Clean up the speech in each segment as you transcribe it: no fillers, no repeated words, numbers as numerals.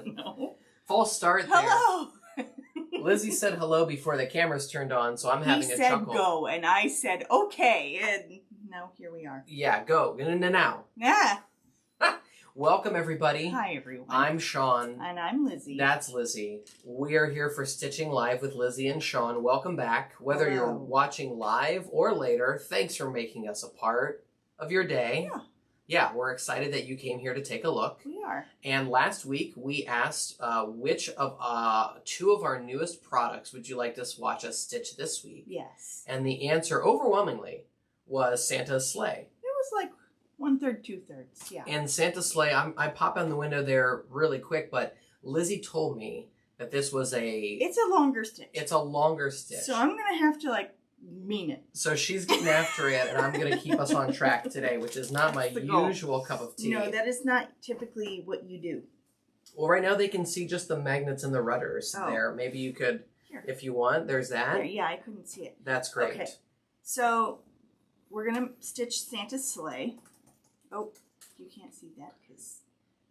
No. False start there. Hello. Lizzie said hello before the cameras turned on, so I'm having a chuckle. He said go, and I said okay, and now here we are. Yeah, go. Now. Yeah. Welcome, everybody. Hi, everyone. I'm Sean. And I'm Lizzie. That's Lizzie. We are here for Stitching Live with Lizzie and Sean. Welcome back. Whether you're watching live or later, thanks for making us a part of your day. Yeah, we're excited that you came here to take a look. We are. And last week, we asked which of two of our newest products would you like to watch us stitch this week? Yes. And the answer, overwhelmingly, was Santa's Sleigh. It was like 1/3, 2/3, yeah. And Santa's Sleigh, I pop on the window there really quick, but Lizzie told me that this was It's a longer stitch. It's a longer stitch. So I'm going to have to, mean it. So she's getting after it, and I'm going to keep us on track today, which is not my usual cup of tea. No, that is not typically what you do. Well, right now they can see just the magnets and the rudders there. Maybe you could, if you want, there's that. There, yeah, I couldn't see it. That's great. Okay, so we're going to stitch Santa's Sleigh. Oh, you can't see that because,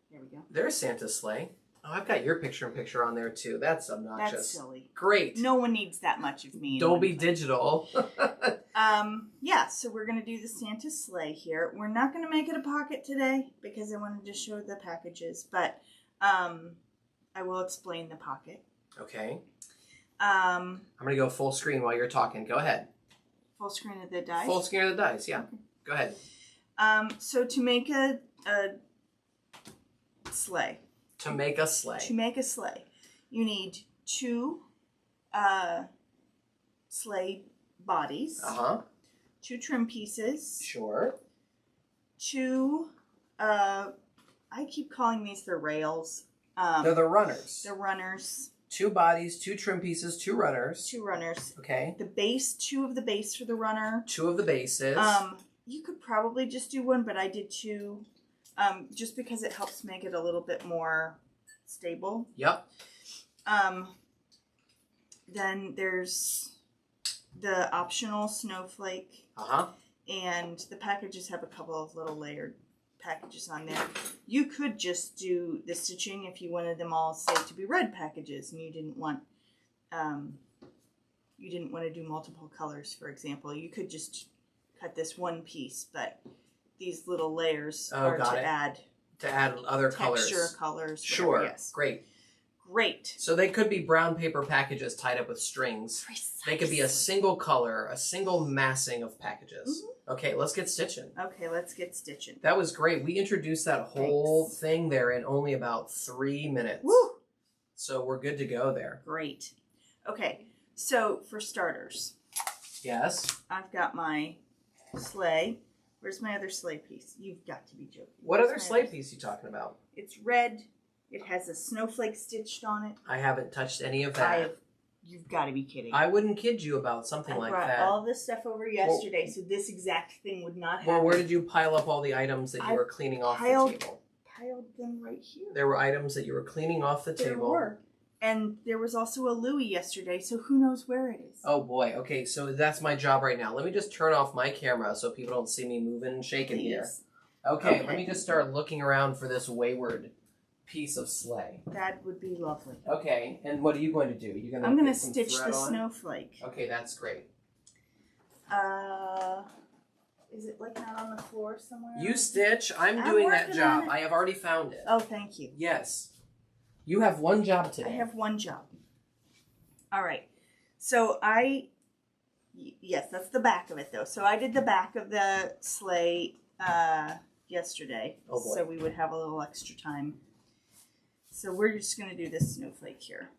there we go. There's Santa's Sleigh. Oh, I've got your picture-in-picture on there, too. That's obnoxious. That's silly. Great. No one needs that much of me. Don't be digital. Yeah, so we're going to do the Santa Sleigh here. We're not going to make it a pocket today because I wanted to show the packages, but I will explain the pocket. Okay. I'm going to go full screen while you're talking. Go ahead. Full screen of the dice? Full screen of the dice, yeah. Okay. Go ahead. So to make a sleigh. To make a sleigh. To make a sleigh, you need 2 sleigh bodies. 2 trim pieces. Sure. 2, I keep calling these the rails. They're the runners. The runners. 2 bodies, 2 trim pieces, 2 runners. 2 runners. Okay. The base, 2 of the base for the runner. 2 of the bases. You could probably just do 1, but I did 2. Just because it helps make it a little bit more stable. Yep. Then there's the optional snowflake. And the packages have a couple of little layered packages on there. You could just do the stitching if you wanted them all, say, to be red packages, and you didn't want to do multiple colors, for example. You could just cut this one piece, but these little layers are to add other texture, colors. Sure. Whatever, yes. Great. Great. So they could be brown paper packages tied up with strings. Precise. They could be a single color, a single massing of packages. Okay, let's get stitching. Okay, let's get stitching. That was great. We introduced that whole thing there in only about 3 minutes. Woo! So we're good to go there. Great. Okay, so for starters. Yes? I've got my sleigh. Where's my other sleigh piece? You've got to be joking. What other sleigh piece are you talking about? It's red. It has a snowflake stitched on it. I haven't touched any of that. You've got to be kidding. I wouldn't kid you about something like that. I brought all this stuff over yesterday, so this exact thing would not happen. Well, where did you pile up all the items that you were cleaning off the table? Piled them right here. There were items that you were cleaning off the table. There were. And there was also a Louis yesterday, so who knows where it is. Oh, boy. Okay, so that's my job right now. Let me just turn off my camera so people don't see me moving and shaking here. Okay, let me just start looking around for this wayward piece of sleigh. That would be lovely. Okay, and what are you going to do? I'm going to stitch the snowflake. Okay, that's great. Is it not on the floor somewhere? You stitch. I'm doing that job. I have already found it. Oh, thank you. Yes. You have one job today. I have one job. All right. So yes, that's the back of it though. So I did the back of the sleigh yesterday. Oh boy. So we would have a little extra time. So we're just going to do this snowflake here.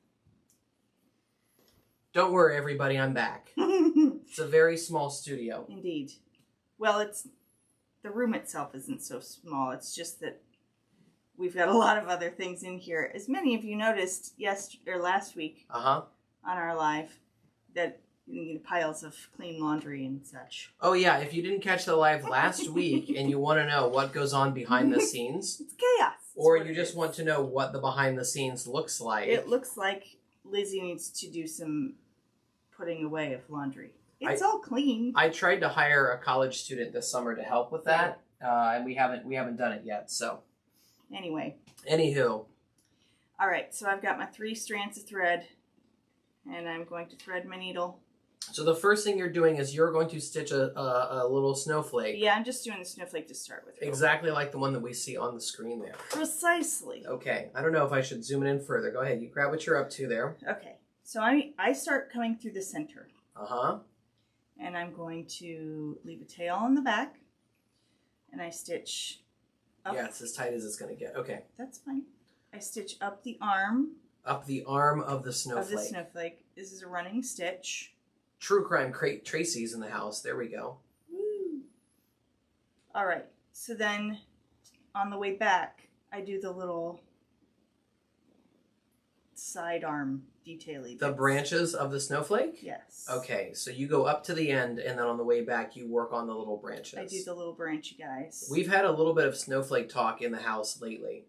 Don't worry, everybody. I'm back. It's a very small studio. Indeed. Well, the room itself isn't so small. It's just that we've got a lot of other things in here. As many of you noticed last week on our live, that piles of clean laundry and such. Oh yeah, if you didn't catch the live last week and you want to know what goes on behind the scenes, it's chaos. Or you just want to know what the behind the scenes looks like. It looks like Lizzie needs to do some putting away of laundry. It's all clean. I tried to hire a college student this summer to help with that, and we haven't done it yet. So, anyway. Anywho, All right, so I've got my 3 strands of thread, and I'm going to thread my needle. So the first thing you're doing is you're going to stitch a little snowflake. Yeah, I'm just doing the snowflake to start with. Exactly like the one that we see on the screen there. Precisely. Okay, I don't know if I should zoom it in further. Go ahead, you grab what you're up to there. Okay, so I start coming through the center. Uh-huh. And I'm going to leave a tail on the back, and I stitch up. Yeah, it's as tight as it's going to get. Okay. That's fine. I stitch up the arm. Up the arm of the snowflake. Of the snowflake. This is a running stitch. True crime Tracy's in the house. There we go. Woo. All right. So then on the way back, I do the little side arm detaily. The branches of the snowflake? Yes. Okay, so you go up to the end, and then on the way back, you work on the little branches. I do the little branchy guys. We've had a little bit of snowflake talk in the house lately.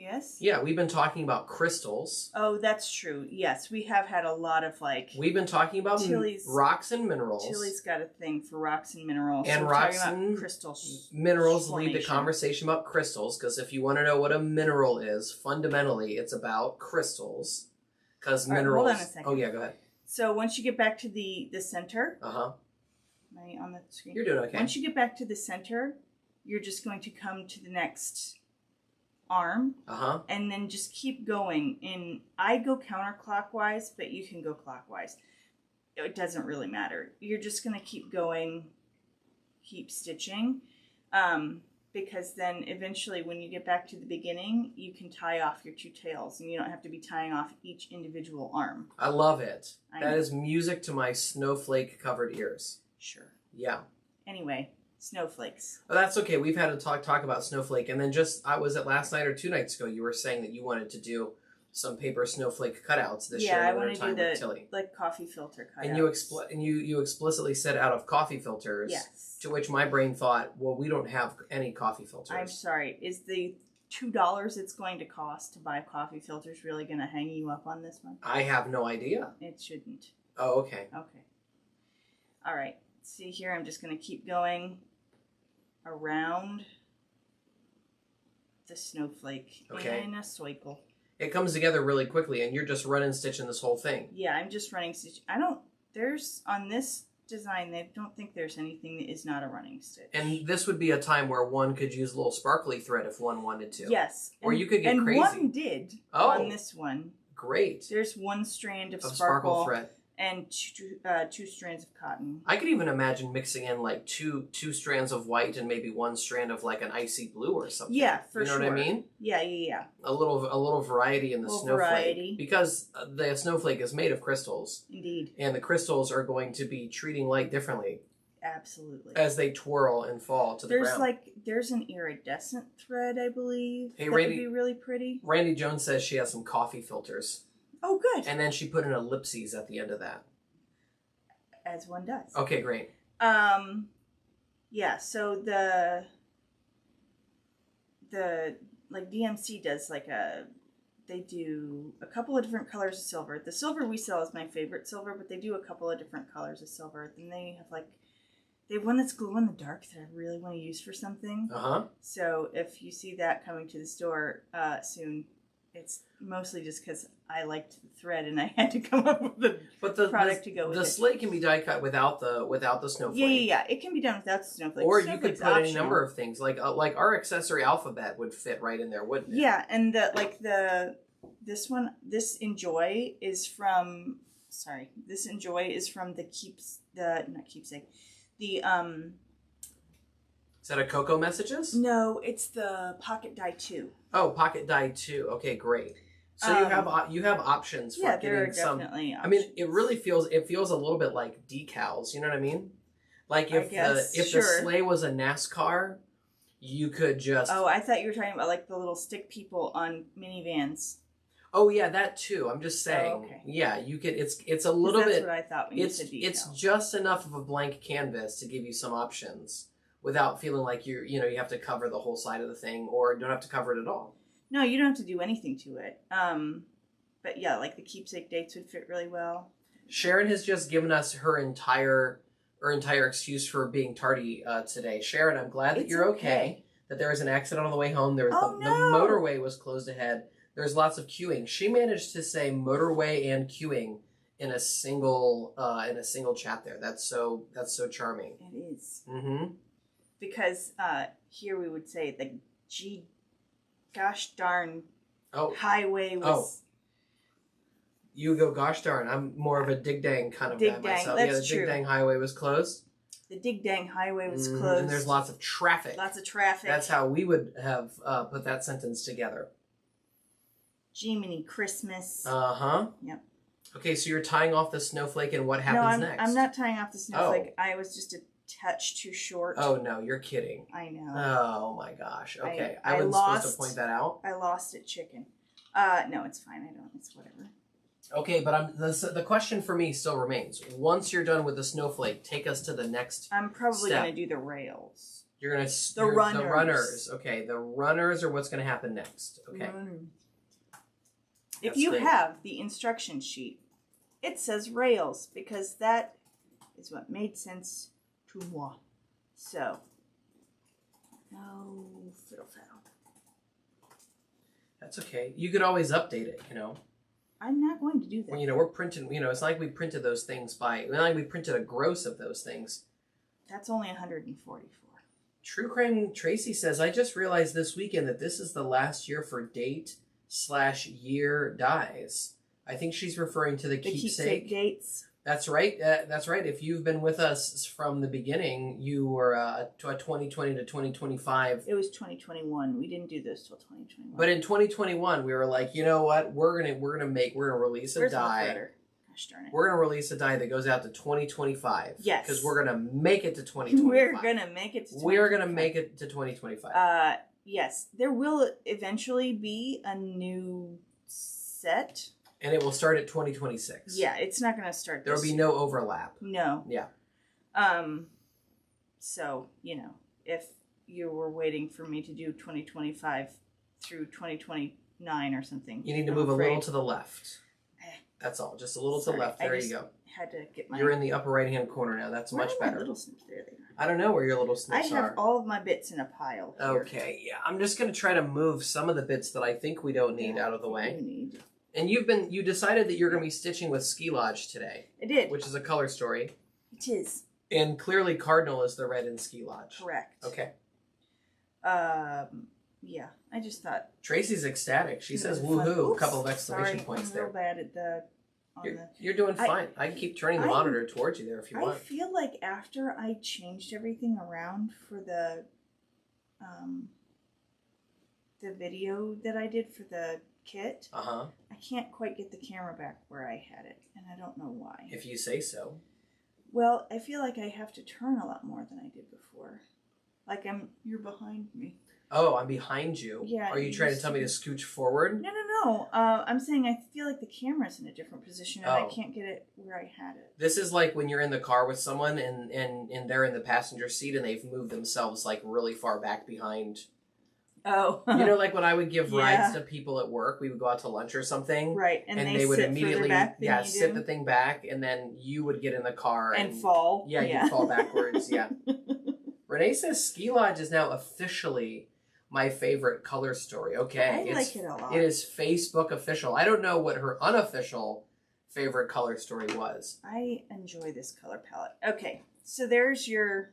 Yes? Yeah, we've been talking about crystals. Oh, that's true. Yes, we have had a lot of We've been talking about rocks and minerals. Tilly's got a thing for rocks and minerals. And so rocks and minerals lead to conversation about crystals, because if you want to know what a mineral is, fundamentally it's about crystals. Because minerals... Hold on a second. Oh, yeah, go ahead. So once you get back to the center... Uh-huh. Am I on the screen? You're doing okay. Once you get back to the center, you're just going to come to the next arm, and then just keep going. I go counterclockwise, but you can go clockwise. It doesn't really matter. You're just going to keep going, keep stitching, because then eventually when you get back to the beginning, you can tie off your 2 tails, and you don't have to be tying off each individual arm. I love it. That is music to my snowflake-covered ears. Sure. Yeah. Anyway. Snowflakes. Oh, that's okay. We've had a talk about snowflake, and then was it last night or 2 nights ago? You were saying that you wanted to do some paper snowflake cutouts this year. Yeah, I want to do the coffee filter cutouts. And you explicitly said out of coffee filters. Yes. To which my brain thought, well, we don't have any coffee filters. I'm sorry. Is the $2 it's going to cost to buy coffee filters really going to hang you up on this one? I have no idea. It shouldn't. Oh, okay. Okay. All right. See here, I'm just going to keep going around the snowflake in a circle. It comes together really quickly, and you're just running stitching this whole thing. Yeah, I'm just running stitch. On this design, they don't think there's anything that is not a running stitch. And this would be a time where one could use a little sparkly thread if one wanted to. Yes. Or you could get crazy. And one did on this one. Great. There's 1 strand of sparkle thread. And 2 strands of cotton. I could even imagine mixing in two strands of white and maybe 1 strand of an icy blue or something. Yeah, for sure. You know what I mean? Yeah. A little variety in the snowflake. Variety. Because the snowflake is made of crystals. Indeed. And the crystals are going to be treating light differently. Absolutely. As they twirl and fall to the ground. There's an iridescent thread, I believe. Hey, that Randy, would be really pretty. Randy Jones says she has some coffee filters. Oh, good. And then she put an ellipses at the end of that. As one does. Okay, great. Yeah, so the DMC does they do a couple of different colors of silver. The silver we sell is my favorite silver, but they do a couple of different colors of silver. Then they have one that's glow in the dark that I really want to use for something. So if you see that coming to the store soon, it's mostly just because I liked the thread and I had to come up with the product to go with it. The sleigh can be die cut without the snowflake. Yeah. It can be done without the snowflake. Or you could put any number of things, like our accessory alphabet would fit right in there, wouldn't it? Yeah, and this Enjoy is from Is that a Cocoa Messages? No, it's the Pocket Die 2. Oh, Pocket Die 2. Okay, great. So you have options for getting some. Definitely options. I mean, it really feels a little bit like decals. You know what I mean? Like if the sleigh was a NASCAR, you could just. Oh, I thought you were talking about the little stick people on minivans. Oh yeah, that too. I'm just saying. Oh, okay. Yeah, you could. It's a little bit. That's what I thought when you said decals. It's just enough of a blank canvas to give you some options without feeling like you have to cover the whole side of the thing or don't have to cover it at all. No, you don't have to do anything to it. But yeah, the keepsake dates would fit really well. Sharon has just given us her entire excuse for being tardy today. Sharon, I'm glad that you're okay. that there was an accident on the way home. There was Oh, the no. motorway was closed ahead. There's lots of queuing. She managed to say motorway and queuing in a single chat there. That's so charming. It is. Mm-hmm. Because here we would say the gosh darn highway was. Oh. You go, gosh darn. I'm more of a dig dang kind of guy myself. That's the dig dang highway was closed. The dig dang highway was closed. And there's lots of traffic. Lots of traffic. That's how we would have put that sentence together. Jiminy Christmas. Uh-huh. Yep. Okay, so you're tying off the snowflake, and what happens next? I'm not tying off the snowflake. I was just a touch too short. Oh, no, you're kidding. I know. Oh, my gosh. Okay, I wasn't supposed to point that out. I lost it, chicken. No, it's fine. I don't. It's whatever. Okay, but the question for me still remains. Once you're done with the snowflake, take us to the next I'm probably going to do the rails. You're going to... The runners. The runners. Okay, the runners are what's going to happen next. Okay. If you have the instruction sheet, it says rails because that is what made sense to moi. So, no fiddle faddle. That's okay. You could always update it, I'm not going to do that. Well, we're printing, it's not like we printed those things it's not like we printed a gross of those things. That's only 144. True Crime Tracy says, I just realized this weekend that this is the last year for date/year dies. I think she's referring to the keepsake dates. That's right. That's right. If you've been with us from the beginning, you were 2020 to 2025. It was 2021. We didn't do this till 2021. But in 2021, we were like, you know what? We're gonna release a die. Gosh darn it. We're gonna release a die that goes out to 2025. Yes. Because we're gonna make it to 2025. We're gonna make it to 2025. We're gonna make it to 2025. Yes. There will eventually be a new set. And it will start at 2026. Yeah, it's not going to start There will be no overlap. No. Yeah. So, if you were waiting for me to do 2025 through 2029 or something. You need to move a little to the left. That's all. Just a little to the left. There you go. Had to get my... You're in the upper right-hand corner now. That's much better. My little snips? There they are. I don't know where your little snips are. I have all of my bits in a pile here. Okay, yeah. I'm just going to try to move some of the bits that I think we don't need out of the way. And you decided that you're going to be stitching with Ski Lodge today. I did. Which is a color story. It is. And clearly Cardinal is the red in Ski Lodge. Correct. Okay. Yeah, I just thought... Tracy's ecstatic. She says woohoo, a couple of exclamation points there. I'm real bad at the... You're doing fine. I can keep turning the monitor towards you there if you want. I feel like after I changed everything around for the video that I did for the kit, I can't quite get the camera back where I had it, and I don't know why. If you say so. Well, I feel like I have to turn a lot more than I did before. Like you're behind me. Oh, I'm behind you. Yeah. Are you trying to tell me to scooch forward? No. I'm saying I feel like the camera's in a different position and I can't get it where I had it. This is like when you're in the car with someone and they're in the passenger seat and they've moved themselves like really far back behind. Oh. Like when I would give rides to people at work, we would go out to lunch or something. Right. And they would immediately sit the thing back, and then you would get in the car and fall. Yeah, you'd fall backwards. Yeah. Renee says Ski Lodge is now officially my favorite color story. Okay. I like it a lot. It is Facebook official. I don't know what her unofficial favorite color story was. I enjoy this color palette. Okay. So there's your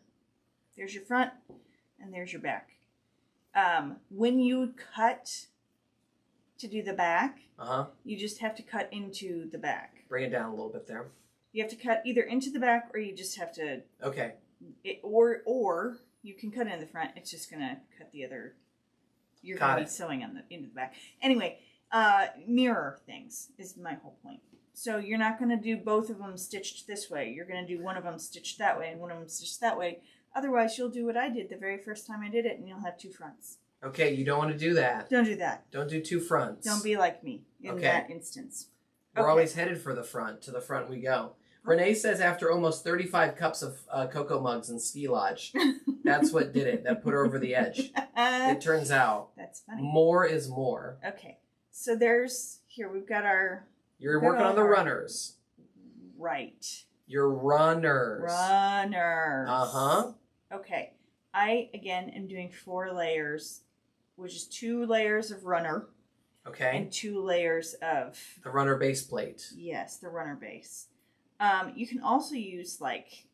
front and there's your back. When you cut to do the back, you just have to cut into the back. Bring it down a little bit there. You have to cut either into the back or you just have to... Okay. Or you can cut it in the front. It's just going to cut the other... You're going to be sewing into the back. Anyway, mirror things is my whole point. So you're not going to do both of them stitched this way. You're going to do one of them stitched that way and one of them stitched that way. Otherwise, you'll do what I did the very first time I did it, and you'll have two fronts. Okay, you don't want to do that. Don't do that. Don't do two fronts. Don't be like me in that instance. We're always headed for the front. To the front we go. Renee says after almost 35 cups of cocoa mugs in Ski Lodge, that's what did it. That put her over the edge. It turns out. That's funny. More is more. Okay. So we've got our... You're working on the runners. Right. Your runners. Runners. Uh-huh. Okay. I, again, am doing 4 layers, which is 2 layers of runner. Okay. And 2 layers of... the runner base plate. Yes, the runner base. You can also use, like,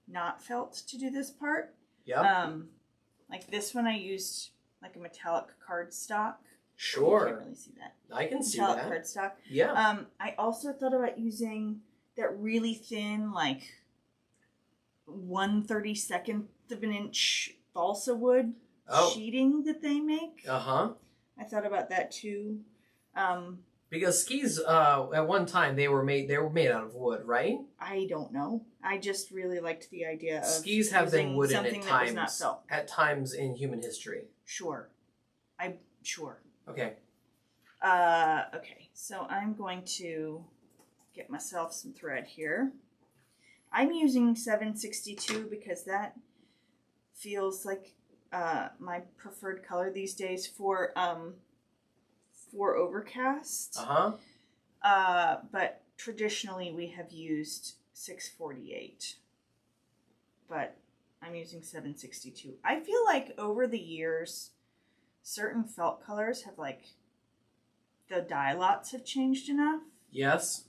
not felt to do this part. Yep. Like this one I used, like, a metallic cardstock. Sure. You can't really see that. I can see metallic that. Cardstock. Yeah. I also thought about using that really thin, like, 1/32 of an inch balsa wood sheeting that they make. Uh-huh. I thought about that too. Because skis, at one time they were made out of wood, right? I don't know. I just really liked the idea of skis have been wood in at times. Not felt. At times in human history. Sure. Sure. Okay. Okay. So I'm going to get myself some thread here. I'm using 762 because that feels like my preferred color these days for overcast. But traditionally we have used 648. But I'm using 762. I feel like over the years, certain felt colors have, like, the dye lots have changed enough. Yes.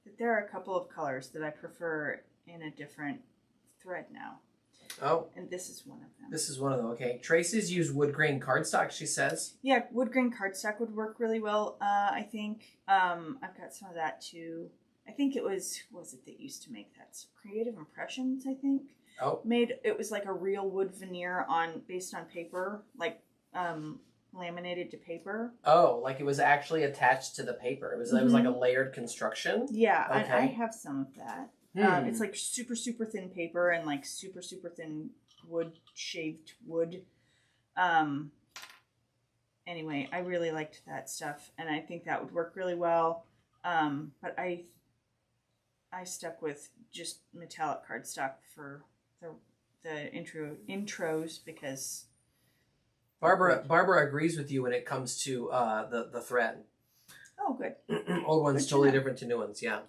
That there are a couple of colors that I prefer in a different thread now. Oh. And this is one of them. This is one of them. Okay. Tracy's used wood grain cardstock, she says. Yeah, wood grain cardstock would work really well, I think. I've got some of that too. I think it was it that used to make that? Creative Impressions, I think. Oh. It was like a real wood veneer based on paper, like laminated to paper. Oh, like it was actually attached to the paper. It was like a layered construction? Yeah, okay. I have some of that. It's like super, super thin paper and like super, super thin shaved wood. Anyway, I really liked that stuff and I think that would work really well. But I stuck with just metallic cardstock for the intros because Barbara agrees with you when it comes to the thread. Oh, good. Old ones totally different to new ones, yeah.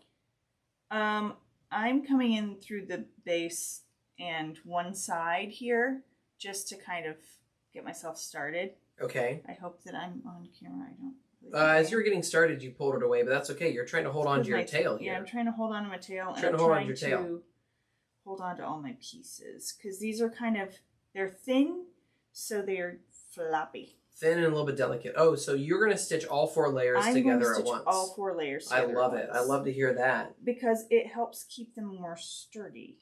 I'm coming in through the base and one side here just to kind of get myself started. Okay. I hope that I'm on camera. I don't. As you were getting started, you pulled it away, but that's okay. You're trying to hold on to your tail here. Yeah, I'm trying to hold on to my tail. Trying to hold on to your tail. Hold on to all my pieces because these are they're thin, so they're floppy. Thin and a little bit delicate. Oh, so you're going to stitch all 4 layers together at once. All 4 layers together. I love it. I love to hear that. Because it helps keep them more sturdy.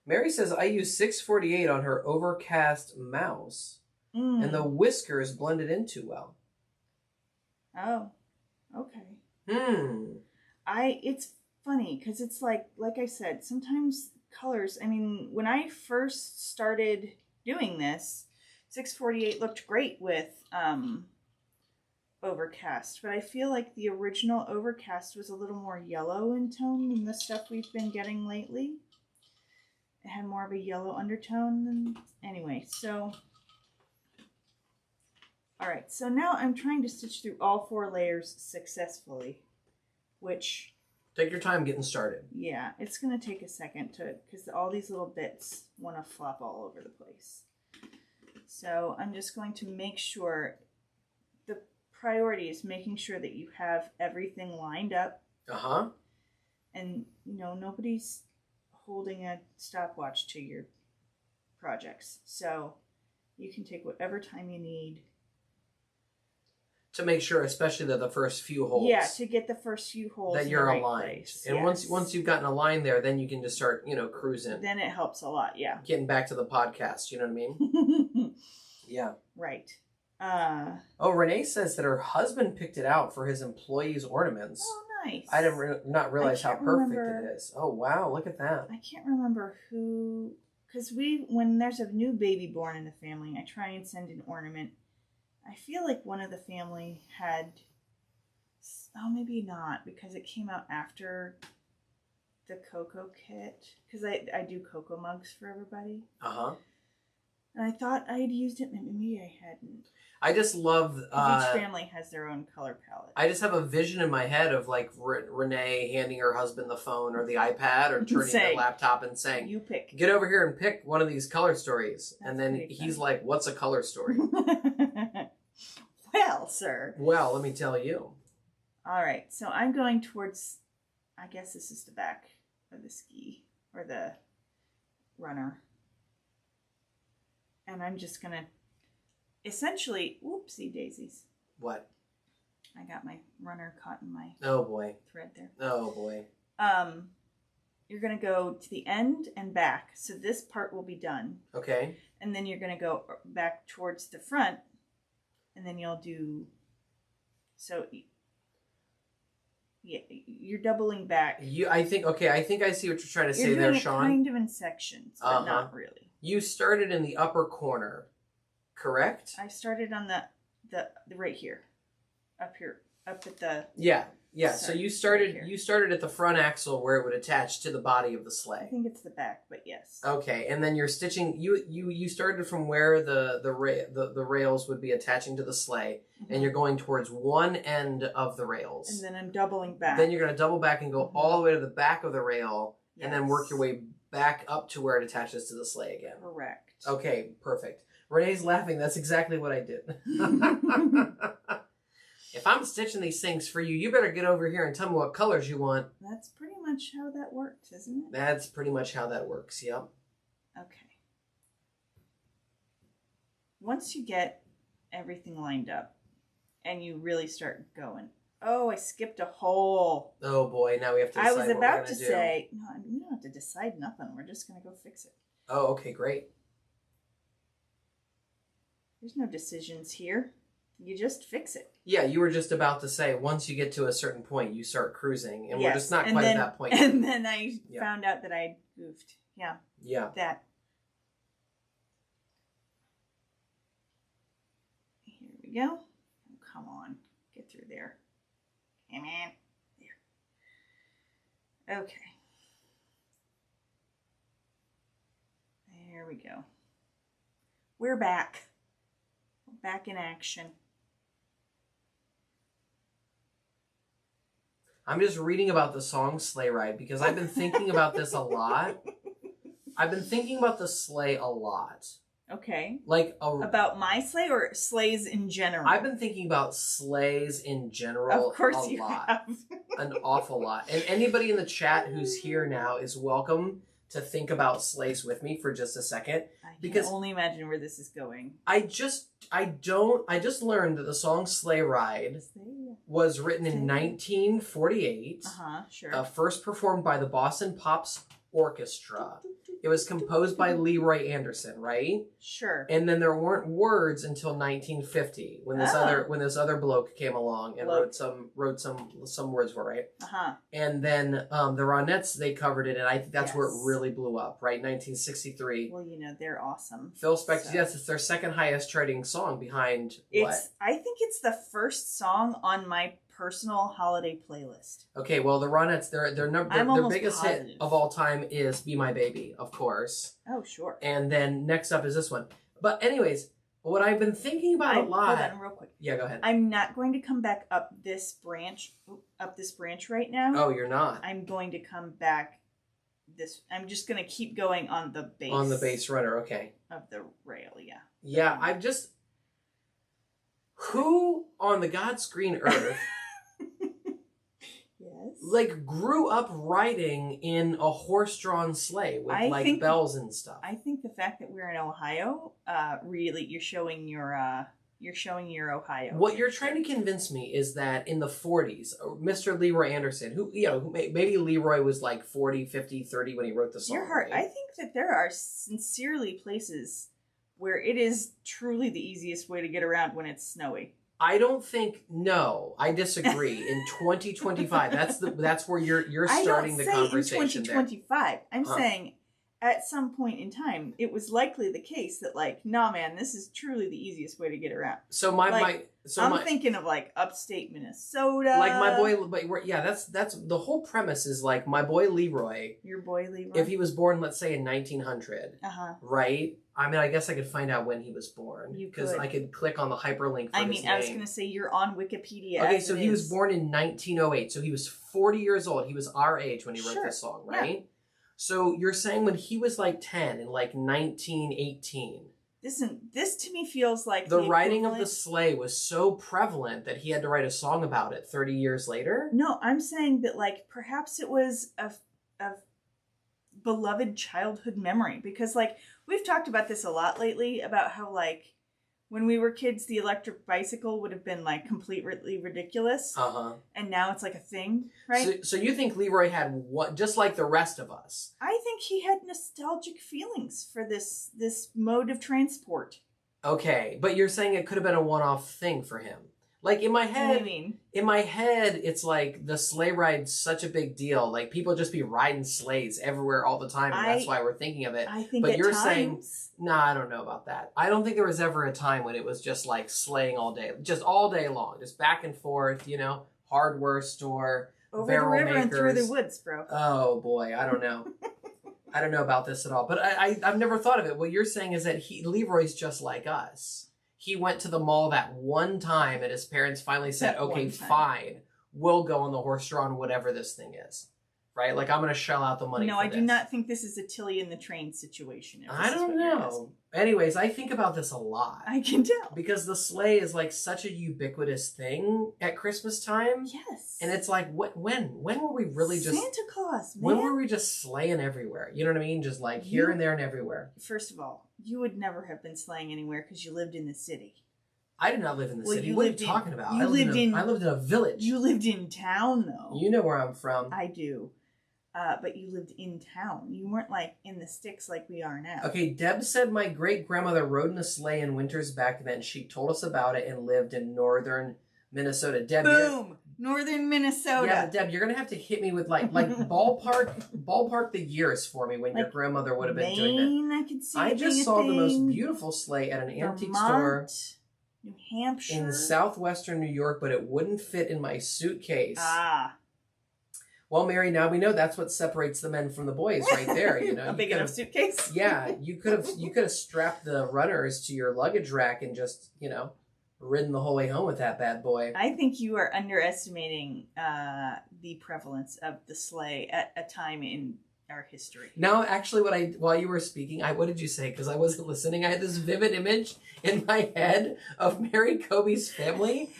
Mary says, I use 648 on her overcast mouse. And the whiskers blended in too well. Oh, okay. It's funny because it's like I said, sometimes colors, I mean, when I first started doing this, 648 looked great with overcast, but I feel like the original overcast was a little more yellow in tone than the stuff we've been getting lately. It had more of a yellow undertone than... Anyway, so... Alright, so now I'm trying to stitch through all 4 layers successfully, which... Take your time getting started. Yeah, it's going to take a second because all these little bits want to flop all over the place. So I'm just going to make sure, the priority is making sure that you have everything lined up. And, nobody's holding a stopwatch to your projects. So you can take whatever time you need. To make sure, especially the first few holes. Yeah, to get the first few holes that you're in the right aligned. place. And once you've gotten a line there, then you can just start, cruising. Then it helps a lot, yeah. Getting back to the podcast, you know what I mean? Yeah. Right. Renee says that her husband picked it out for his employees' ornaments. Oh, nice. I didn't not realize how perfect it is. Oh, wow, look at that. I can't remember who... Because when there's a new baby born in the family, I try and send an ornament. I feel like one of the family had... Oh, maybe not, because it came out after the cocoa kit. Because I do cocoa mugs for everybody. And I thought I had used it, maybe I hadn't. I just love... each family has their own color palette. I just have a vision in my head of like Renee handing her husband the phone or the iPad or turning the laptop and saying, "You pick. Get over here and pick one of these color stories." And then he's like, "What's a color story?" Well, sir. Well, let me tell you. All right, so I'm going towards, I guess this is the back of the ski or the runner. And I'm just going to essentially, whoopsie daisies. What? I got my runner caught in my thread there. Oh boy. You're going to go to the end and back. So this part will be done. Okay. And then you're going to go back towards the front. And then you'll do, so yeah, you're doubling back. I think I see what you're trying to say there, Sean. Kind of in sections, but not really. You started in the upper corner. Correct? I started on the right here. Up here. Up at the... Yeah. So you started at the front axle where it would attach to the body of the sleigh. I think it's the back, but yes. Okay, and then you're stitching... You started from where the rails would be attaching to the sleigh, and you're going towards one end of the rails. And then I'm doubling back. Then you're going to double back and go all the way to the back of the rail, and then work your way back up to where it attaches to the sleigh again. Correct. Okay, perfect. Renee's laughing. That's exactly what I did. If I'm stitching these things for you, you better get over here and tell me what colors you want. That's pretty much how that works, isn't it? That's pretty much how that works, yep. Okay. Once you get everything lined up and you really start going, oh, I skipped a hole. Oh boy, now we have to decide what we're going to do. I was about to say, no, we don't have to decide nothing. We're just going to go fix it. Oh, okay, great. There's no decisions here. You just fix it. Yeah, you were just about to say, once you get to a certain point, you start cruising. And we're just not quite at that point yet. And then I found out that I goofed. Yeah. Yeah. That. Here we go. Oh, come on. Get through there. Come on. There. Okay. There we go. We're back. Back in action. I'm just reading about the song Sleigh Ride because I've been thinking about this a lot. I've been thinking about the sleigh a lot. Okay. Like about my sleigh or sleighs in general? I've been thinking about sleighs in general of course you have. An awful lot. And anybody in the chat who's here now is welcome to think about sleighs with me for just a second. I can only imagine where this is going. I just learned that the song Sleigh Ride was written in 1948. Sure. First performed by the Boston Pops Orchestra. It was composed by Leroy Anderson, right? Sure. And then there weren't words until 1950 when this other bloke came along and wrote some words for it, right? And then the Ronettes, they covered it, and I think that's where it really blew up, right? 1963. Well, they're awesome. Phil Spector, yes, it's their second highest charting song behind what? I think it's the first song on my personal holiday playlist. Okay, well, the Ronettes, their biggest hit of all time is "Be My Baby," of course. Oh, sure. And then next up is this one. But anyways, what I've been thinking about a lot. Hold on, real quick. Yeah, go ahead. I'm not going to come back up this branch right now. Oh, you're not. I'm going to come back I'm just going to keep going on the base. On the base runner, okay. Of the rail, yeah. Yeah, who on the God's green earth grew up riding in a horse-drawn sleigh with bells and stuff? I think the fact that we're in Ohio, really, you're showing your Ohio. What you're trying to convince me is that in the 40s, Mr. Leroy Anderson, who maybe Leroy was like 40, 50, 30 when he wrote the song. Right? I think that there are sincerely places where it is truly the easiest way to get around when it's snowy. I don't think. No, I disagree. In 2025, that's where you're starting the conversation. In 2025, I'm saying at some point in time, it was likely the case that, like, nah, man, this is truly the easiest way to get around. So I'm thinking of, like, upstate Minnesota. Like my boy, but yeah, that's the whole premise is like my boy Leroy. Your boy Leroy. If he was born, let's say in 1900, right? I mean, I guess I could find out when he was born because I could click on the hyperlink. For his name. I was going to say you're on Wikipedia. Okay, so he was born in 1908, so he was 40 years old. He was our age when he wrote this song, right? Yeah. So you're saying when he was like 10 in like 1918. This to me feels like the writing of the sleigh was so prevalent that he had to write a song about it 30 years later? No, I'm saying that, like, perhaps it was a beloved childhood memory. Because, like, we've talked about this a lot lately, about how, like, when we were kids, the electric bicycle would have been, like, completely ridiculous. And now it's, like, a thing, right? So you think Leroy had what, just like the rest of us? I think he had nostalgic feelings for this mode of transport. Okay, but you're saying it could have been a one-off thing for him. Like, in my head, it's like the sleigh ride's such a big deal. Like, people just be riding sleighs everywhere all the time, and that's why we're thinking of it. I think but you're times... saying, nah, I don't know about that. I don't think there was ever a time when it was just like sleighing all day. Just all day long. Just back and forth, you know, hardware store, over the river makers. And through the woods, bro. Oh, boy, I don't know. I don't know about this at all. But I've never thought of it. What you're saying is that Leroy's just like us. He went to the mall that one time and his parents finally said, okay, fine, we'll go on the horse-drawn whatever this thing is. Right? Like, I'm going to shell out the money for I do not think this is a Tilly in the train situation. I don't know. Anyways, I think about this a lot. I can tell. Because the sleigh is like such a ubiquitous thing at Christmas time. Yes. And it's like, when were we really just... Santa Claus, man. When were we just sleighing everywhere? You know what I mean? Just like here and there and everywhere. First of all, you would never have been sleighing anywhere because you lived in the city. I did not live in the city. What are you talking about? I lived in a village. You lived in town, though. You know where I'm from. I do. But you lived in town. You weren't, like, in the sticks like we are now. Okay, Deb said my great-grandmother rode in a sleigh in winters back then. She told us about it and lived in northern Minnesota. Deb, boom! Northern Minnesota. Yeah, but Deb, you're going to have to hit me with, like ballpark the years for me when your grandmother would have been doing that. I could see I just saw the most beautiful sleigh at an antique store. New Hampshire. In southwestern New York, but it wouldn't fit in my suitcase. Ah. Well, Mary, now we know that's what separates the men from the boys right there. You know, a big enough suitcase. Yeah, you could have strapped the runners to your luggage rack and just, you know, ridden the whole way home with that bad boy. I think you are underestimating the prevalence of the sleigh at a time in our history. No, actually, while you were speaking, what did you say? Because I wasn't listening. I had this vivid image in my head of Mary Kobe's family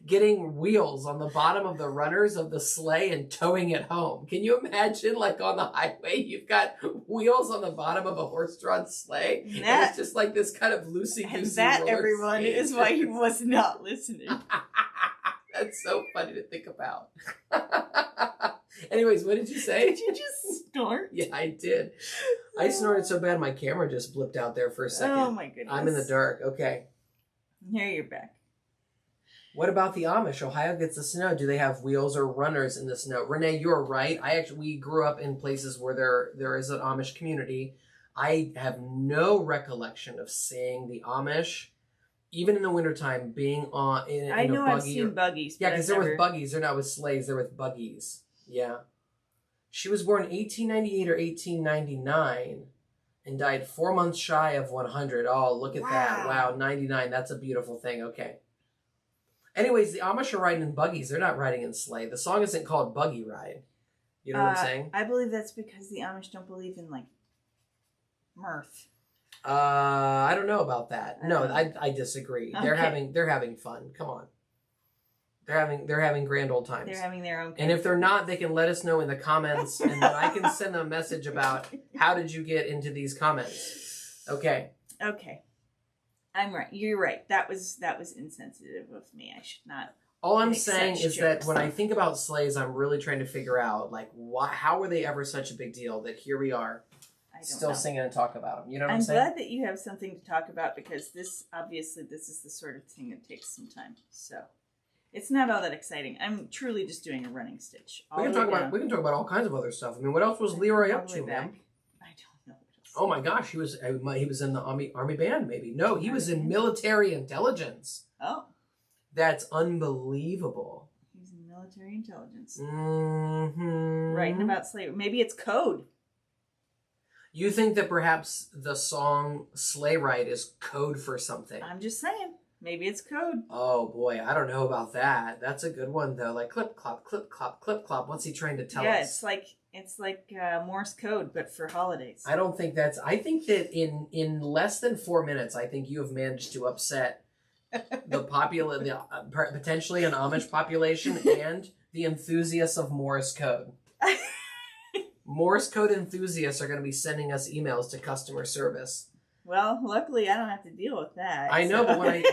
getting wheels on the bottom of the runners of the sleigh and towing it home. Can you imagine, like, on the highway, you've got wheels on the bottom of a horse-drawn sleigh? And it's just like this kind of loosey-goosey. And that, everyone, skate. is why he was not listening. That's so funny to think about. Anyways, what did you say? Did you just snort? Yeah, I did. I snorted so bad my camera just blipped out there for a second. Oh my goodness. I'm in the dark. Okay. Here you're back. What about the Amish? Ohio gets the snow. Do they have wheels or runners in the snow? Renee, you're right. We grew up in places where there is an Amish community. I have no recollection of seeing the Amish, even in the wintertime, being in a buggy. I know I've seen buggies. Yeah, because they're with buggies. They're not with sleighs. They're with buggies. Yeah. She was born 1898 or 1899 and died 4 months shy of 100. Oh, look at that. Wow, 99. That's a beautiful thing. Okay. Anyways, the Amish are riding in buggies. They're not riding in sleigh. The song isn't called Buggy Ride. You know what I'm saying? I believe that's because the Amish don't believe in, like, mirth. I don't know about that. No, I disagree. Okay. They're having fun. Come on. They're having grand old times. They're having their own. And if they're not, they can let us know in the comments, and then I can send them a message about how did you get into these comments. Okay. Okay. I'm right. You're right. That was insensitive of me. I should not. All I'm saying is that when I think about sleighs, I'm really trying to figure out, like, how were they ever such a big deal that here we are still singing and talk about them. You know what I'm saying? I'm glad that you have something to talk about, because this is the sort of thing that takes some time. So it's not all that exciting. I'm truly just doing a running stitch. We can talk about all kinds of other stuff. I mean, what else was Leroy up to, man? I don't know. Oh my gosh, he was in the army band, maybe. No, he was in military intelligence. Oh. That's unbelievable. He's in military intelligence. Mm-hmm. Writing about slavery. Maybe it's code. You think that perhaps the song Sleigh Ride is code for something? I'm just saying. Maybe it's code. Oh boy, I don't know about that. That's a good one though. Like clip clop, clip clop, clip clop. What's he trying to tell us? Yeah, it's like Morse code, but for holidays. I don't think that's. I think that in less than 4 minutes, I think you have managed to upset potentially an Amish population and the enthusiasts of Morse code. Morse code enthusiasts are going to be sending us emails to customer service. Well, luckily I don't have to deal with that. I know, but when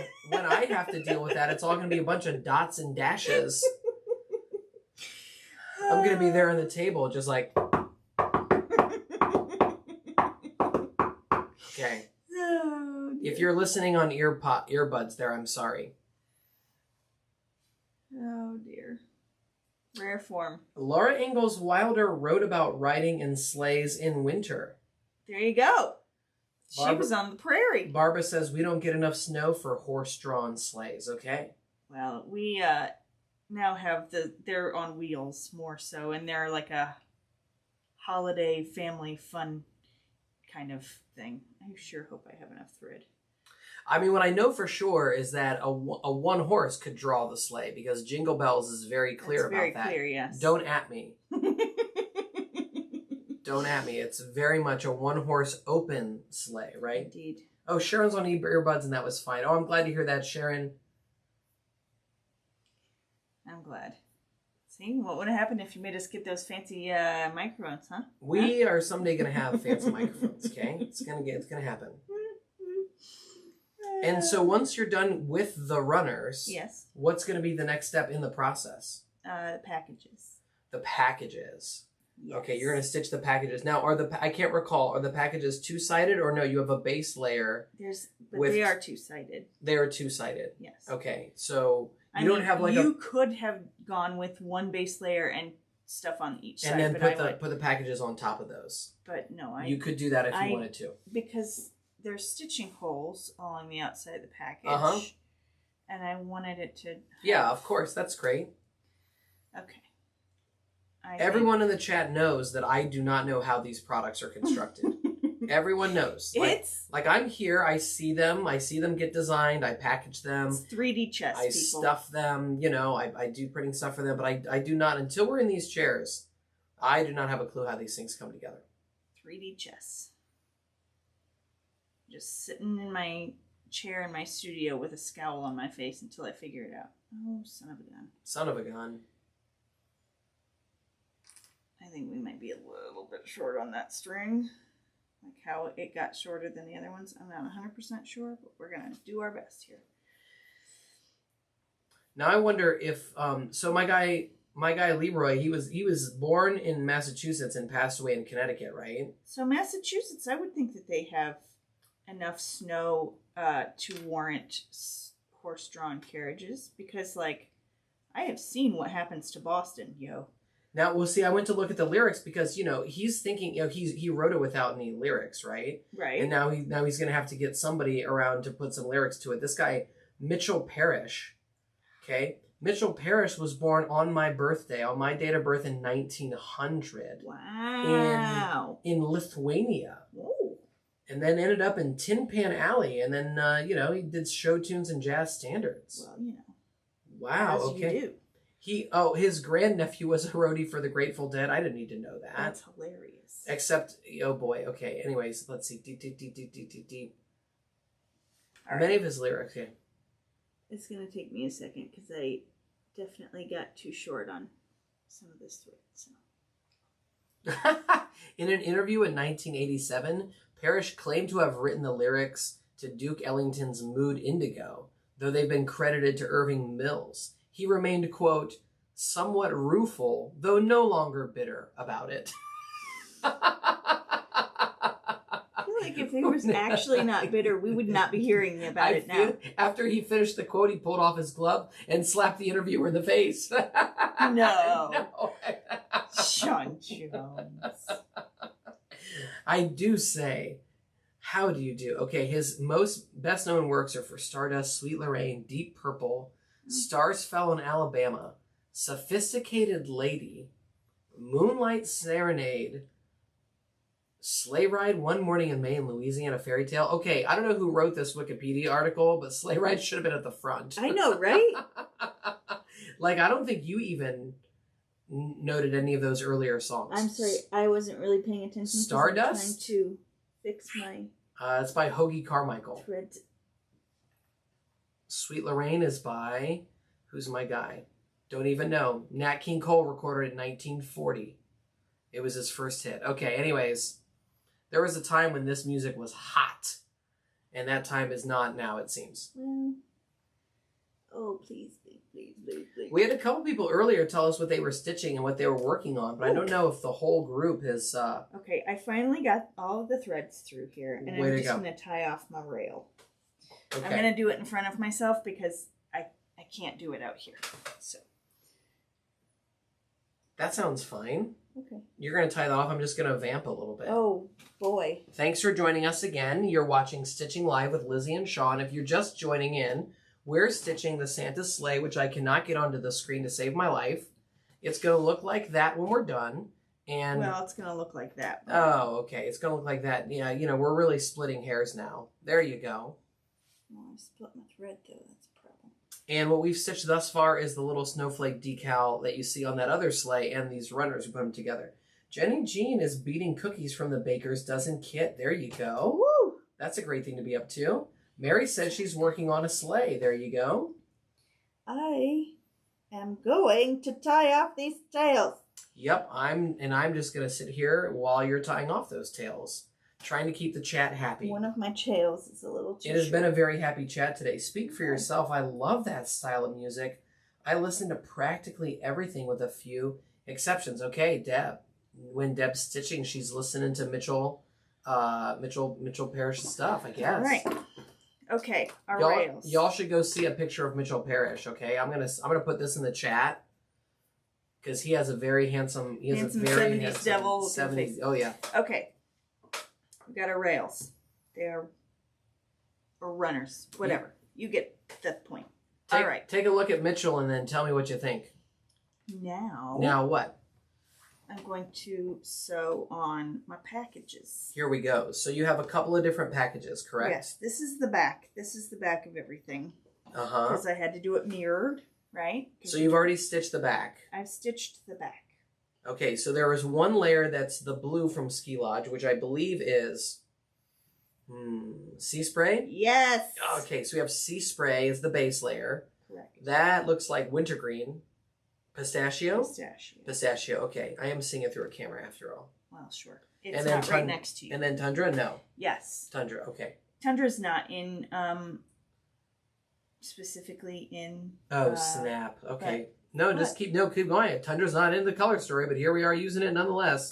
I have to deal with that, it's all going to be a bunch of dots and dashes. I'm going to be there on the table just like... Okay. Oh, if you're listening on earbuds there, I'm sorry. Oh, dear. Rare form. Laura Ingalls Wilder wrote about riding in sleighs in winter. There you go. She was on the prairie. Barbara says we don't get enough snow for horse-drawn sleighs, okay? Well, we now have they're on wheels more so, and they're like a holiday family fun kind of thing. I sure hope I have enough thread. I mean, what I know for sure is that a one horse could draw the sleigh because Jingle Bells is very clear about that. Very clear, yes. Don't at me. Don't at me. It's very much a one-horse open sleigh, right? Indeed. Oh, Sharon's on earbuds, and that was fine. Oh, I'm glad to hear that, Sharon. I'm glad. See, what would have happened if you made us get those fancy microphones, huh? We are someday going to have fancy microphones, okay? It's going to happen. And so once you're done with the runners, yes, what's going to be the next step in the process? The packages. The packages. Yes. Okay, you're going to stitch the packages. Now, I can't recall, are the packages two-sided or no, you have a base layer? They are two-sided. They are two-sided? Yes. Okay, so you don't have like You could have gone with one base layer and stuff on each side. And then put the packages on top of those. But no, you could do that if you wanted to. Because there's stitching holes along the outside of the package. And I wanted it to... Yeah, of course. That's great. Okay. Everyone in the chat knows that I do not know how these products are constructed. Everyone knows. Like I'm here, I see them get designed, I package them. It's 3D chess, I stuff them, you know, I do printing stuff for them, but I do not, until we're in these chairs, I do not have a clue how these things come together. 3D chess. Just sitting in my chair in my studio with a scowl on my face until I figure it out. Oh, son of a gun. Son of a gun. I think we might be a little bit short on that string. Like how it got shorter than the other ones. I'm not 100% sure, but we're going to do our best here. Now I wonder if, so my guy Leroy, he was born in Massachusetts and passed away in Connecticut, right? So Massachusetts, I would think that they have enough snow to warrant horse-drawn carriages. Because, like, I have seen what happens to Boston, yo. Now, we'll see, I went to look at the lyrics because, you know, he's thinking, you know, he wrote it without any lyrics, right? Right. And now he's going to have to get somebody around to put some lyrics to it. This guy, Mitchell Parrish, okay? Mitchell Parrish was born on my birthday, on my date of birth in 1900. Wow. In Lithuania. Whoa. And then ended up in Tin Pan Alley. And then, you know, he did show tunes and jazz standards. Well, you know. Wow, as okay. You do. His grandnephew was a roadie for the Grateful Dead. I didn't need to know that. That's hilarious. Except, oh boy, okay. Anyways, let's see. Right. Many of his lyrics, yeah. It's going to take me a second because I definitely got too short on some of this thread. So. In an interview in 1987, Parrish claimed to have written the lyrics to Duke Ellington's Mood Indigo, though they've been credited to Irving Mills. He remained, quote, somewhat rueful, though no longer bitter about it. I feel like if he was actually not bitter, we would not be hearing about it now. After he finished the quote, he pulled off his glove and slapped the interviewer in the face. No. Sean Jones. I do say, how do you do? Okay, his best known works are For Stardust, Sweet Lorraine, Deep Purple, Stars Fell in Alabama, Sophisticated Lady, Moonlight Serenade, Sleigh Ride, One Morning in May in Louisiana, Fairy Tale. Okay, I don't know who wrote this Wikipedia article, but Sleigh Ride should have been at the front. I know, right? Like, I don't think you even noted any of those earlier songs. I'm sorry, I wasn't really paying attention. Stardust? I'm trying to fix my... It's by Hoagie Carmichael. thread. Sweet Lorraine is by... Who's my guy? Don't even know. Nat King Cole recorded it in 1940. It was his first hit. Okay, anyways... There was a time when this music was hot, and that time is not now, it seems. Well, oh, please. We had a couple people earlier tell us what they were stitching and what they were working on, but I don't know if the whole group has... Okay, I finally got all of the threads through here, and I'm just going to tie off my rail. Okay. I'm going to do it in front of myself because I can't do it out here. So that sounds fine. Okay. You're going to tie that off. I'm just going to vamp a little bit. Oh, boy. Thanks for joining us again. You're watching Stitching Live with Lizzie and Sean. If you're just joining in, we're stitching the Santa sleigh, which I cannot get onto the screen to save my life. It's going to look like that when we're done. And well, it's going to look like that. Oh, okay. It's going to look like that. Yeah, you know, we're really splitting hairs now. There you go. Oh, I split my thread, though. That's a problem. And what we've stitched thus far is the little snowflake decal that you see on that other sleigh and these runners. We put them together. Jenny Jean is beating cookies from the baker's dozen kit. There you go. Woo! That's a great thing to be up to. Mary says she's working on a sleigh. There you go. I am going to tie off these tails. Yep, I'm just going to sit here while you're tying off those tails. Trying to keep the chat happy. One of my tails is a little too It has been a very happy chat today. Speak for yourself. I love that style of music. I listen to practically everything with a few exceptions. Okay, Deb. When Deb's stitching, she's listening to Mitchell Parrish's stuff, I guess. All right. Okay, our rails. Y'all should go see a picture of Mitchell Parrish, okay? I'm gonna put this in the chat. Because he has a very handsome, he has a very 70s handsome devil 70s. Oh yeah. Okay. We got our rails. They're or runners, whatever. Yeah. You get the point. All right. Take a look at Mitchell and then tell me what you think. Now what? I'm going to sew on my packages. Here we go. So you have a couple of different packages, correct? Yes. This is the back. This is the back of everything. Uh-huh. Because I had to do it mirrored, right? So you've already stitched the back. I've stitched the back. Okay, so there is one layer that's the blue from Ski Lodge, which I believe is Sea Spray? Yes. Okay, so we have Sea Spray as the base layer. Correct. That looks like wintergreen. Pistachio? Pistachio. Okay. I am seeing it through a camera after all. Well, sure. It's not right next to you. And then Tundra? No. Yes. Tundra, okay. Tundra's not in, specifically in... Oh, snap. Okay. No, just keep going. Tundra's not in the color story, but here we are using it nonetheless.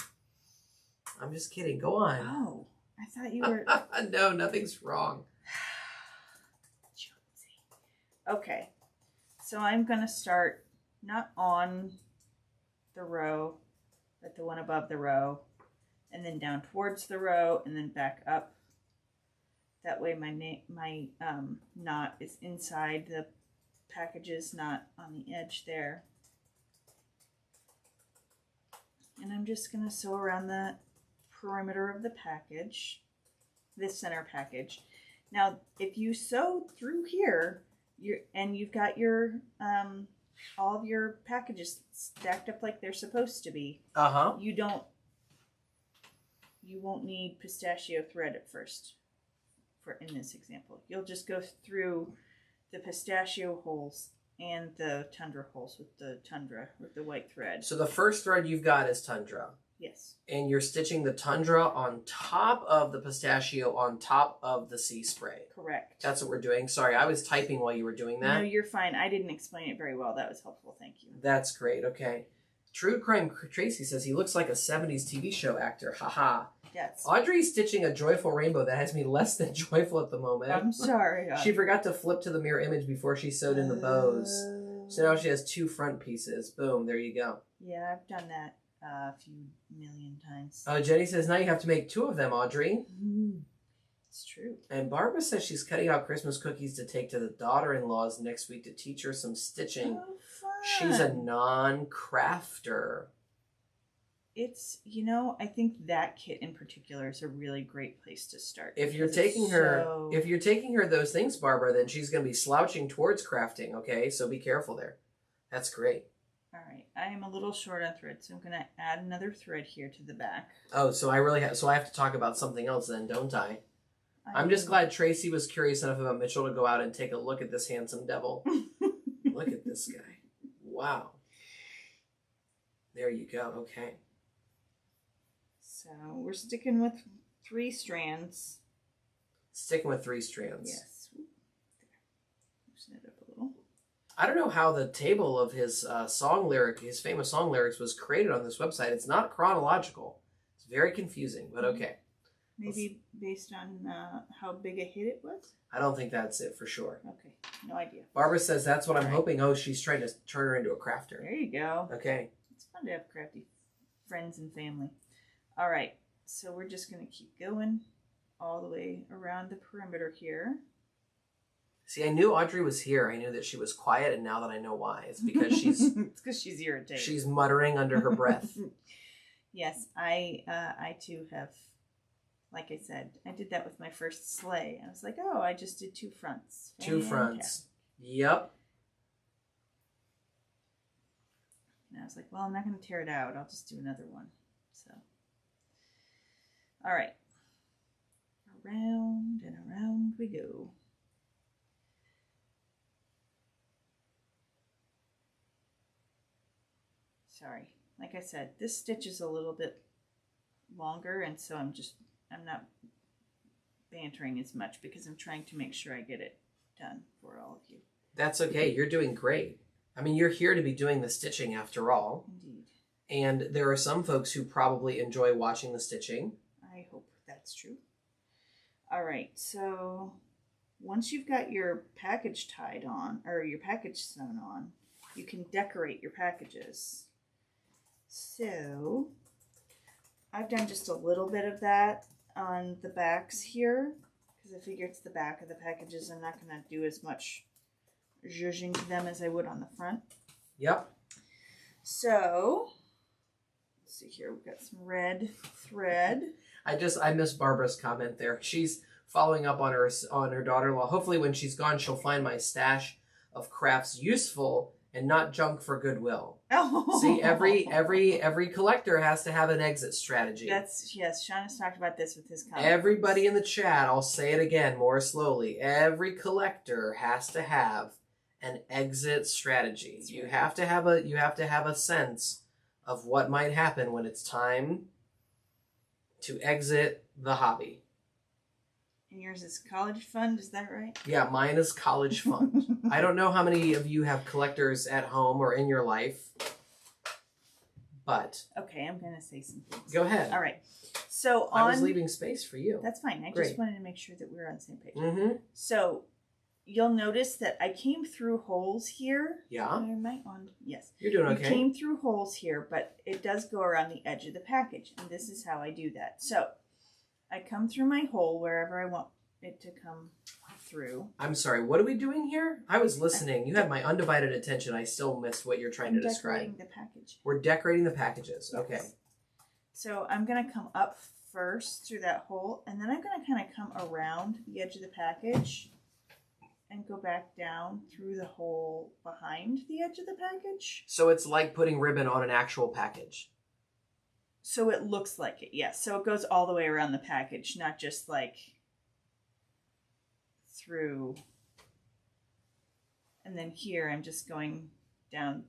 I'm just kidding. Go on. Oh, I thought you were... No, nothing's wrong. Okay. So I'm going to start not on the row, but the one above the row, and then down towards the row, and then back up. That way my knot is inside the packages, not on the edge there. And I'm just going to sew around the perimeter of the package, this center package. Now, if you sew through here, you've got your all of your packages stacked up like they're supposed to be. You won't need pistachio thread at first. In this example, you'll just go through the pistachio holes and the Tundra holes with the white thread. So the first thread you've got is Tundra. Yes. And you're stitching the Tundra on top of the pistachio on top of the Sea Spray. Correct. That's what we're doing. Sorry, I was typing while you were doing that. No, you're fine. I didn't explain it very well. That was helpful. Thank you. That's great. Okay. True Crime Tracy says he looks like a 70s TV show actor. Haha. Yes. Audrey's stitching a joyful rainbow that has me less than joyful at the moment. I'm sorry. She forgot to flip to the mirror image before she sewed in the bows. So now she has two front pieces. Boom, there you go. Yeah, I've done that. a few million times. Oh, Jenny says, now you have to make 2 of them, Audrey. It's true. And Barbara says she's cutting out Christmas cookies to take to the daughter-in-law's next week to teach her some stitching. Oh, fun. She's a non-crafter. It's, I think that kit in particular is a really great place to start. If you're taking her those things, Barbara, then she's going to be slouching towards crafting, okay? So be careful there. That's great. All right. I am a little short on thread, so I'm going to add another thread here to the back. Oh, so I have to talk about something else then, don't I? I'm just glad Tracy was curious enough about Mitchell to go out and take a look at this handsome devil. Look at this guy. Wow. There you go. Okay. So we're sticking with 3 strands. Sticking with 3 strands. Yes. Loosen it up a little. I don't know how the table of his his famous song lyrics was created on this website. It's not chronological. It's very confusing, but okay. Maybe based on how big a hit it was? I don't think that's it for sure. Okay, no idea. Barbara says that's what I'm hoping. Oh, she's trying to turn her into a crafter. There you go. Okay. It's fun to have crafty friends and family. All right, so we're just going to keep going all the way around the perimeter here. See, I knew Audrey was here. I knew that she was quiet, and now that I know why, it's because she's it's because she's irritated. She's muttering under her breath. Yes, I too have. Like I said, I did that with my first sleigh. I was like, oh, I just did 2 fronts. 2 fronts. Yep. And I was like, well, I'm not going to tear it out. I'll just do another one. So, all right. Around and around we go. Sorry. Like I said, this stitch is a little bit longer, and so I'm not bantering as much because I'm trying to make sure I get it done for all of you. That's okay. You're doing great. I mean, you're here to be doing the stitching after all. Indeed. And there are some folks who probably enjoy watching the stitching. I hope that's true. All right. So once you've got your package tied on, or your package sewn on, you can decorate your packages. So I've done just a little bit of that on the backs here because I figure it's the back of the packages. I'm not going to do as much zhuzhing to them as I would on the front. Yep. So let's see here. We've got some red thread. I missed Barbara's comment there. She's following up on her daughter-in-law. Hopefully when she's gone, she'll find my stash of crafts useful and not junk for goodwill. Oh. See, every collector has to have an exit strategy. Yes, Sean has talked about this with his comments. Everybody in the chat, I'll say it again more slowly. Every collector has to have an exit strategy. You have to have a sense of what might happen when it's time to exit the hobby. And yours is college fund, is that right? Yeah, mine is college fund. I don't know how many of you have collectors at home or in your life, but... Okay, I'm going to say some things. Go ahead. All right. So I was leaving space for you. That's fine. I just wanted to make sure that we were on the same page. Mm-hmm. So you'll notice that I came through holes here. Yeah. Am I on? Yes. You're doing okay. I came through holes here, but it does go around the edge of the package, and this is how I do that. So I come through my hole wherever I want it to come through. I'm sorry, what are we doing here? I was listening. You had my undivided attention. I still missed what you're trying to describe. Decorating the package. We're decorating the packages. Yes. Okay. So I'm going to come up first through that hole, and then I'm going to kind of come around the edge of the package and go back down through the hole behind the edge of the package. So it's like putting ribbon on an actual package. So it looks like it, yes. So it goes all the way around the package, not just like through. And then here I'm just going down.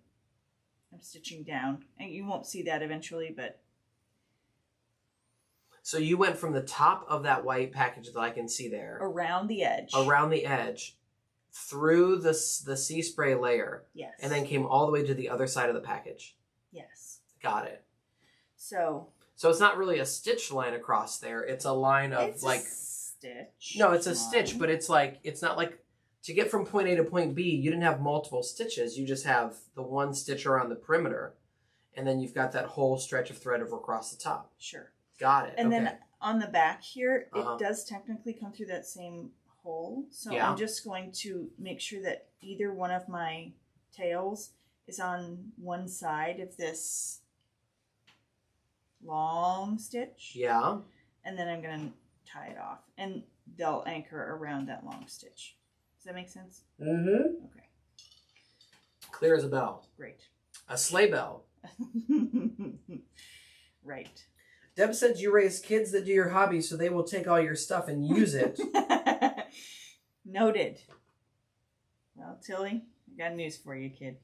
I'm stitching down. And you won't see that eventually, but... So you went from the top of that white package that I can see there. Around the edge. Around the edge. Through the sea spray layer. Yes. And then came all the way to the other side of the package. Yes. Got it. So it's not really a stitch line across there. It's a line of it's like... a stitch. No, it's a stitch, but it's like... It's not like... To get from point A to point B, you didn't have multiple stitches. You just have the one stitch around the perimeter. And then you've got that whole stretch of thread over across the top. Sure. Got it. And then on the back here, it does technically come through that same hole. So I'm just going to make sure that either one of my tails is on one side of this long stitch. Yeah. And then I'm going to tie it off. And they'll anchor around that long stitch. Does that make sense? Mm-hmm. Okay. Clear as a bell. Great. A sleigh bell. Right. Deb said you raise kids that do your hobby so they will take all your stuff and use it. Noted. Well, Tilly, I got news for you, kid.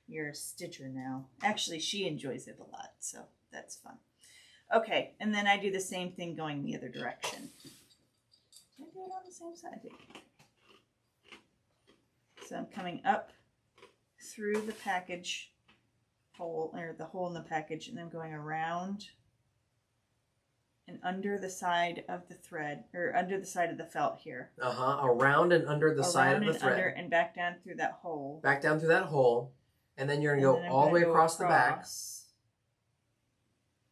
You're a stitcher now. Actually, she enjoys it a lot, so that's fun. Okay, and then I do the same thing going the other direction. Did I do it on the same side? So I'm coming up through the package hole, or the hole in the package, and I'm going around and under the side of the thread, or under the side of the felt here. Around and under the side of the thread. Under and back down through that hole. Back down through that hole. And then you're going to go all the way across the back.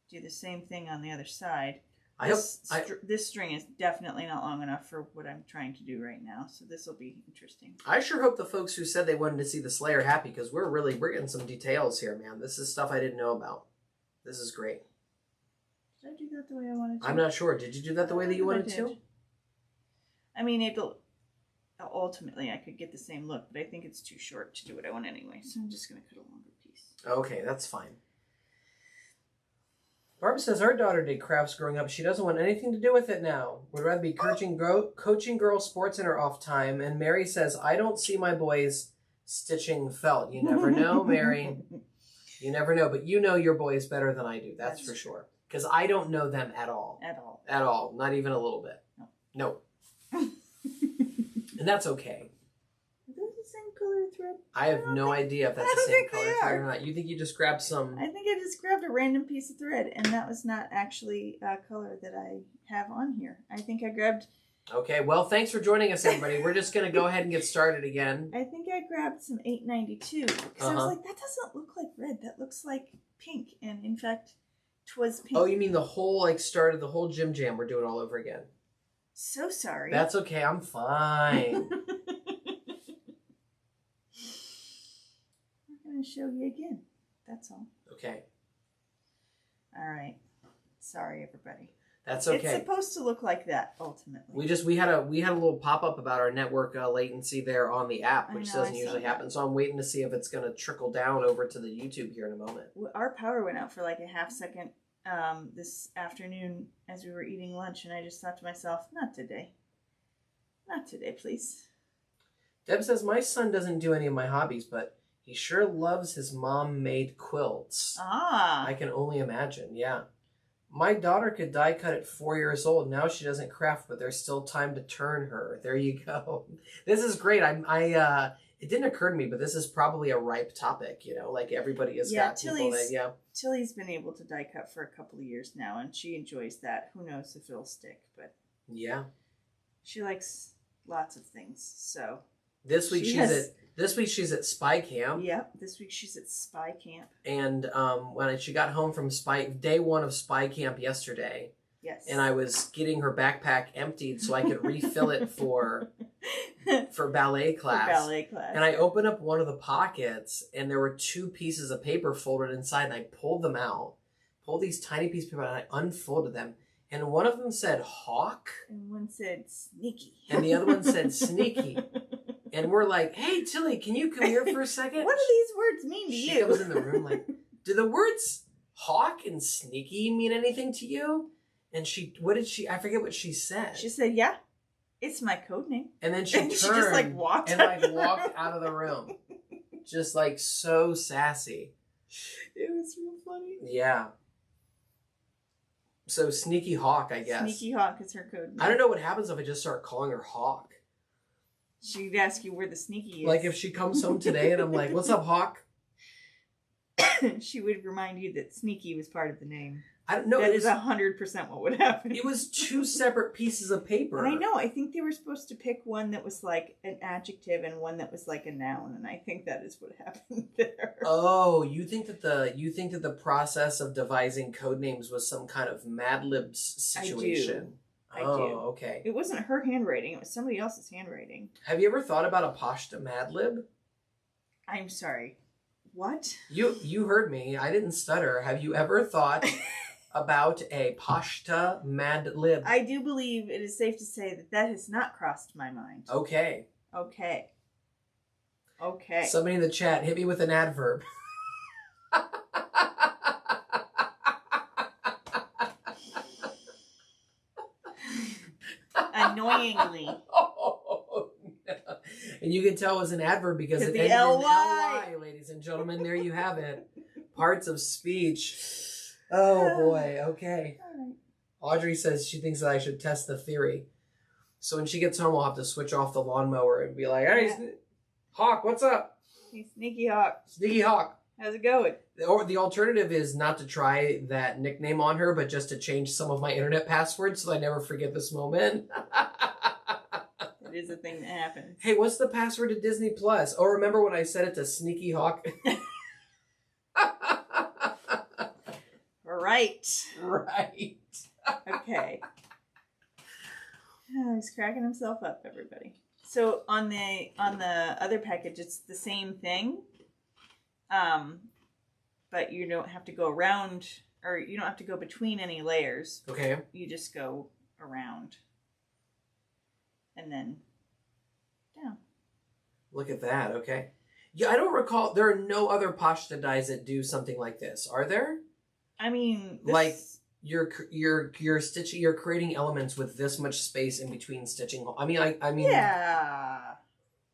Do the same thing on the other side. This string is definitely not long enough for what I'm trying to do right now, so this will be interesting. I sure hope the folks who said they wanted to see the sleigh are happy, because we're getting some details here, man. This is stuff I didn't know about. This is great. Did I do that the way I wanted to? I'm not sure. Did you do that the way that you wanted to? I mean, ultimately I could get the same look, but I think it's too short to do what I want anyway, so I'm just going to cut a longer piece. Okay, that's fine. Barb says her daughter did crafts growing up. She doesn't want anything to do with it now. Would rather be coaching girl sports in her off time. And Mary says, I don't see my boys stitching felt. You never know, Mary. You never know. But you know your boys better than I do. That's for sure. Because I don't know them at all. At all. At all. Not even a little bit. No. And that's okay. Are those the same color thread? I have no idea if that's the same color thread or not. You think you just grabbed some... I think I just grabbed a random piece of thread, and that was not actually a color that I have on here. I think I grabbed... Okay, well, thanks for joining us, everybody. We're just going to go ahead and get started again. I think I grabbed some 892, because I was like, that doesn't look like red. That looks like pink, and in fact, 'twas pink. Oh, you mean the whole, started the whole Jim Jam we're doing all over again? So sorry. That's okay. I'm fine. I'm going to show you again. That's all. Okay. All right. Sorry, everybody. That's okay. It's supposed to look like that ultimately. We had a little pop up about our network latency there on the app, which doesn't usually happen. So I'm waiting to see if it's going to trickle down over to the YouTube here in a moment. Our power went out for like a half second this afternoon as we were eating lunch, and I just thought to myself, not today. Not today, please. Deb says, my son doesn't do any of my hobbies, but he sure loves his mom-made quilts. Ah. I can only imagine, yeah. My daughter could die cut at 4 years old. Now she doesn't craft, but there's still time to turn her. There you go. This is great. It didn't occur to me, but this is probably a ripe topic, like everybody has got people that, Tilly's been able to die cut for a couple of years now, and she enjoys that. Who knows if it'll stick, but yeah. She likes lots of things, so. This week she's at Spy Camp. Yep, this week she's at Spy Camp. And when she got home from day one of Spy Camp yesterday, yes, and I was getting her backpack emptied so I could refill it for ballet class. And I opened up one of the pockets, and there were 2 pieces of paper folded inside, and I pulled them out, pulled these tiny pieces of paper, and I unfolded them. And one of them said hawk. And one said sneaky. And the other one said sneaky. And we're like, hey, Tilly, can you come here for a second? What do these words mean to you? She was in the room like, do the words hawk and sneaky mean anything to you? And I forget what she said. She said, yeah, it's my code name. And then she turned she just walked out of the room. Just so sassy. It was real funny. Yeah. So Sneaky Hawk, I guess. Sneaky Hawk is her code name. I don't know what happens if I just start calling her Hawk. She'd ask you where the Sneaky is. Like if she comes home today and I'm like, what's up, Hawk? She would remind you that Sneaky was part of the name. I don't know. That is 100% what would happen. It was 2 separate pieces of paper. I know. I think they were supposed to pick one that was like an adjective and one that was like a noun, and I think that is what happened there. Oh, you think that the process of devising code names was some kind of Mad Libs situation? I do. Okay. It wasn't her handwriting. It was somebody else's handwriting. Have you ever thought about a pashta Mad Lib? I'm sorry. What? You heard me. I didn't stutter. Have you ever thought about a pashta Mad Lib? I do believe it is safe to say that that has not crossed my mind. Okay. Okay. Somebody in the chat, hit me with an adverb. Annoyingly. Oh, no. And you can tell it was an adverb because it the ended in L-Y. L-Y, ladies and gentlemen. There you have it. Parts of speech. Oh, boy. Okay. Audrey says she thinks that I should test the theory. So when she gets home, we'll have to switch off the lawnmower and be like, hey, Hawk, what's up? Hey, Sneaky Hawk. Sneaky Hawk. How's it going? Or the alternative is not to try that nickname on her, but just to change some of my internet passwords so I never forget this moment. It is a thing that happens. Hey, what's the password to Disney Plus? Oh, remember when I said it to Sneaky Hawk? Right. Right. Okay. Oh, he's cracking himself up, everybody. So on the other package, it's the same thing. But you don't have to go around, or you don't have to go between any layers. Okay. You just go around. And then down. Look at that. Okay. Yeah, I don't recall. There are no other pashta dyes that do something like this, are there? I mean, this... like you're stitching, you're creating elements with this much space in between stitching. I mean, yeah.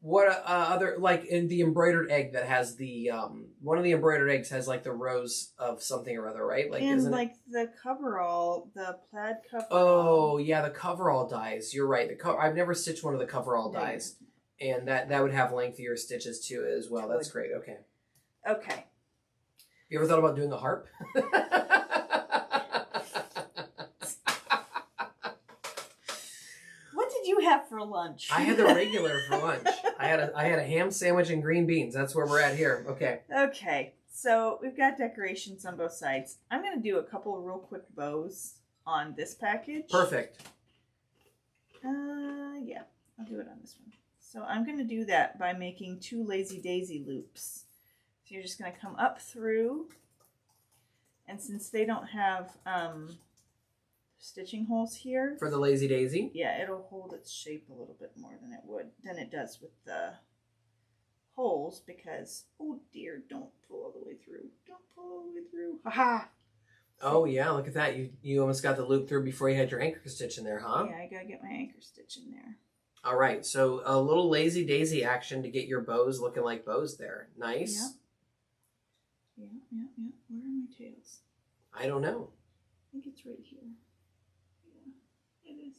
What other, like in the embroidered egg that has the one of the embroidered eggs has like the rows of something or other, right? Like, and like the coverall, the plaid coverall. Oh yeah, the coverall dies. You're right. I've never stitched one of the coverall dies, and that would have lengthier stitches too as well. That's great. Okay. Okay. You ever thought about doing a harp? What did you have for lunch? I had the regular for lunch. I had a ham sandwich and green beans. That's where we're at here. Okay. Okay. So we've got decorations on both sides. I'm going to do a couple of real quick bows on this package. Perfect. Yeah, I'll do it on this one. So I'm going to do that by making 2 lazy daisy loops. So you're just going to come up through, and since they don't have stitching holes here for the lazy daisy, yeah, it'll hold its shape a little bit more than it does with the holes, because oh dear, don't pull all the way through. Don't pull all the way through. Haha. Oh yeah, look at that. You almost got the loop through before you had your anchor stitch in there, huh? Yeah, I gotta get my anchor stitch in there. All right, so a little lazy daisy action to get your bows looking like bows there. Nice. Yeah. Where are my tails? I don't know. I think it's right here. Yeah, it is.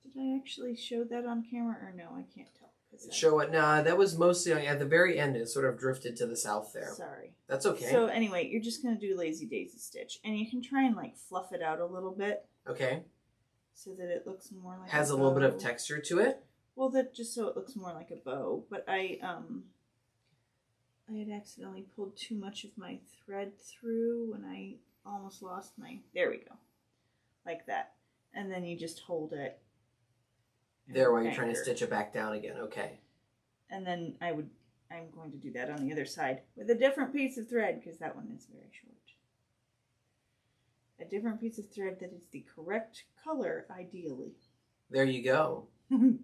Did I actually show that on camera or no? I can't tell. Show it. No, that was mostly at the very end. It sort of drifted to the south there. Sorry. That's okay. So anyway, you're just going to do lazy daisy stitch. And you can try and like fluff it out a little bit. Okay. So that it looks more like has a little bit of texture to it. Well, that just so it looks more like a bow. But I had accidentally pulled too much of my thread through when I almost lost my... There we go. Like that. And then you just hold it. There while you're trying to stitch it back down again. Okay. And then I'm going to do that on the other side with a different piece of thread, because that one is very short. A different piece of thread that is the correct color, ideally. There you go.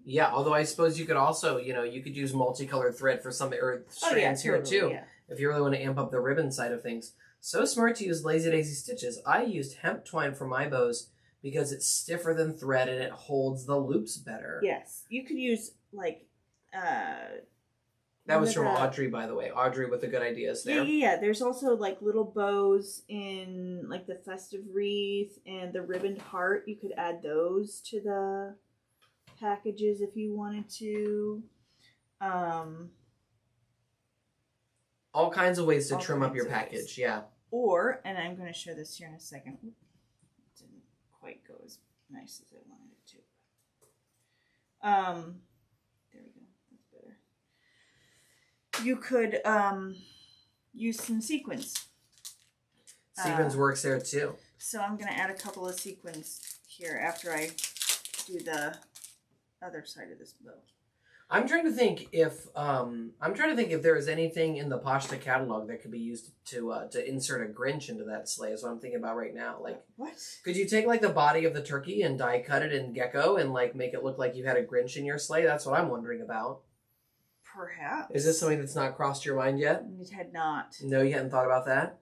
Yeah, although I suppose you could also, you could use multicolored thread for some strands here too. Yeah. If you really want to amp up the ribbon side of things. So smart to use lazy daisy stitches. I used hemp twine for my bows because it's stiffer than thread and it holds the loops better. Yes. You could use like that was from Audrey, by the way. Audrey with the good ideas there. Yeah. There's also like little bows in like the festive wreath and the ribboned heart. You could add those to the packages if you wanted to. All kinds of ways to trim up your package. Yeah. Or, and I'm going to show this here in a second. It didn't quite go as nice as I wanted it to. There we go. That's better. You could use some sequins. Sequins works there too. So I'm going to add a couple of sequins here after I do the other side of this bow. I'm trying to think if there is anything in the Pashta catalog that could be used to insert a Grinch into that sleigh. Is what I'm thinking about right now. Like, what? Could you take like the body of the turkey and die cut it in gecko and like make it look like you had a Grinch in your sleigh? That's what I'm wondering about. Perhaps. Is this something that's not crossed your mind yet? It had not. No, you hadn't thought about that?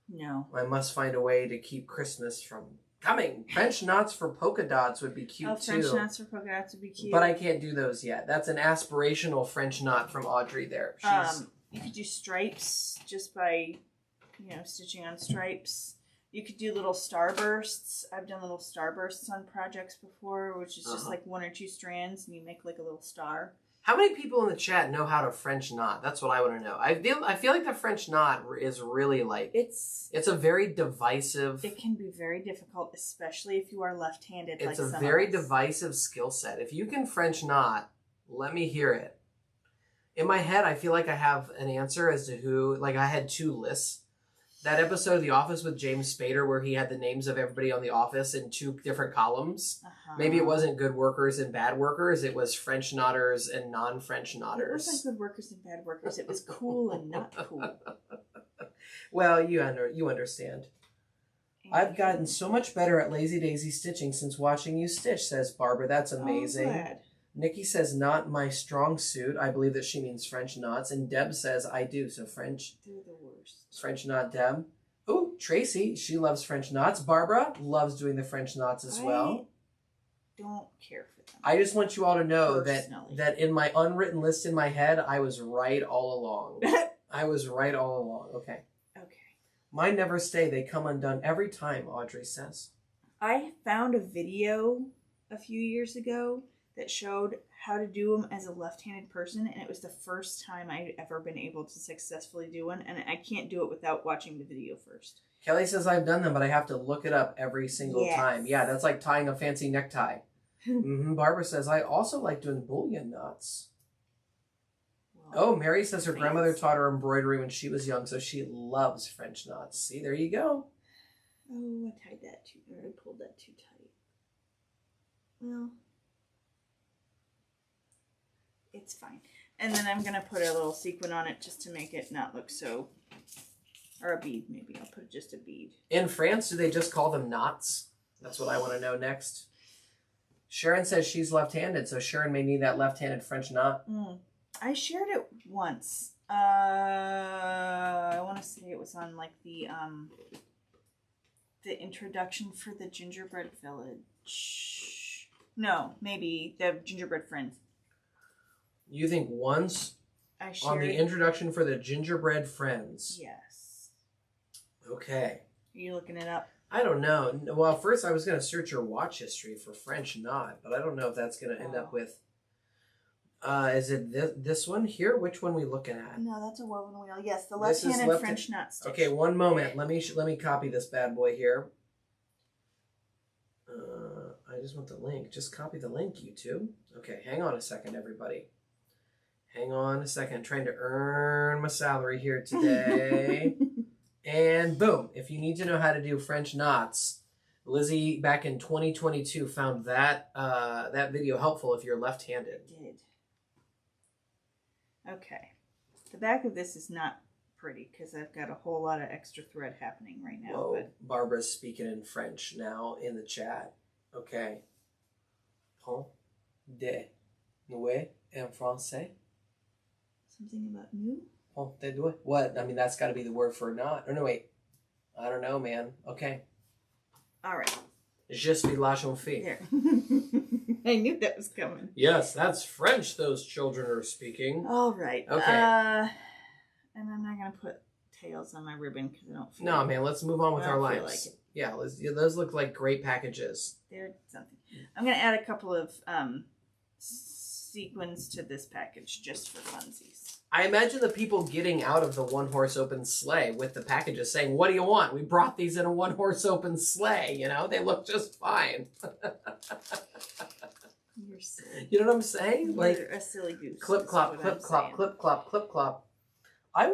No. I must find a way to keep Christmas from coming. French knots for polka dots would be cute too. French knots for polka dots would be cute. But I can't do those yet. That's an aspirational French knot from Audrey there. You could do stripes just by, stitching on stripes. You could do little starbursts. I've done little starbursts on projects before, which is just like 1 or 2 strands, and you make like a little star. How many people in the chat know how to French knot? That's what I want to know. I feel like the French knot is really like it's a very divisive. It can be very difficult, especially if you are left-handed. It's a very divisive skill set. If you can French knot, let me hear it. In my head, I feel like I have an answer as to who. Like I had 2 lists. That episode of The Office with James Spader where he had the names of everybody on the office in 2 different columns. Maybe it wasn't good workers and bad workers. It was French knotters and non-French knotters. It wasn't good workers and bad workers. It was cool and not cool. Well, you understand. I've gotten so much better at Lazy Daisy stitching since watching you stitch, says Barbara. That's amazing. Oh, glad. Nikki says, not my strong suit. I believe that she means French knots. And Deb says, I do. So French. They're the worst. French knot Deb. Oh, Tracy, she loves French knots. Barbara loves doing the French knots as well. I don't care for them. I just want you all to know that in my unwritten list in my head, I was right all along. I was right all along. Okay. Okay. Mine never stay. They come undone every time, Audrey says. I found a video a few years ago that showed how to do them as a left-handed person, and it was the first time I'd ever been able to successfully do one, and I can't do it without watching the video first. Kelly says I've done them, but I have to look it up every single time. Yeah, that's like tying a fancy necktie. Barbara says, I also like doing bullion knots. Well, Mary says her grandmother taught her embroidery when she was young, so she loves French knots. See, there you go. Oh, I tied that too, or I pulled that too tight. Well, it's fine. And then I'm going to put a little sequin on it just to make it not look so, or a bead maybe. I'll put just a bead. In France, do they just call them knots? That's what I want to know next. Sharon says she's left-handed, so Sharon may need that left-handed French knot. I shared it once. I want to say it was on like the introduction for the Gingerbread Village. No, maybe the Gingerbread Friends. You think once on the introduction for the Gingerbread Friends? Yes. Okay. Are you looking it up? I don't know. Well, first I was going to search your watch history for French knot, but I don't know if that's going to end up with... is it this one here? Which one are we looking at? No, that's a woven wheel. Yes, the left-handed French knot stitch. Okay, one moment. Let me copy this bad boy here. I just want the link. Just copy the link, YouTube. Okay, hang on a second, everybody. Hang on a second. I'm trying to earn my salary here today. And boom. If you need to know how to do French knots, Lizzie back in 2022 found that that video helpful if you're left-handed. I did. Okay. The back of this is not pretty because I've got a whole lot of extra thread happening right now. Whoa, but Barbara's speaking in French now in the chat. Okay. Pont de noué en français. Something about nous? Pont de noué. What? I mean, that's got to be the word for knot. Oh, no, wait. I don't know, man. Okay. All right. Je suis la jeune fille. There. I knew that was coming. Yes, that's French those children are speaking. All right. Okay. And I'm not going to put tails on my ribbon because I don't feel No, man, let's move on with our lives. Like it. Yeah, those look like great packages. They're something. I'm going to add a couple of sequins to this package just for funsies. I imagine the people getting out of the one-horse open sleigh with the packages saying, "What do you want? We brought these in a one-horse open sleigh." You know, they look just fine. You're silly. You know what I'm saying? You're like a silly goose. Clip clop, clip clop, clip clop, clip clop. I had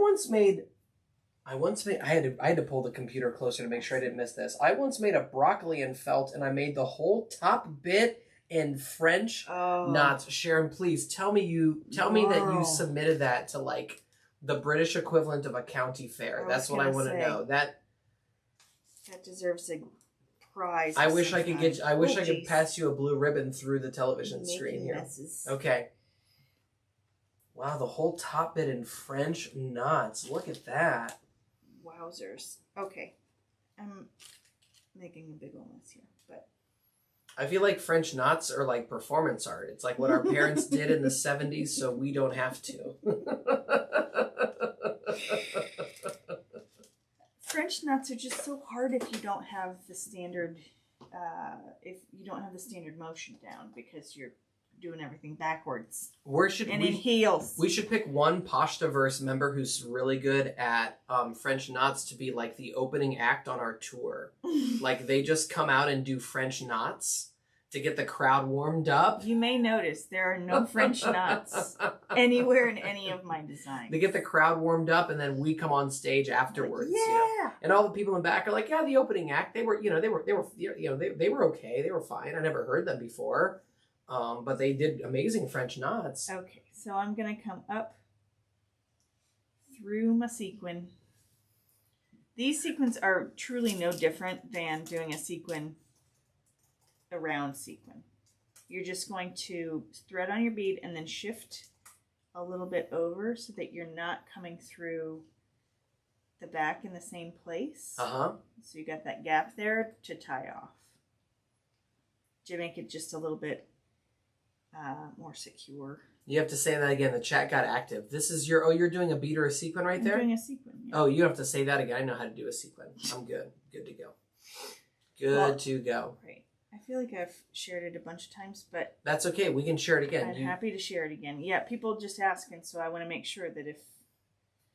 to pull the computer closer to make sure I didn't miss this. I once made a broccoli in felt, and I made the whole top bit in French knots. Sharon, please tell me that you submitted that to like the British equivalent of a county fair. That's what I want to know. That deserves a prize. I wish I could pass you a blue ribbon through the television screen here. Messes. Okay. Wow, the whole top bit in French knots. Look at that. Wowzers. Okay. I'm making a big old mess here, but I feel like French knots are like performance art. It's like what our parents did in the 70s, so we don't have to. French knots are just so hard if you don't have the standard motion down, because you're doing everything backwards. In heels. We should pick one Pashtaverse member who's really good at French knots to be like the opening act on our tour. Like they just come out and do French knots to get the crowd warmed up. You may notice there are no French knots anywhere in any of my designs. They get the crowd warmed up, and then we come on stage afterwards. Yeah. You know? And all the people in the back are like, "Yeah, the opening act. They were okay. They were fine. I never heard them before." But they did amazing French knots. Okay, so I'm going to come up through my sequin. These sequins are truly no different than doing a round sequin. You're just going to thread on your bead and then shift a little bit over so that you're not coming through the back in the same place. Uh-huh. So you got that gap there to tie off. To make it just a little bit more secure. You have to say that again. The chat got active. This is you're doing a bead or a sequin right there? I'm doing a sequin, yeah. Oh, you have to say that again. I know how to do a sequin. I'm good. Good to go. Good to go. Great. I feel like I've shared it a bunch of times, but... That's okay. We can share it again. I'm happy to share it again. Yeah, people just asking, so I want to make sure that if...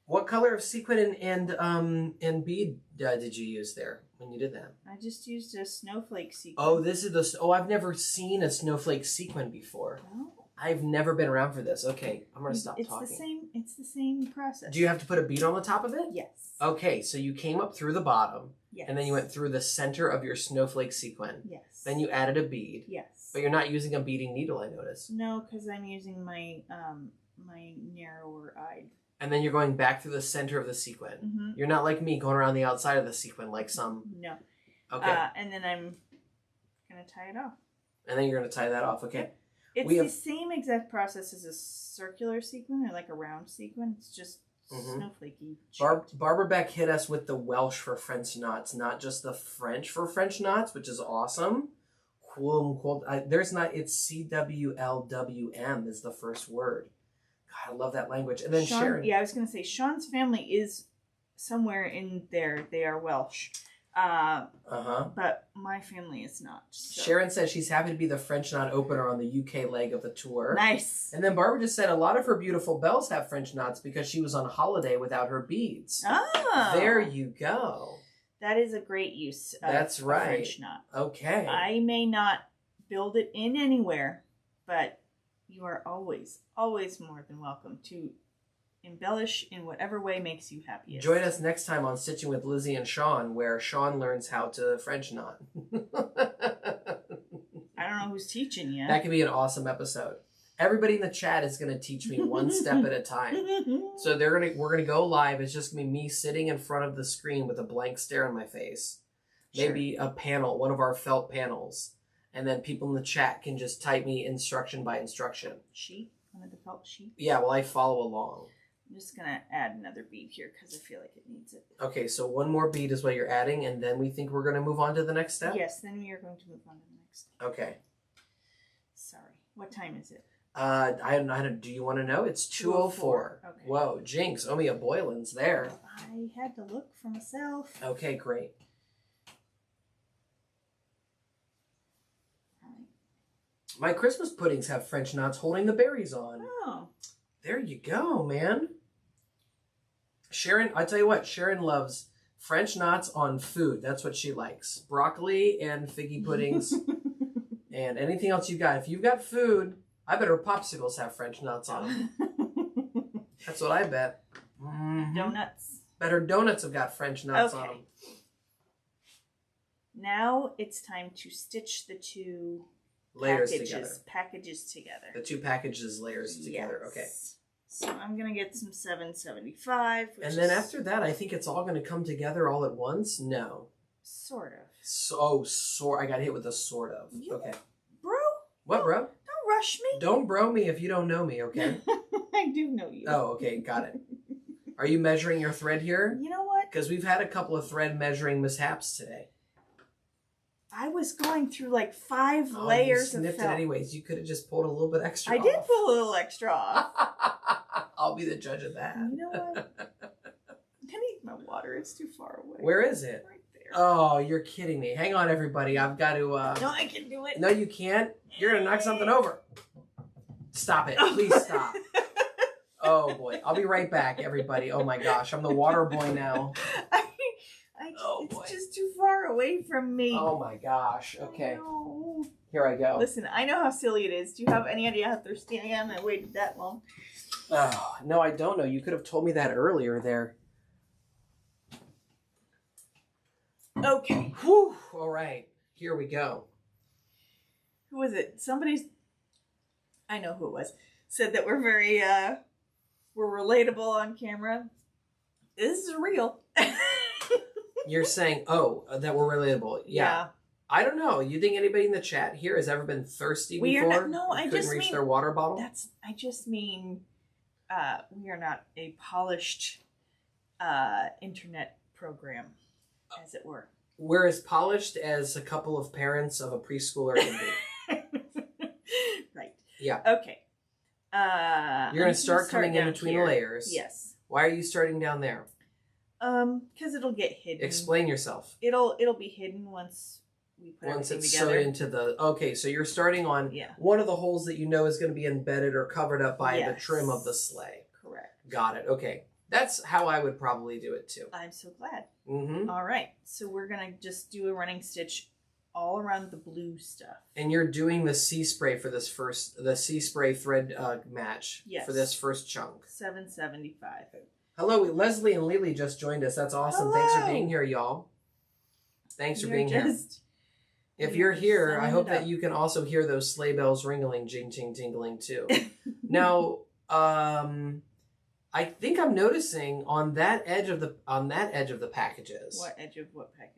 What color of sequin and bead did you use there when you did that? I just used a snowflake sequin. Oh, this is I've never seen a snowflake sequin before. Oh. I've never been around for this. Okay, I'm going to stop talking. It's the same process. Do you have to put a bead on the top of it? Yes. Okay, so you came up through the bottom. Yes. And then you went through the center of your snowflake sequin. Yes. Then you added a bead. Yes. But you're not using a beading needle, I noticed. No, because I'm using my my narrower eyed. And then you're going back through the center of the sequin. Mm-hmm. You're not like me going around the outside of the sequin like some... No. Okay. And then I'm going to tie it off. And then you're going to tie that off. Okay. Yep. It's the same exact process as a circular sequin or like a round sequin. It's just snowflakey. Barbara Beck hit us with the Welsh for French knots, not just the French for French knots, which is awesome. Cool. It's CWLWM is the first word. God, I love that language. And then Sharon. Yeah, I was going to say, Sean's family is somewhere in there. They are Welsh. But my family is not. So. Sharon says she's happy to be the French knot opener on the UK leg of the tour. Nice. And then Barbara just said a lot of her beautiful bells have French knots because she was on holiday without her beads. Oh. There you go. That is a great use of That's right. a French knot. Okay. I may not build it in anywhere, but you are always, always more than welcome to embellish in whatever way makes you happiest. Join us next time on Stitching with Lizzie and Sean, where Sean learns how to French knot. I don't know who's teaching you. That could be an awesome episode. Everybody in the chat is going to teach me one step at a time. So we're gonna go live. It's just gonna be me sitting in front of the screen with a blank stare on my face. Maybe a panel, one of our felt panels, and then people in the chat can just type me instruction by instruction. Sheet, one of the felt sheets. Yeah, well, I follow along. I'm just gonna add another bead here because I feel like it needs it. Okay, so one more bead is what you're adding, and then we think we're gonna move on to the next step. Yes, then we are going to move on to the next step. Okay. Sorry, what time is it? Do you want to know? It's 2:04. Okay. Whoa, jinx, owe me a Boylan's there. I had to look for myself. Okay, great. All right. My Christmas puddings have French knots holding the berries on. Oh. There you go, man. Sharon, I tell you what, Sharon loves French knots on food. That's what she likes. Broccoli and figgy puddings and anything else you got. If you've got food, I bet her popsicles have French knots on them. That's what I bet. Mm-hmm. Donuts. Bet her donuts have got French knots on them. Now it's time to stitch the two packages together. The two packages layers together. Okay. So I'm going to get some 775. And then after that, I think it's all going to come together all at once? No. Sort of. I got hit with a sort of. Okay. Bro? What, bro? Don't rush me. Don't bro me if you don't know me, okay? I do know you. Oh, okay. Got it. Are you measuring your thread here? You know what? Because we've had a couple of thread measuring mishaps today. I was going through like 5 layers of felt. You snipped it anyways. You could have just pulled a little bit extra off. I did pull a little extra off. I'll be the judge of that. You know what? I need my water. It's too far away. Where is it? Right there. Oh, you're kidding me. Hang on, everybody. I've got to... No, I can do it. No, you can't. You're going to knock something over. Stop it. Please stop. Oh, boy. I'll be right back, everybody. Oh, my gosh. I'm the water boy now. It's just too far away from me. Oh, my gosh. Okay. Here I go. Listen, I know how silly it is. Do you have any idea how thirsty I am? I waited that long. Oh, no, I don't know. You could have told me that earlier there. Okay. Whew. All right. Here we go. Who was it? I know who it was. Said that we're very, we're relatable on camera. This is real. You're saying, that we're relatable. Yeah. I don't know. You think anybody in the chat here has ever been thirsty before? Couldn't reach their water bottle? I just mean, we are not a polished internet program, as it were. We're as polished as a couple of parents of a preschooler can be. Right. Yeah. Okay. You're going to start coming in between layers. Yes. Why are you starting down there? Because it'll get hidden. Explain yourself. It'll be hidden once we put everything together. Sewed into the... Okay, so you're starting on one of the holes that you know is going to be embedded or covered up by the trim of the sleigh. Correct. Got it. Okay. That's how I would probably do it too. I'm so glad. Mm-hmm. All right. So we're going to just do a running stitch all around the blue stuff. And you're doing the sea spray for this the sea spray thread match for this first chunk. 775. Hello, Leslie and Lily just joined us. That's awesome. Hello. Thanks for being here, y'all. Thanks for being here. If you're here, I hope that you can also hear those sleigh bells ringling, jing, jing, tingling too. Now, I think I'm noticing on that edge of the packages. What edge of what packages?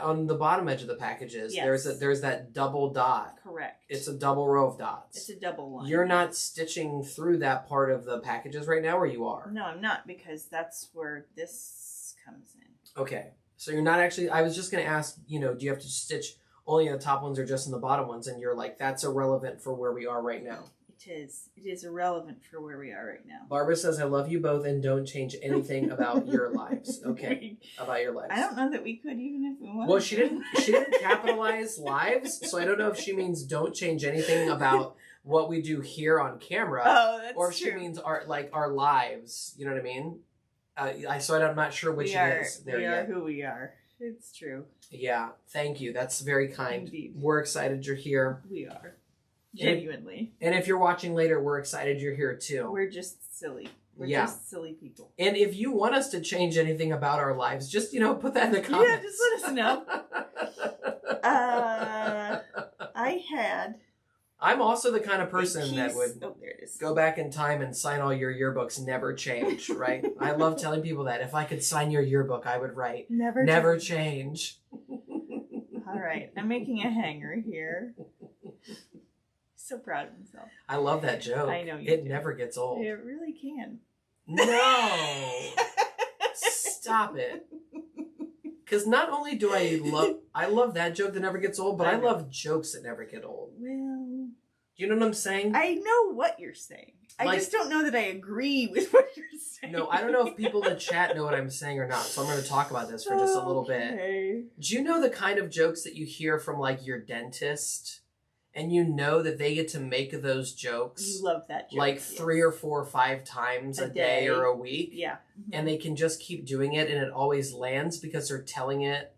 On the bottom edge of the packages, there's that double dot. Correct. It's a double row of dots. It's a double line. You're not stitching through that part of the packages right now, or you are? No, I'm not, because that's where this comes in. Okay. So you're not actually... I was just going to ask, do you have to stitch only in the top ones or just in the bottom ones? And you're like, that's irrelevant for where we are right now. It is irrelevant for where we are right now. Barbara says, I love you both and don't change anything about your lives. Okay. About your lives. I don't know that we could, even if we wanted. Well, she didn't capitalize lives, so I don't know if she means don't change anything about what we do here on camera. Oh, that's or if she means our lives. You know what I mean? I'm not sure which it is. We are who we are. It's true. Yeah. Thank you. That's very kind. Indeed. We're excited you're here. We are. Genuinely. And if you're watching later, we're excited you're here too. We're just silly. We're just silly people. And if you want us to change anything about our lives, just, put that in the comments. Yeah, just let us know. I'm also the kind of person that would there it is. Go back in time and sign all your yearbooks, never change, right? I love telling people that. If I could sign your yearbook, I would write, never change. All right. I'm making a hanger here. So proud of himself. I love that joke. I know it never gets old. It really can. No. Stop it. Because not only do I love that joke that never gets old, but I love jokes that never get old. Well, do you know what I'm saying? I know what you're saying. I just don't know that I agree with what you're saying. No, I don't know if people in the chat know what I'm saying or not, so I'm going to talk about this for just a little bit. Do you know the kind of jokes that you hear from your dentist? and you know that they get to make those jokes. You love that joke. Like 3 or 4 or 5 times a day or a week. Yeah. And they can just keep doing it and it always lands because they're telling it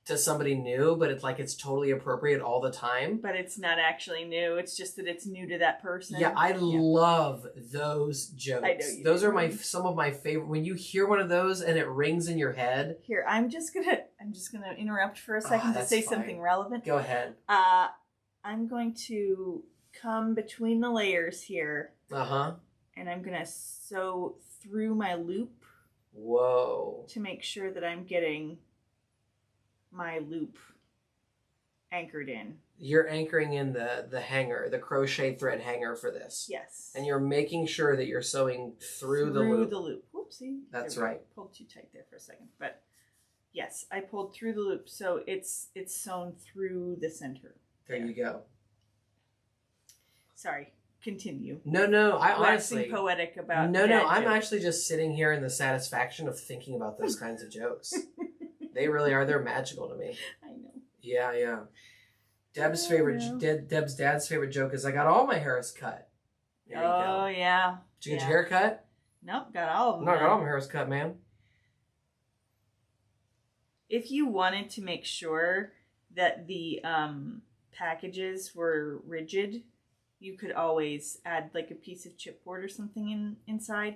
to somebody new, but it's like it's totally appropriate all the time. But it's not actually new. It's just that it's new to that person. Yeah, I love those jokes. I know you those do. Are some of my favorite. When you hear one of those and it rings in your head. Here, I'm just gonna interrupt for a second to say something relevant. Go ahead. I'm going to come between the layers here. Uh-huh. And I'm gonna sew through my loop. Whoa. To make sure that I'm getting my loop anchored in. You're anchoring in the hanger, the crochet thread hanger for this. Yes. And you're making sure that you're sewing through the loop. Through the loop. Whoopsie. That's right. I pulled too tight there for a second. But yes, I pulled through the loop. So it's sewn through the center. There you go. Sorry. Continue. No. I honestly poetic about No. I'm actually just sitting here in the satisfaction of thinking about those kinds of jokes. They really are. They're magical to me. I know. Yeah. Deb's dad's favorite joke is, I got all my hairs cut. There you go. Yeah. Did you get your hair cut? Nope, got all of them. No, I got all my hairs cut, man. If you wanted to make sure that the packages were rigid, you could always add like a piece of chipboard or something inside.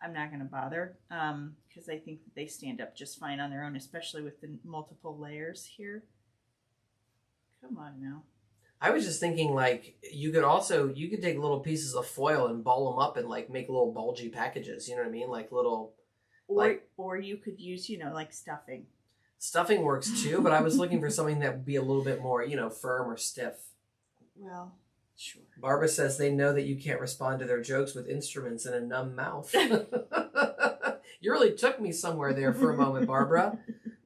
I'm not going to bother because I think that they stand up just fine on their own, especially with the multiple layers here. Come on now. I was just thinking, like, you could take little pieces of foil and ball them up and like make little bulgy packages. You know what I mean? Like little, or you could use, like stuffing. Stuffing works too, but I was looking for something that would be a little bit more, firm or stiff. Well, sure. Barbara says they know that you can't respond to their jokes with instruments and a numb mouth. You really took me somewhere there for a moment, Barbara.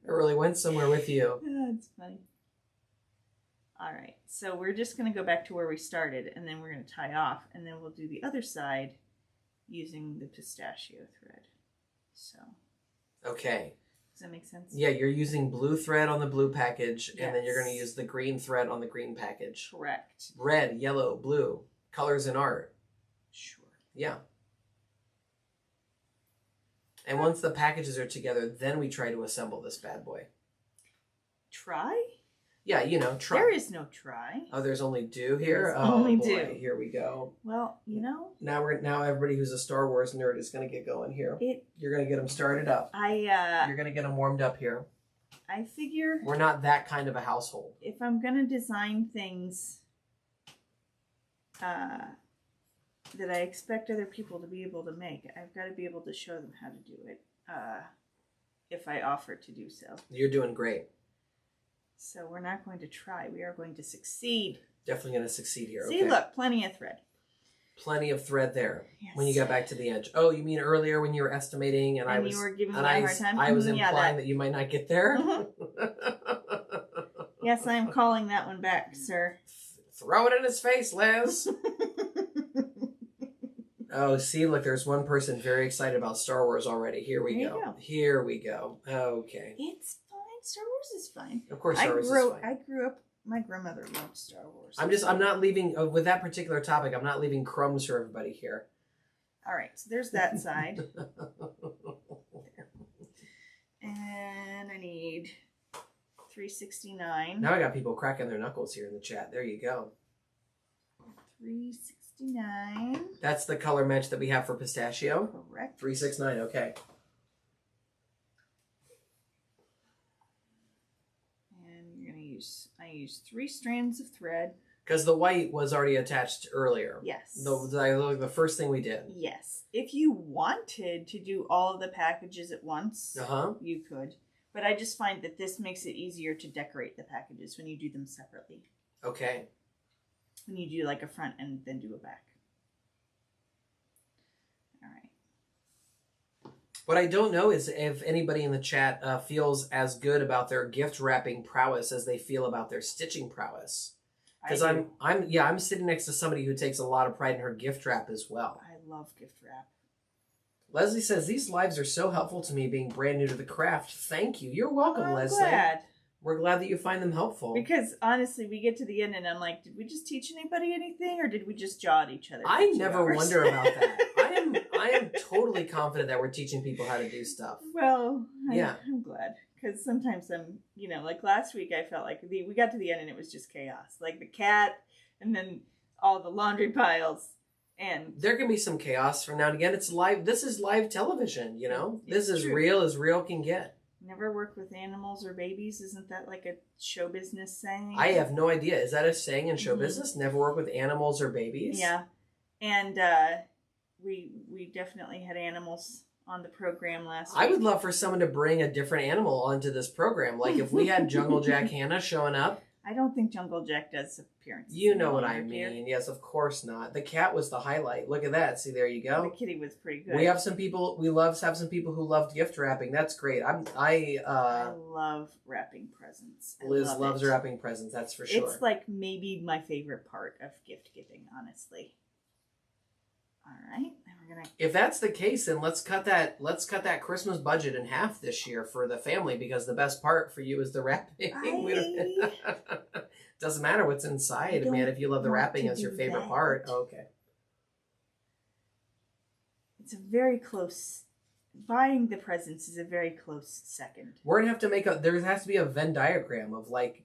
I really went somewhere with you. That's funny. All right, so we're just going to go back to where we started, and then we're going to tie off, and then we'll do the other side using the pistachio thread. So. Okay. Does that make sense? Yeah, you're using blue thread on the blue package, and then you're going to use the green thread on the green package. Correct. Red, yellow, blue. Colors in art. Sure. Yeah. And once the packages are together, then we try to assemble this bad boy. Try? Yeah, try. There is no try. Oh, there's only do here? Only boy. do. Here we go. Well, Now everybody who's a Star Wars nerd is going to get going here. You're going to get them started up. You're going to get them warmed up here. I figure... We're not that kind of a household. If I'm going to design things that I expect other people to be able to make, I've got to be able to show them how to do it if I offer to do so. You're doing great. So we're not going to try. We are going to succeed. Definitely going to succeed here. See, look, plenty of thread. Plenty of thread there. Yes. When you got back to the edge. Oh, you mean earlier when you were estimating and you were giving me a hard time? I was implying that you might not get there? Mm-hmm. Yes, I am calling that one back, sir. Throw it in his face, Liz. Oh, see, look, there's one person very excited about Star Wars already. Here we go. Here we go. Okay. It's fine. Star Wars is fine. Of course, Star Wars is fine. I grew up, my grandmother loved Star Wars. I'm not leaving, with that particular topic, I'm not leaving crumbs for everybody here. All right, so there's that side. And I need 369. Now I got people cracking their knuckles here in the chat. There you go. 369. That's the color match that we have for pistachio? Correct. 369, okay. I use 3 strands of thread. Because the white was already attached earlier. Yes. The first thing we did. Yes. If you wanted to do all of the packages at once, you could. But I just find that this makes it easier to decorate the packages when you do them separately. Okay. When you do like a front and then do a back. All right. What I don't know is if anybody in the chat feels as good about their gift wrapping prowess as they feel about their stitching prowess. Because I'm sitting next to somebody who takes a lot of pride in her gift wrap as well. I love gift wrap. Leslie says, these lives are so helpful to me being brand new to the craft. Thank you. You're welcome, I'm Leslie. Glad. We're glad that you find them helpful. Because honestly, we get to the end and I'm like, did we just teach anybody anything, or did we just jaw at each other? I never wonder about that. I am totally confident that we're teaching people how to do stuff. Well, I'm glad. Because sometimes I'm, like last week I felt like we got to the end and it was just chaos. Like the cat and then all the laundry piles. And there can be some chaos from now and again. It's live. This is live television, This is true. real as real can get. Never work with animals or babies. Isn't that like a show business saying? I have no idea. Is that a saying in show business? Never work with animals or babies? Yeah. And we definitely had animals on the program last week. I would love for someone to bring a different animal onto this program. Like if we had Jungle Jack Hannah showing up. I don't think Jungle Jack does appearances. You know what I mean. Yes, of course not. The cat was the highlight. Look at that. See, there you go. The kitty was pretty good. We have some people, we love to have some people who loved gift wrapping. That's great. I love wrapping presents. Liz loves wrapping presents, that's for sure. It's like maybe my favorite part of gift giving, honestly. All right. If that's the case, then let's cut that Christmas budget in half this year for the family, because the best part for you is the wrapping. Doesn't matter what's inside, man. If you love the wrapping as your favorite part, okay. It's a very close. Buying the presents is a very close second. We're gonna have to there has to be a Venn diagram of like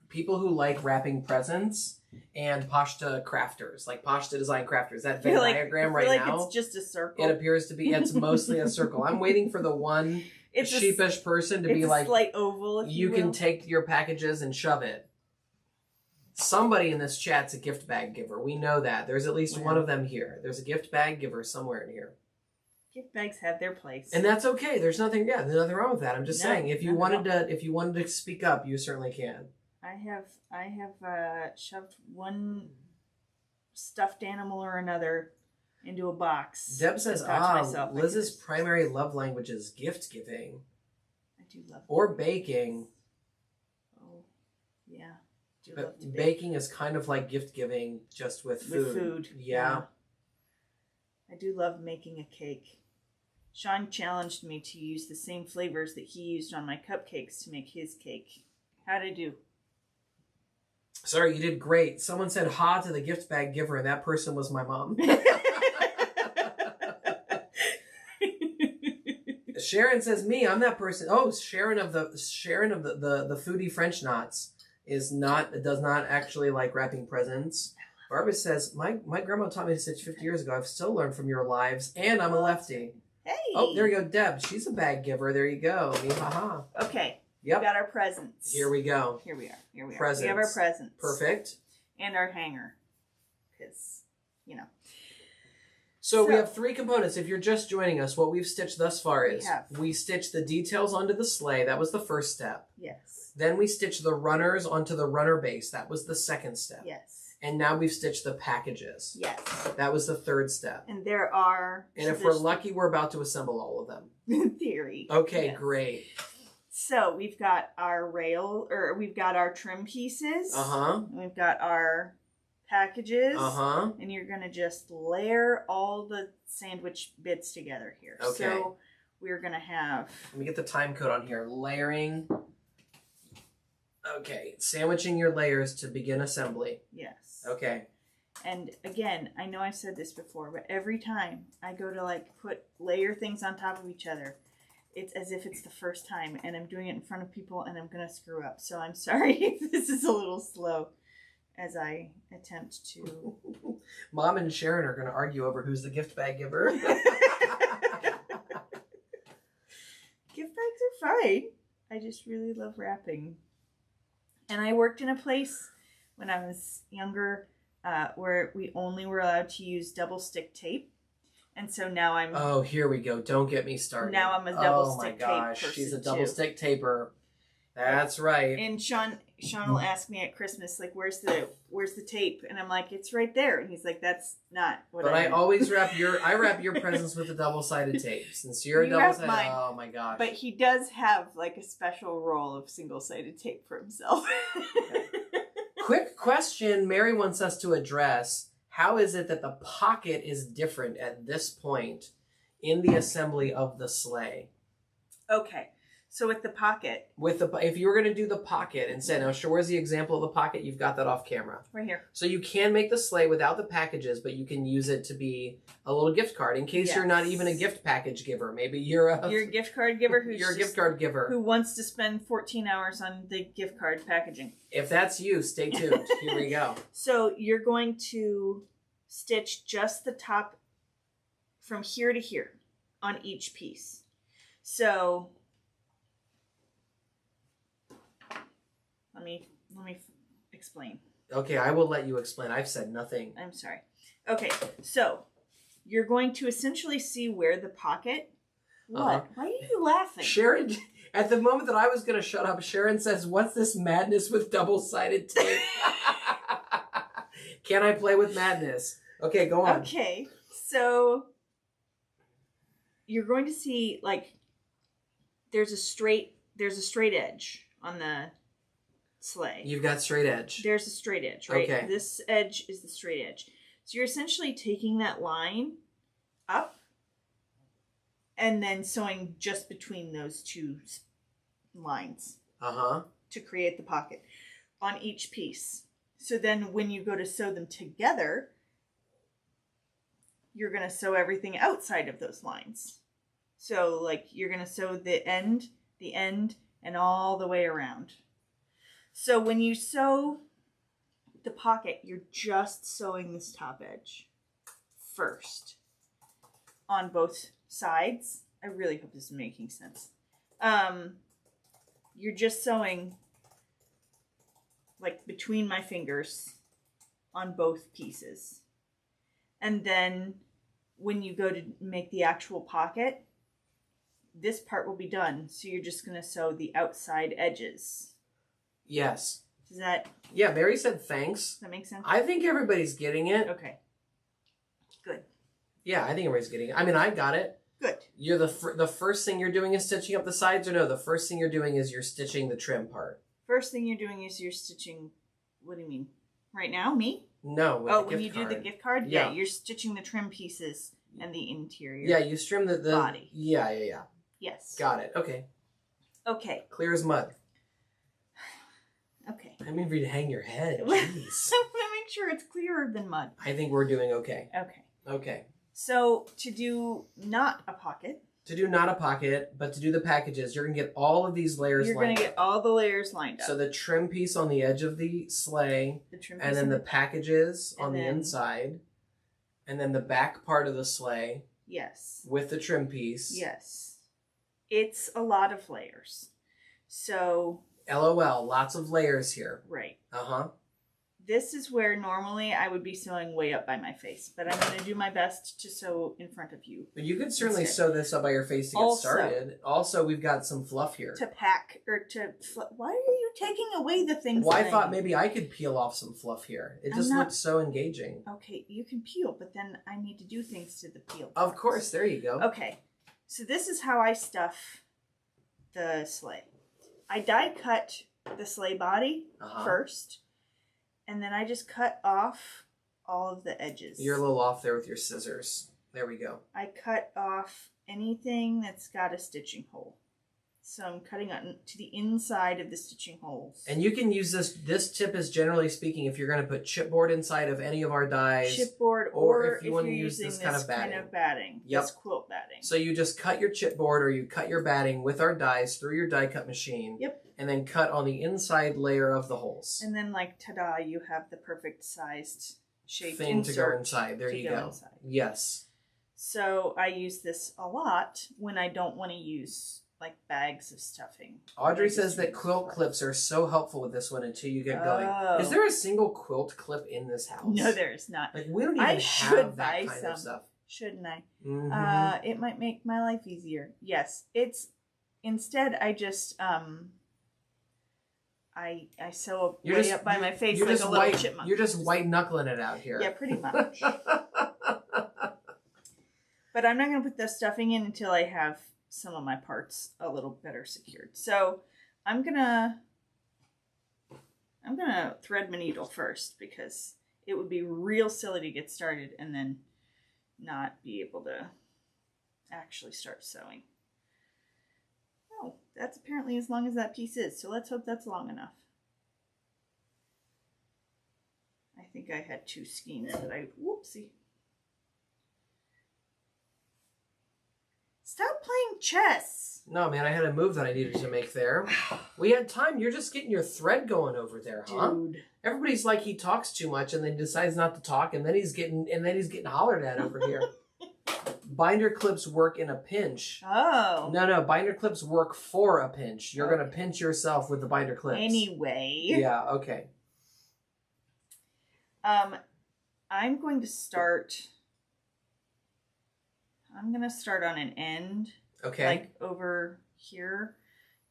people who like wrapping presents and pashta crafters, like pashta design crafters. That Venn diagram right now, it's just a circle. It appears to be. It's mostly a circle. I'm waiting for the one sheepish person to be like, slight oval. If you can take your packages and shove it. Somebody in this chat's a gift bag giver. We know that. There's at least one of them here. There's a gift bag giver somewhere in here. Gift bags have their place, and that's okay. There's nothing wrong with that. I'm just saying, if you wanted to speak up, you certainly can. I have shoved one stuffed animal or another into a box. Deb says, Liz's primary love language is gift giving. I do love or baking. Oh, yeah. But baking is kind of like gift giving, just with food. With food. Yeah. I do love making a cake. Sean challenged me to use the same flavors that he used on my cupcakes to make his cake. How'd I do? Sorry, you did great. Someone said ha to the gift bag giver, and that person was my mom. Sharon says me. I'm that person. Oh, Sharon of the foodie French knots does not actually like wrapping presents. Barbara says my grandma taught me to stitch 50 years ago. I've still learned from your lives, and I'm a lefty. Hey. Oh, there you go, Deb. She's a bag giver. There you go. Ha. Okay. Yep. We got our presents. Here we go. Here we are. Presents. We have our presents. Perfect. And our hanger. Because, So we have three components. If you're just joining us, what we've stitched thus far is we stitched the details onto the sleigh. That was the first step. Yes. Then we stitched the runners onto the runner base. That was the second step. Yes. And now we've stitched the packages. Yes. That was the third step. And there are... And if we're lucky, we're about to assemble all of them. In theory. Okay, yes. Great. So we've got our we've got our trim pieces. We've got our packages. And you're going to just layer all the sandwich bits together here. Okay. So we're going to have... Let me get the time code on here. Layering. Okay. Sandwiching your layers to begin assembly. Yes. Okay. And again, I know I've said this before, but every time I go to layer things on top of each other, it's as if it's the first time, and I'm doing it in front of people, and I'm going to screw up. So I'm sorry if this is a little slow as I attempt to... Mom and Sharon are going to argue over who's the gift bag giver. Gift bags are fine. I just really love wrapping. And I worked in a place when I was younger where we only were allowed to use double stick tape. And so now I'm... Oh, here we go. Don't get me started. Now I'm a double stick tape person. She's a double stick taper. That's right. And Sean will ask me at Christmas, like, where's the tape? And I'm like, it's right there. And he's like, that's not what I always wrap your presents with a double-sided tape. Since you're a double-sided... Oh, my gosh. But he does have, a special roll of single-sided tape for himself. Okay. Quick question Mary wants us to address. How is it that the pocket is different at this point in the assembly of the sleigh? Okay. So with the pocket. If you were going to do the pocket instead, now where's the example of the pocket? You've got that off camera. Right here. So you can make the sleigh without the packages, but you can use it to be a little gift card in case you're not even a gift package giver. Maybe you're a gift card giver who wants to spend 14 hours on the gift card packaging. If that's you, stay tuned. Here we go. So you're going to stitch just the top from here to here on each piece. So let me explain. Okay, I will let you explain. I've said nothing. I'm sorry. Okay, so you're going to essentially see where the pocket. What? Why are you laughing? Sharon, at the moment that I was going to shut up, Sharon says, "What's this madness with double-sided tape?" Can I play with madness? Okay, go on. Okay, so you're going to see like there's a straight edge on the sleigh. You've got straight edge. There's a straight edge, right? Okay. This edge is the straight edge. So you're essentially taking that line up and then sewing just between those two lines. To create the pocket on each piece. So then when you go to sew them together, you're going to sew everything outside of those lines. So like you're going to sew the end, and all the way around. So when you sew the pocket, you're just sewing this top edge first on both sides. I really hope this is making sense. You're just sewing like between my fingers on both pieces. And then when you go to make the actual pocket, this part will be done. So you're just going to sew the outside edges. Yes. Does that... Yeah, Mary said thanks. Does that make sense? I think everybody's getting it. Okay. Good. Yeah, I think everybody's getting it. I mean, I got it. Good. You're the first thing you're doing is stitching up the sides, or no? The first thing you're doing is you're stitching the trim part. First thing you're doing is you're stitching... What do you mean? Right now? Me? No. When you do the gift card? Yeah, you're stitching the trim pieces and the interior. Yeah, you trim the body. Yeah. Yes. Got it. Okay. Okay. Clear as mud. Okay. I mean, for you to hang your head. Jeez. I want to make sure it's clearer than mud. I think we're doing okay. Okay. Okay. So to do not a pocket. To do not a pocket, but to do the packages, you're going to get all of these layers lined up. You're going to get all the layers lined up. So the trim piece on the edge of the sleigh, and then the packages on the inside, and then the back part of the sleigh. Yes. With the trim piece. Yes. It's a lot of layers. So... LOL, lots of layers here. Right. This is where normally I would be sewing way up by my face, but I'm going to do my best to sew in front of you. But you could certainly sew this up by your face to get started. Also, we've got some fluff here. To pack, or to... Why are you taking away the things Well, I thought maybe I could peel off some fluff here. It just looked so engaging. Okay, you can peel, but then I need to do things to the peel. Of course, there you go. Okay, so this is how I stuff the sleigh. I die cut the sleigh body first, and then I just cut off all of the edges. You're a little off there with your scissors. There we go. I cut off anything that's got a stitching hole. So I'm cutting on to the inside of the stitching holes. And you can use this. This tip is generally speaking if you're going to put chipboard inside of any of our dies. Chipboard, or if you want to use this kind of batting. Yep. This quilt batting. So you just cut your chipboard or you cut your batting with our dies through your die cut machine. Yep. And then cut on the inside layer of the holes. And then like, ta-da, you have the perfect sized shaped thing to go inside. There you go. Inside. Yes. So I use this a lot when I don't want to use like bags of stuffing. Audrey says that quilt clips are so helpful with this one until you get going. Is there a single quilt clip in this house? No, there's not. Like we don't even have that kind of stuff. Shouldn't I? Mm-hmm. It might make my life easier. Yes, it's instead I just I sew way up by my face like a little chipmunk. You're just white knuckling it out here. Yeah, pretty much. But I'm not going to put the stuffing in until I have some of my parts a little better secured. So I'm gonna thread my needle first because it would be real silly to get started and then not be able to actually start sewing. Oh, that's apparently as long as that piece is. So let's hope that's long enough. I think I had 2 skeins that whoopsie. Stop playing chess. No, man, I had a move that I needed to make there. We had time. You're just getting your thread going over there, huh? Dude. Everybody's like he talks too much and then decides not to talk, and then he's getting hollered at over here. Binder clips work in a pinch. Oh. No, binder clips work for a pinch. You're gonna pinch yourself with the binder clips. Anyway. Yeah, okay. I'm going to start on an end. Okay. Like over here.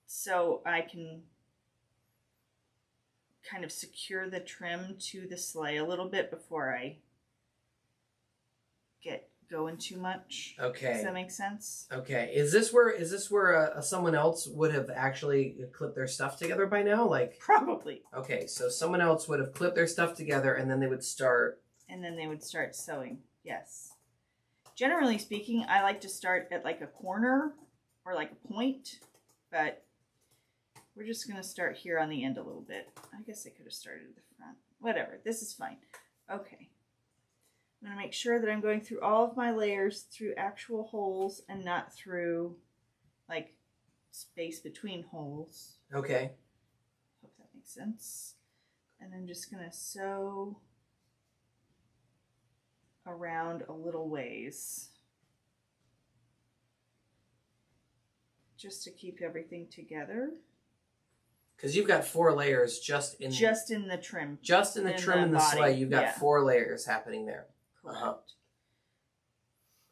So I can kind of secure the trim to the sleigh a little bit before I get going too much. Okay. Does that make sense? Okay. Is this where someone else would have actually clipped their stuff together by now? Like probably. Okay, so someone else would have clipped their stuff together and then they would start. And then they would start sewing. Yes. Generally speaking, I like to start at like a corner or like a point, but we're just going to start here on the end a little bit. I guess I could have started at the front. Whatever. This is fine. Okay. I'm going to make sure that I'm going through all of my layers through actual holes and not through like space between holes. Okay. Hope that makes sense. And I'm just going to sew around a little ways. Just to keep everything together. Because you've got 4 layers just in the trim. Just in the trim and the sleigh, you've got 4 layers happening there. Correct.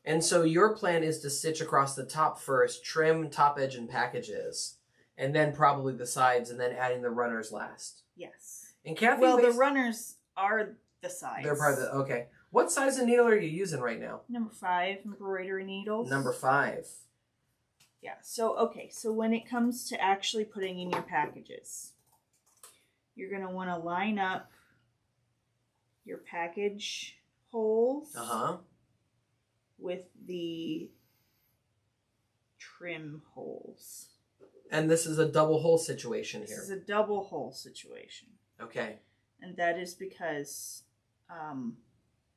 And so your plan is to stitch across the top first, trim, top edge, and packages, and then probably the sides, and then adding the runners last. Yes. And Kathy, the runners are the sides. They're part of the, okay. What size of needle are you using right now? Number 5 embroidery needles. Number 5. Yeah. So okay. So when it comes to actually putting in your packages, you're gonna want to line up your package holes with the trim holes. And this is a double hole situation here. This is a double hole situation. Okay. And that is because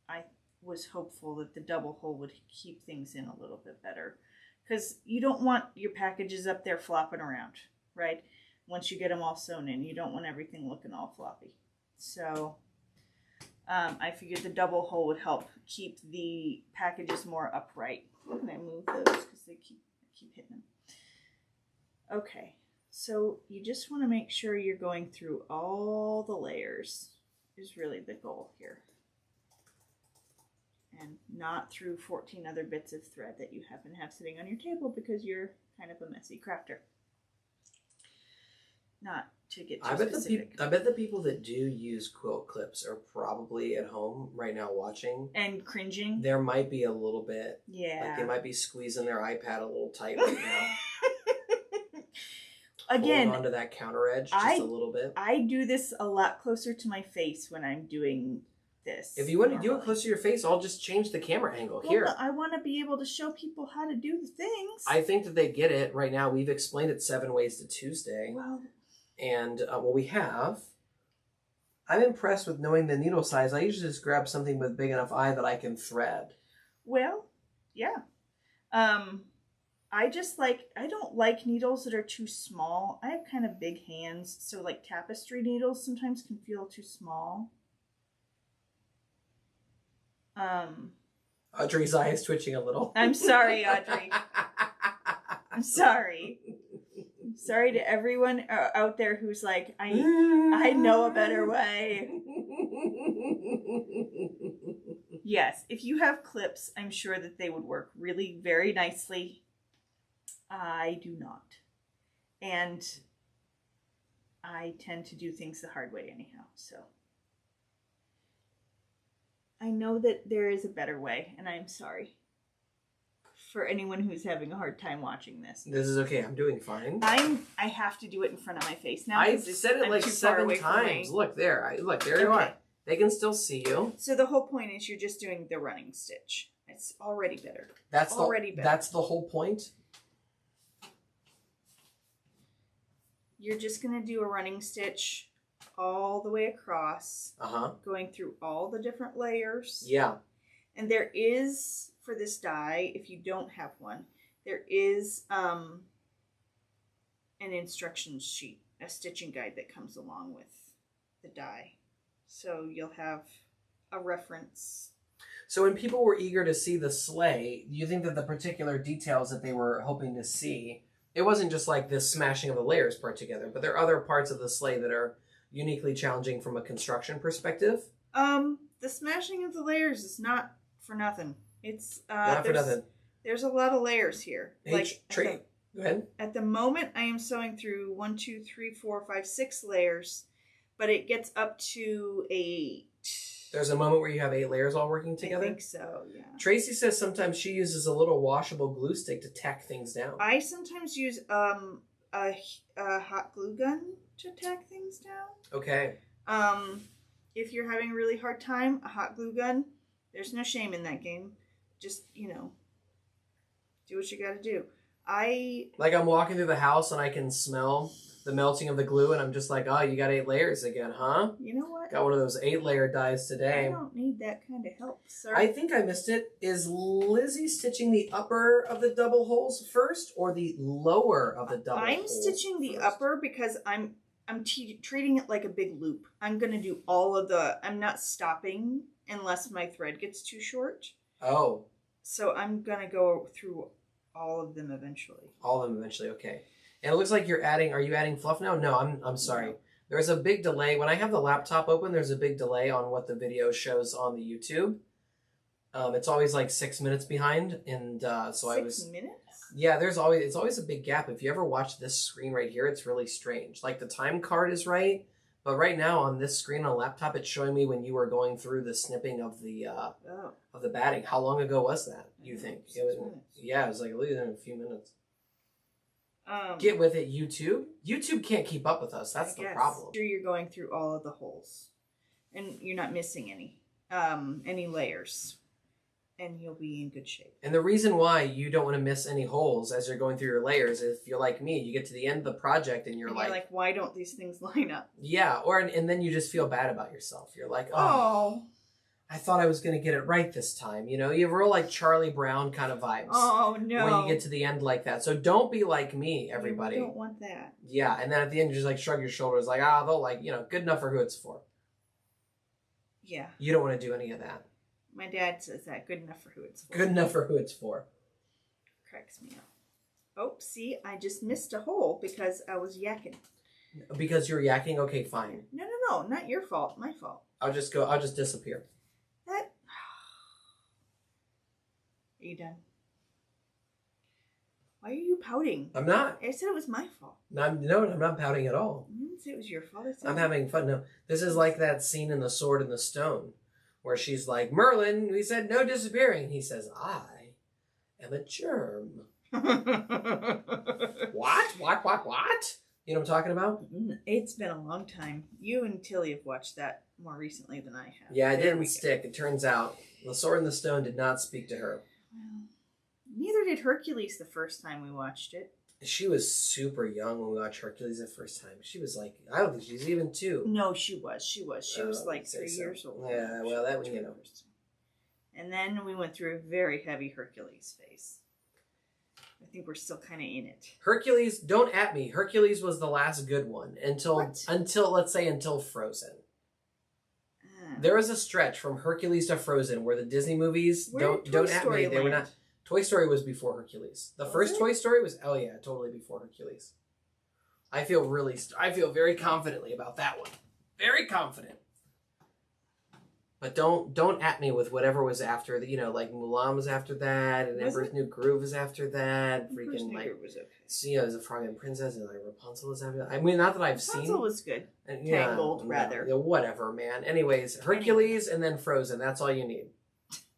I was hopeful that the double hole would keep things in a little bit better. Because you don't want your packages up there flopping around, right? Once you get them all sewn in, you don't want everything looking all floppy. So I figured the double hole would help keep the packages more upright. Can I move those because they keep hitting them? Okay, so you just want to make sure you're going through all the layers is really the goal here. And not through 14 other bits of thread that you happen to have sitting on your table because you're kind of a messy crafter. Not to get too specific. I bet the people that do use quilt clips are probably at home right now watching. And cringing. There might be a little bit. Yeah. Like they might be squeezing their iPad a little tight right now. Again, holding onto that counter edge just a little bit. I do this a lot closer to my face when I'm doing this. If you want to do it close to your face, I'll just change the camera angle here. Well, I want to be able to show people how to do the things. I think that they get it right now. We've explained it 7 ways to Tuesday. Well, and we have. I'm impressed with knowing the needle size. I usually just grab something with big enough eye that I can thread. Well, yeah. I don't like needles that are too small. I have kind of big hands, so like tapestry needles sometimes can feel too small. Audrey's eye is twitching a little. I'm sorry, Audrey. I'm sorry. Sorry to everyone out there who's like, I know a better way. Yes, if you have clips, I'm sure that they would work really very nicely. I do not. And I tend to do things the hard way anyhow, so. I know that there is a better way, and I'm sorry for anyone who's having a hard time watching this. This is okay. I'm doing fine. I have to do it in front of my face now. I've said it like 7 times. Look there. Look, there you are. They can still see you. So the whole point is you're just doing the running stitch. It's already better. That's the whole point? you're just going to do a running stitch all the way across, going through all the different layers. Yeah. And there is, for this die, if you don't have one, there is an instruction sheet, a stitching guide that comes along with the die. So you'll have a reference. So when people were eager to see the sleigh, do you think that the particular details that they were hoping to see, it wasn't just like this smashing of the layers part together, but there are other parts of the sleigh that are uniquely challenging from a construction perspective? The smashing of the layers is not for nothing. It's not for nothing. There's a lot of layers here. Go ahead. At the moment, I am sewing through 1, 2, 3, 4, 5, 6 layers, but it gets up to 8. There's a moment where you have 8 layers all working together? I think so, yeah. Tracy says sometimes she uses a little washable glue stick to tack things down. I sometimes use a hot glue gun to tack things down. Okay. If you're having a really hard time, a hot glue gun, there's no shame in that game. Just, do what you gotta do. Like I'm walking through the house and I can smell the melting of the glue and I'm just like, oh, you got 8 layers again, huh? You know what? Got one of those 8-layer dies today. I don't need that kind of help, sir. I think I missed it. Is Lizzie stitching the upper of the double holes first or the lower of the double holes? I'm stitching the upper because I'm treating it like a big loop. I'm going to do all of I'm not stopping unless my thread gets too short. Oh. So I'm going to go through all of them eventually. All of them eventually, okay. And it looks like are you adding fluff now? No, I'm sorry. No. There's a big delay. When I have the laptop open, there's a big delay on what the video shows on the YouTube. It's always like 6 minutes behind. And so 6 minutes? Yeah, it's always a big gap. If you ever watch this screen right here, it's really strange. Like the time card is right, but right now on this screen on a laptop, it's showing me when you were going through the snipping of the batting. How long ago was that, you think? It was like at least in a few minutes. Get with it, YouTube. YouTube can't keep up with us. That's the problem. Sure, you're going through all of the holes, and you're not missing any layers, and you'll be in good shape. And the reason why you don't want to miss any holes as you're going through your layers, if you're like me, you get to the end of the project and you're like, why don't these things line up? Yeah, and then you just feel bad about yourself. You're like, oh. I thought I was going to get it right this time. You have real like Charlie Brown kind of vibes. Oh, no. When you get to the end like that. So don't be like me, everybody. You don't want that. Yeah, and then at the end you just like shrug your shoulders like, they'll like, good enough for who it's for. Yeah. You don't want to do any of that. My dad says that, good enough for who it's for. Good enough for who it's for. Cracks me up. Oh, see, I just missed a hole because I was yakking. Because you're yakking? Okay, fine. No, not your fault, my fault. I'll just disappear. Are you done? Why are you pouting? I'm not. I said it was my fault. No, I'm not pouting at all. I didn't say it was your fault. I'm having fun. No, this is like that scene in The Sword and the Stone where she's like, Merlin, we said no disappearing. He says, I am a germ. What? You know what I'm talking about? It's been a long time. You and Tilly have watched that more recently than I have. Yeah, it didn't stick. It turns out The Sword and the Stone did not speak to her. Well, neither did Hercules the first time we watched it. She was super young when we watched Hercules the first time. She was like, I don't think she's even 2. No, she was. She was like 3 years old. Yeah, well, that was, And then we went through a very heavy Hercules phase. I think we're still kind of in it. Hercules, don't at me. Hercules was the last good one until Frozen. There was a stretch from Hercules to Frozen where the Disney movies, don't at me, they were not. Toy Story was before Hercules. The first Toy Story was, totally before Hercules. I feel very confidently about that one. Very confident. But don't at me with whatever was after the, like Mulan was after that, and Emperor's New Groove was after that. Emperor's New Groove was okay. See, as a Frog and Princess, and like Rapunzel was after that. I mean, not that I've seen. Rapunzel was good. Tangled, rather. Whatever, man. Anyways, Hercules and then Frozen. That's all you need.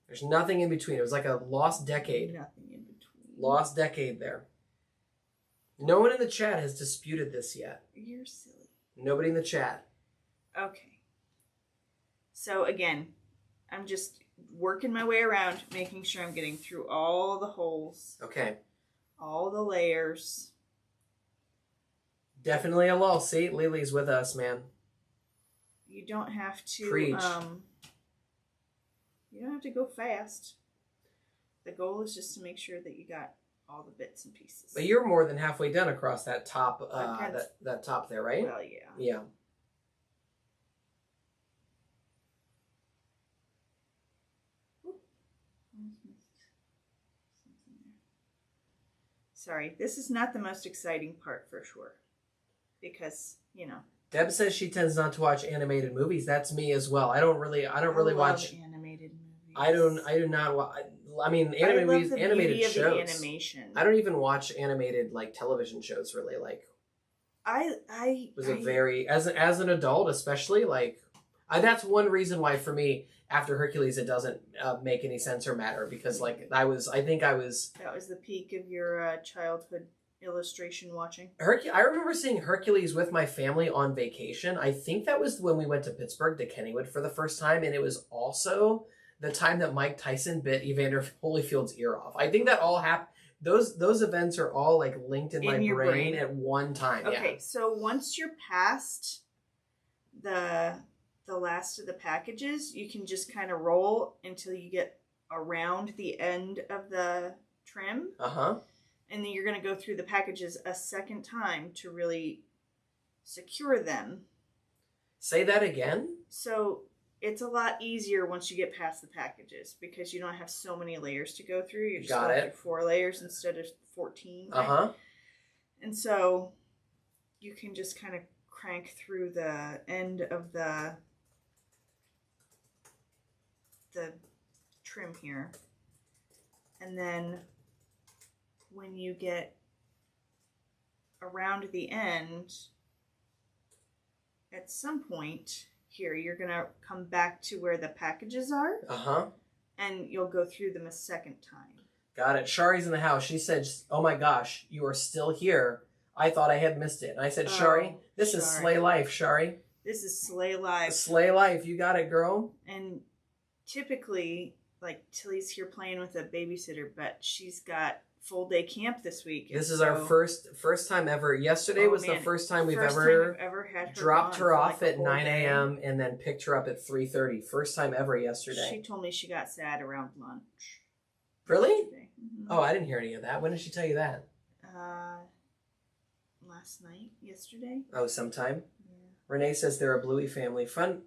There's nothing in between. It was like a lost decade. Nothing in between. Lost decade there. No one in the chat has disputed this yet. You're silly. Nobody in the chat. Okay. So again, I'm just working my way around, making sure I'm getting through all the holes. Okay. All the layers. Definitely a lull. See, Lily's with us, man. You don't have to Preach. You don't have to go fast. The goal is just to make sure that you got all the bits and pieces. But you're more than halfway done across that top, that top there, right? Well, yeah. Yeah. Sorry, this is not the most exciting part for sure. Because, you know. Deb says she tends not to watch animated movies. That's me as well. I don't really watch animated movies. I do not watch. I mean, animated shows. Animation. I don't even watch animated like television shows really. Like, as an adult, especially like, that's one reason why for me after Hercules it doesn't make any sense or matter because like I think that was the peak of your childhood illustration watching. I remember seeing Hercules with my family on vacation. I think that was when we went to Pittsburgh to Kennywood for the first time, and it was also the time that Mike Tyson bit Evander Holyfield's ear off. I think that all happened. Those events are all like linked in my brain at one time. Okay, so once you're past the last of the packages, you can just kind of roll until you get around the end of the trim. And then you're going to go through the packages a second time to really secure them. Say that again? So it's a lot easier once you get past the packages because you don't have so many layers to go through. You're just going through 4 layers instead of 14. Right? And so you can just kind of crank through the end of the trim here. And then when you get around the end, at some point here, you're going to come back to where the packages are. And you'll go through them a second time. Got it. Shari's in the house. She said, oh my gosh, you are still here. I thought I had missed it. And I said, Shari, this is Sleigh Life, Shari. This is Sleigh Life. Sleigh Life. You got it, girl. And typically, like, Tilly's here playing with a babysitter, but she's got full day camp this week. This is our first time ever. Yesterday was the first time we've ever had her dropped her off at 9 a.m. and then picked her up at 3:30. First time ever yesterday. She told me she got sad around lunch. Really? Mm-hmm. Oh, I didn't hear any of that. When did she tell you that? Last night, yesterday. Oh, sometime? Yeah. Renee says they're a Bluey family. Fun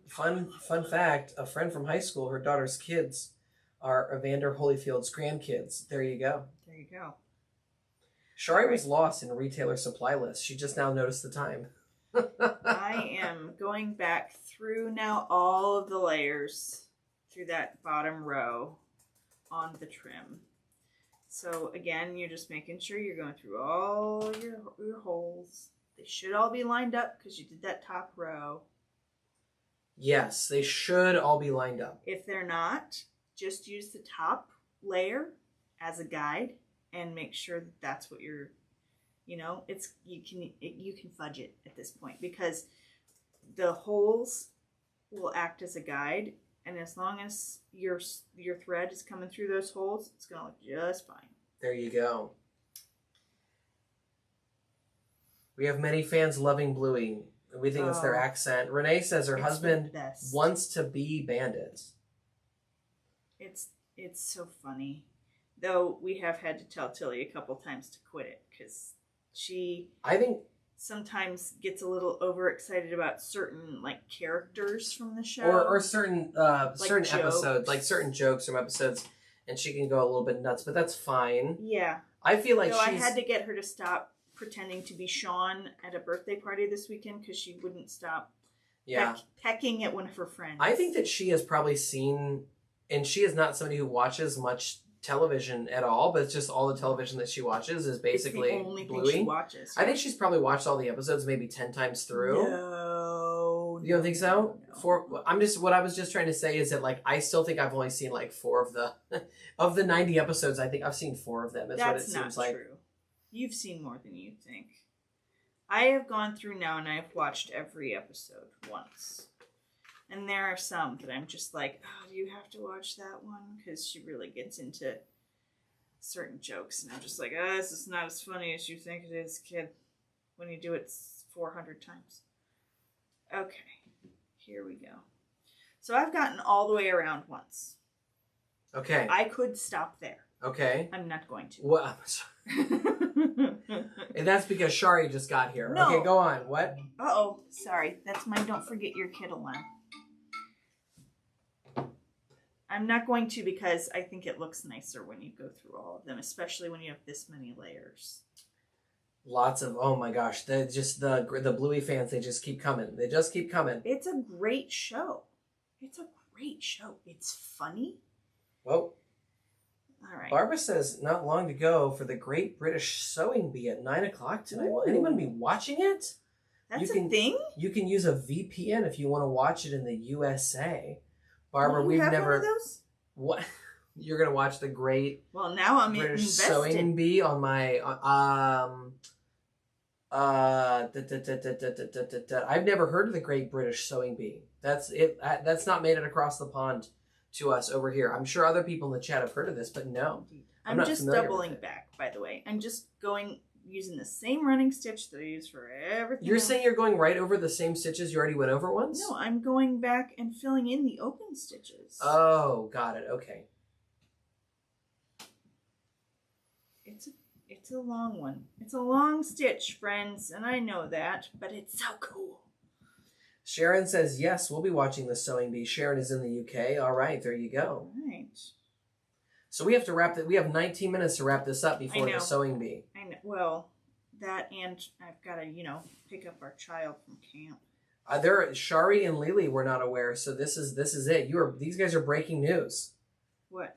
fact, a friend from high school, her daughter's kids are Evander Holyfield's grandkids. There you go. There you go. Shari was lost in a retailer supply list. She just now noticed the time. I am going back through now all of the layers through that bottom row on the trim. So again, you're just making sure you're going through all your holes. They should all be lined up because you did that top row. Yes, they should all be lined up. If they're not, just use the top layer as a guide and make sure that that's what you're, you can fudge it at this point because the holes will act as a guide, and as long as your thread is coming through those holes, it's going to look just fine. There you go. We have many fans loving Bluey. We think it's their accent. Renee says her husband wants to be bandits. It's so funny. Though we have had to tell Tilly a couple times to quit it because she, I think, sometimes gets a little overexcited about certain like characters from the show or certain certain episodes, like certain jokes from episodes, and she can go a little bit nuts. But that's fine. Yeah, I feel like I had to get her to stop pretending to be Sean at a birthday party this weekend because she wouldn't stop pecking at one of her friends. I think that she has probably seen, and she is not somebody who watches much television at all, but it's just all the television that she watches is basically it's the only Bluey. Thing she watches. I think she's probably watched all the episodes maybe 10 times through. No, you don't think so? No. What I was just trying to say is that like I still think I've only seen like 4 of the of the 90 episodes. I think I've seen 4 of them. That's what it seems like. True. You've seen more than you think. I have gone through now and I've watched every episode once. And there are some that I'm just like, oh, do you have to watch that one? Because she really gets into certain jokes. And I'm just like, this is not as funny as you think it is, kid. When you do it 400 times. Okay, here we go. So I've gotten all the way around once. Okay. I could stop there. Okay. I'm not going to. What? I'm sorry. And that's because Shari just got here. No. Okay, go on. What? Uh-oh. Sorry. That's my don't forget your kid alarm. I'm not going to because I think it looks nicer when you go through all of them, especially when you have this many layers. Lots of, oh my gosh, the Bluey fans, they just keep coming. They just keep coming. It's a great show. It's a great show. It's funny. Well, all right. Barbara says not long to go for the Great British Sewing Bee at 9 o'clock tonight. Ooh. Will anyone be watching it? That's a thing? You can use a VPN if you want to watch it in the USA. Barbara, you we've have never... one of those? What? You're going to watch the Great Well, now I'm British invested. Sewing Bee on my... I've never heard of the Great British Sewing Bee. That's it. That's not made it across the pond to us over here. I'm sure other people in the chat have heard of this, but no. I'm just doubling back, by the way. I'm just using the same running stitch that I use for everything. You're saying you're going right over the same stitches you already went over once? No, I'm going back and filling in the open stitches. Oh, got it. Okay. It's a long one. It's a long stitch, friends, and I know that, but it's so cool. Sharon says, yes, we'll be watching the Sewing Bee. Sharon is in the UK. All right, there you go. All right. So we have to wrap it. We have 19 minutes to wrap this up before the Sewing Bee. I know. Well, that and I've got to, pick up our child from camp. Shari and Lily were not aware, so this is it. These guys are breaking news. What?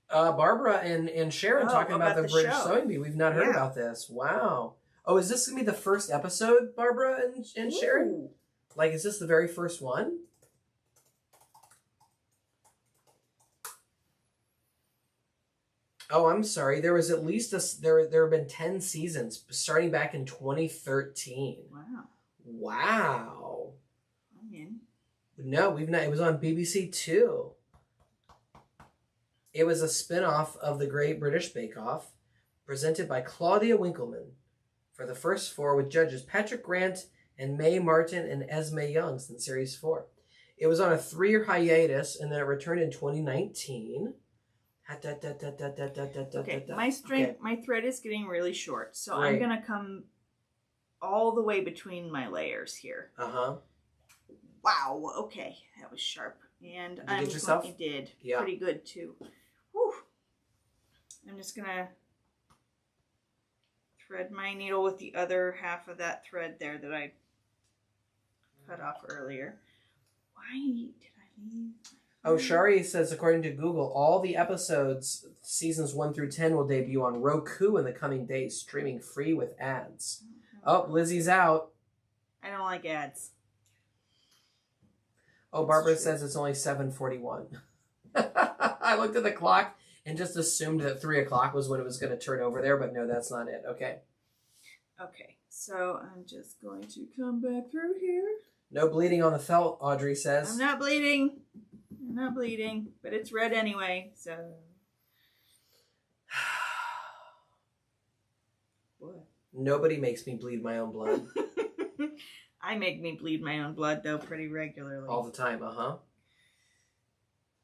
Barbara and Sharon talking about the British Sewing Bee. We've not heard about this. Wow. Oh, is this going to be the first episode, Barbara and Sharon? Like, is this the very first one? Oh, I'm sorry. There was at least there have been 10 seasons starting back in 2013. Wow. I'm in. No, we've not. It was on BBC Two. It was a spin-off of the Great British Bake Off, presented by Claudia Winkleman for the first 4 with judges Patrick Grant and Mae Martin and Esme Young since Series 4. It was on a 3-year hiatus, and then it returned in 2019. Okay, my thread is getting really short, so I'm going to come all the way between my layers here. Uh-huh. Wow, okay, that was sharp. And I did. Yeah. Pretty good, too. Whew. I'm just going to thread my needle with the other half of that thread there that I cut off earlier. Why did I leave? Oh, Shari says, according to Google, all the episodes, seasons 1 through 10, will debut on Roku in the coming days, streaming free with ads. Oh, Lizzie's out. I don't like ads. Oh, Barbara says it's only 7:41. I looked at the clock and just assumed that 3 o'clock was when it was going to turn over there, but no, that's not it. Okay. Okay, so I'm just going to come back through here. No bleeding on the felt, Audrey says. I'm not bleeding. I'm not bleeding, but it's red anyway, so. What? Nobody makes me bleed my own blood. I make me bleed my own blood, though, pretty regularly. All the time, uh-huh.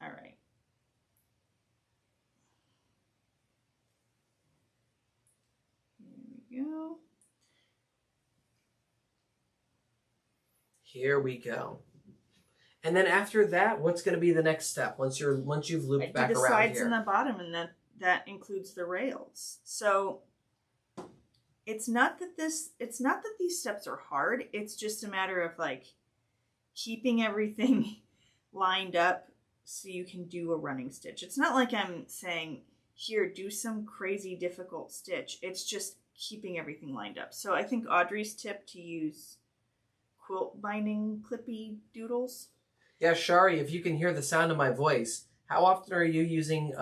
All right. Here we go. Here we go. And then after that, what's going to be the next step once you've looped back around here? The sides and the bottom, and that includes the rails. So it's not that these steps are hard. It's just a matter of like keeping everything lined up so you can do a running stitch. It's not like I'm saying, here, do some crazy difficult stitch. It's just keeping everything lined up. So I think Audrey's tip to use quilt binding clippy doodles. Yeah, Shari, if you can hear the sound of my voice, how often are you using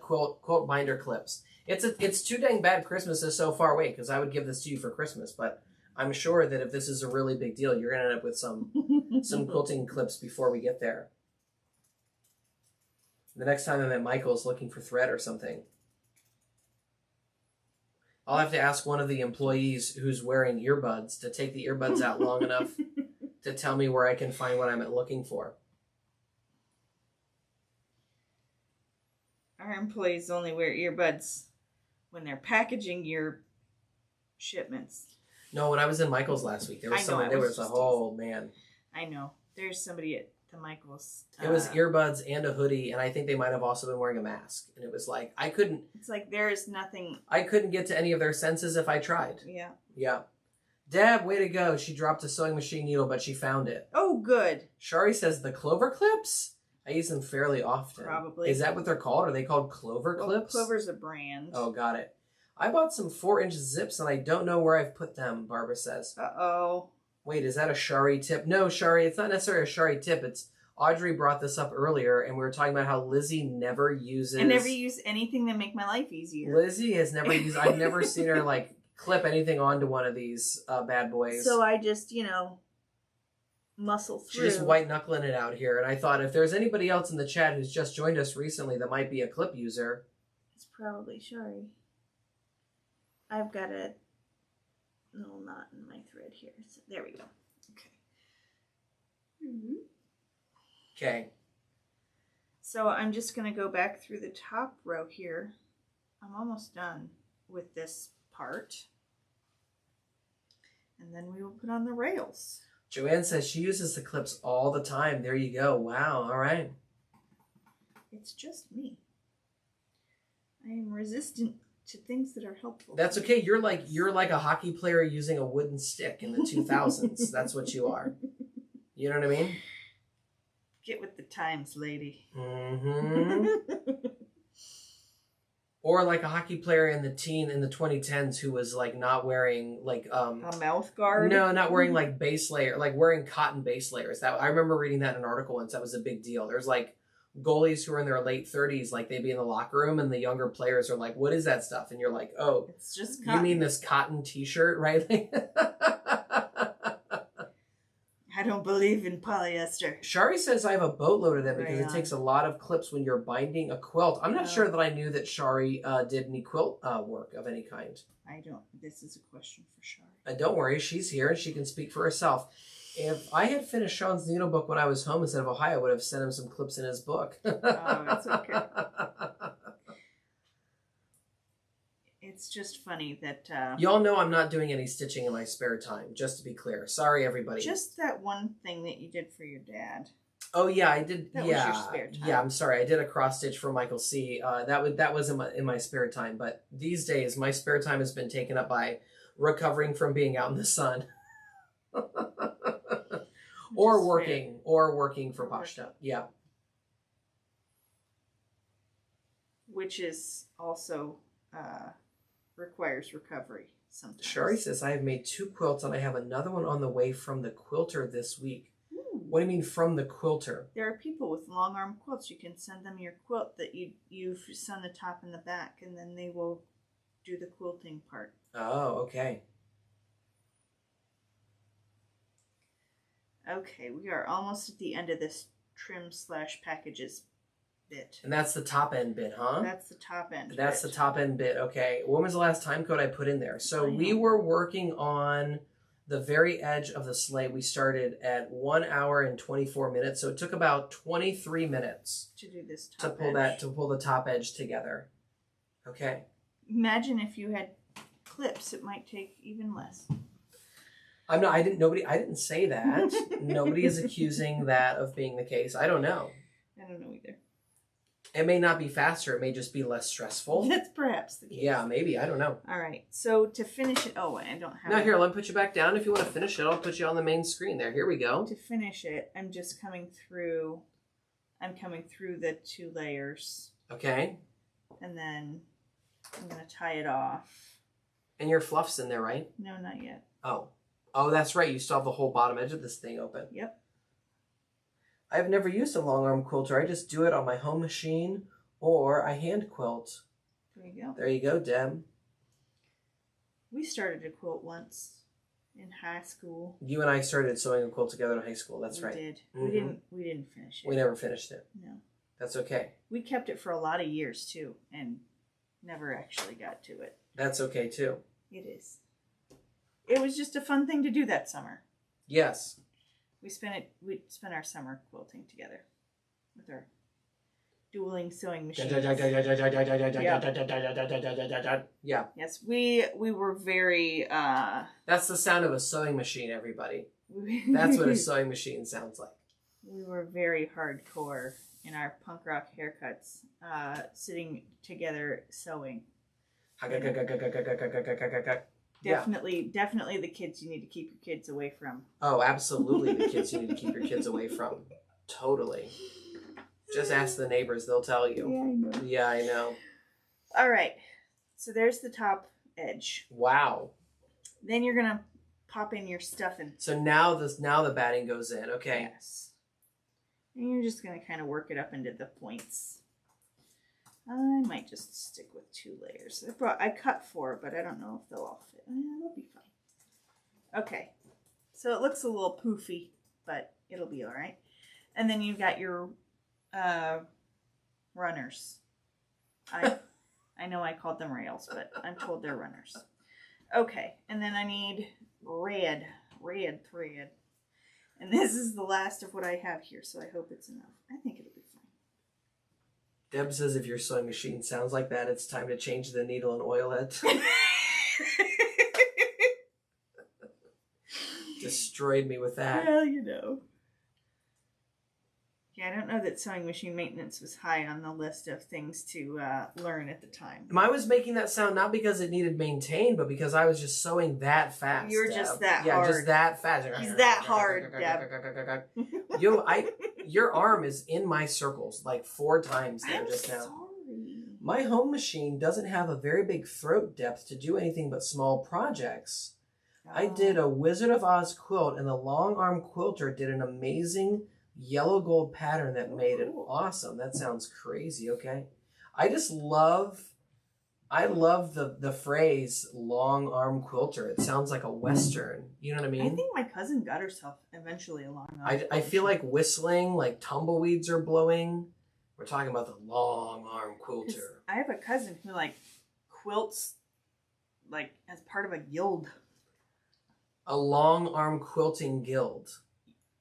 quilt binder clips? It's too dang bad Christmas is so far away, because I would give this to you for Christmas, but I'm sure that if this is a really big deal, you're going to end up with some quilting clips before we get there. The next time I'm at Michael's looking for thread or something. I'll have to ask one of the employees who's wearing earbuds to take the earbuds out long enough to tell me where I can find what I'm looking for. Our employees only wear earbuds when they're packaging your shipments. No, when I was in Michael's last week, there was someone. There was a whole man. I know. There's somebody at the Michael's. It was earbuds and a hoodie, and I think they might have also been wearing a mask. And it was like I couldn't. It's like there is nothing. I couldn't get to any of their senses if I tried. Yeah. Yeah. Deb, way to go! She dropped a sewing machine needle, but she found it. Oh, good. Shari says the clover clips. I use them fairly often. Probably. Is that what they're called? Are they called clover clips? Clover's a brand. Oh, got it. I bought some 4-inch zips, and I don't know where I've put them, Barbara says. Uh-oh. Wait, is that a Shari tip? No, Shari, it's not necessarily a Shari tip. It's Audrey brought this up earlier, and we were talking about how Lizzie never uses... I never use anything to make my life easier. Lizzie has never used... I've never seen her, like, clip anything onto one of these bad boys. So I just, muscle through. She's just white-knuckling it out here, and I thought if there's anybody else in the chat who's just joined us recently that might be a clip user... It's probably Shari. I've got a little knot in my thread here. So there we go. Okay. Okay. So I'm just going to go back through the top row here. I'm almost done with this part. And then we will put on the rails. Joanne says she uses the clips all the time. There you go. Wow. All right. It's just me. I am resistant to things that are helpful. That's okay. You're like a hockey player using a wooden stick in the 2000s. That's what you are. You know what I mean? Get with the times, lady. Mm-hmm. Or like a hockey player in the 2010s who was like not wearing like a mouth guard. No, not wearing like base layer, like wearing cotton base layers. That I remember reading that in an article once. That was a big deal. There's like goalies who are in their late 30s, like they'd be in the locker room and the younger players are like, what is that stuff? And you're like, oh, it's just cotton. You mean this cotton t-shirt, right? I don't believe in polyester. Shari says I have a boatload of them because it takes a lot of clips when you're binding a quilt. I'm not sure that I knew that Shari did any quilt work of any kind. I don't. This is a question for Shari. Don't worry, she's here and she can speak for herself. If I had finished Sean's needle book when I was home instead of Ohio, I would have sent him some clips in his book. Oh, it's okay. It's just funny that... Y'all know I'm not doing any stitching in my spare time, just to be clear. Sorry, everybody. Just that one thing that you did for your dad. Oh, yeah, I did. That was your spare time. Yeah, I'm sorry. I did a cross stitch for Michael C. That was in my spare time. But these days, my spare time has been taken up by recovering from being out in the sun. or working for Pashta. Yeah. Which is also requires recovery sometimes. Shari says, I have made 2 quilts and I have another one on the way from the quilter this week. Ooh. What do you mean from the quilter? There are people with long arm quilts. You can send them your quilt that you've sewn the top and the back, and then they will do the quilting part. Oh, okay. Okay, we are almost at the end of this trim/packages bit. And that's the top end bit, huh? That's the top end That's bit. the top end bit. Okay. When was the last time code I put in there? So we were working on the very edge of the sleigh. We started at 1 hour and 24 minutes. So it took about 23 minutes to do this top edge. To pull the top edge together. Okay. Imagine if you had clips, it might take even less. I didn't say that. Nobody is accusing that of being the case. I don't know. I don't know either. It may not be faster. It may just be less stressful. That's perhaps the case. Yeah, maybe. I don't know. All right. So to finish it, I don't have. Now here, let me put you back down. If you want to finish it, I'll put you on the main screen there. Here we go. To finish it, I'm just coming through. I'm coming through the 2 layers. Okay. And then I'm going to tie it off. And your fluff's in there, right? No, not yet. Oh, that's right. You still have the whole bottom edge of this thing open. Yep. I've never used a long arm quilter. I just do it on my home machine or I hand quilt. There you go. There you go, Deb. We started a quilt once in high school. You and I started sewing a quilt together in high school. That's right. We did. Mm-hmm. We didn't finish it. We never finished it. No. That's okay. We kept it for a lot of years too and never actually got to it. That's okay too. It is. It was just a fun thing to do that summer. Yes. We spent our summer quilting together with our dueling sewing machines. Yeah. Yes, we were very That's the sound of a sewing machine, everybody. That's what a sewing machine sounds like. We were very hardcore in our punk rock haircuts, sitting together sewing. Definitely the kids you need to keep your kids away from. Oh, absolutely the kids you need to keep your kids away from. Totally. Just ask the neighbors, they'll tell you. Yeah, I know. Yeah, I know. All right. So there's the top edge. Wow. Then you're going to pop in your stuff and... So now the batting goes in. Okay. Yes. And you're just going to kind of work it up into the points. I might just stick with 2 layers. I cut 4, but I don't know if they'll all fit. They'll be fine. Okay. So it looks a little poofy, but it'll be all right. And then you've got your runners. I know I called them rails, but I'm told they're runners. Okay. And then I need red thread. And this is the last of what I have here, so I hope it's enough. I think it'll be fine. Deb says if your sewing machine sounds like that, it's time to change the needle and oil it. Destroyed me with that. Well, you know. Yeah, I don't know that sewing machine maintenance was high on the list of things to learn at the time. I was making that sound not because it needed maintained, but because I was just sewing that fast. You were just that hard. Yeah, just that fast. He's that hard, Deb. Your arm is in my circles like 4 times there I'm just now. Sorry. My home machine doesn't have a very big throat depth to do anything but small projects. Oh. I did a Wizard of Oz quilt, and the long arm quilter did an amazing yellow gold pattern that made it awesome. That sounds crazy. Okay. I love the phrase long arm quilter. It sounds like a Western. You know what I mean? I think my cousin got herself eventually a long arm. I feel like whistling, like tumbleweeds are blowing. We're talking about the long arm quilter. I have a cousin who quilts as part of a guild. A long arm quilting guild.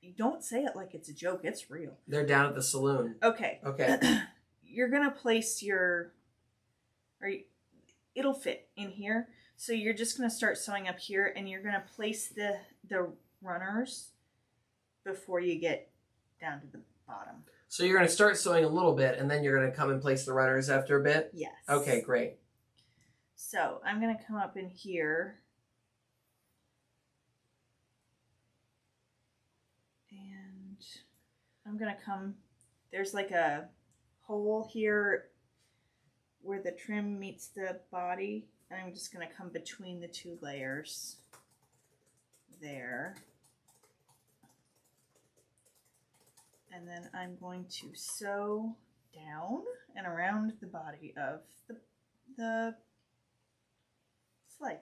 You don't say it like it's a joke. It's real. They're down at the saloon. Okay. Okay. You're going to place it'll fit in here. So you're just going to start sewing up here, and you're going to place the runners before you get down to the bottom. So you're going to start sewing a little bit, and then you're going to come and place the runners after a bit? Yes. Okay, great. So I'm going to come up in here. And I'm going to come, there's like a hole here where the trim meets the body. And I'm just going to come between the 2 layers there. And then I'm going to sew down and around the body of the sleigh.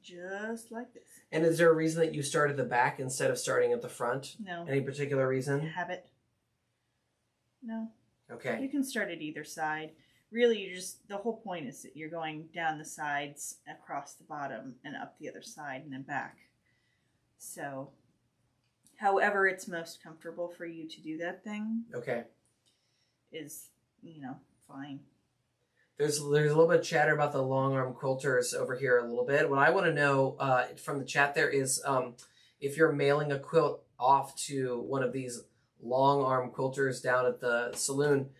Just like this. And is there a reason that you start at the back instead of starting at the front? No. Any particular reason? Habit. No. Okay. You can start at either side. Really, the whole point is that you're going down the sides, across the bottom, and up the other side, and then back. So, however it's most comfortable for you to do that thing. Okay. Is, fine. There's a little bit of chatter about the long arm quilters over here a little bit. What I want to know from the chat there is if you're mailing a quilt off to one of these long arm quilters down at the saloon,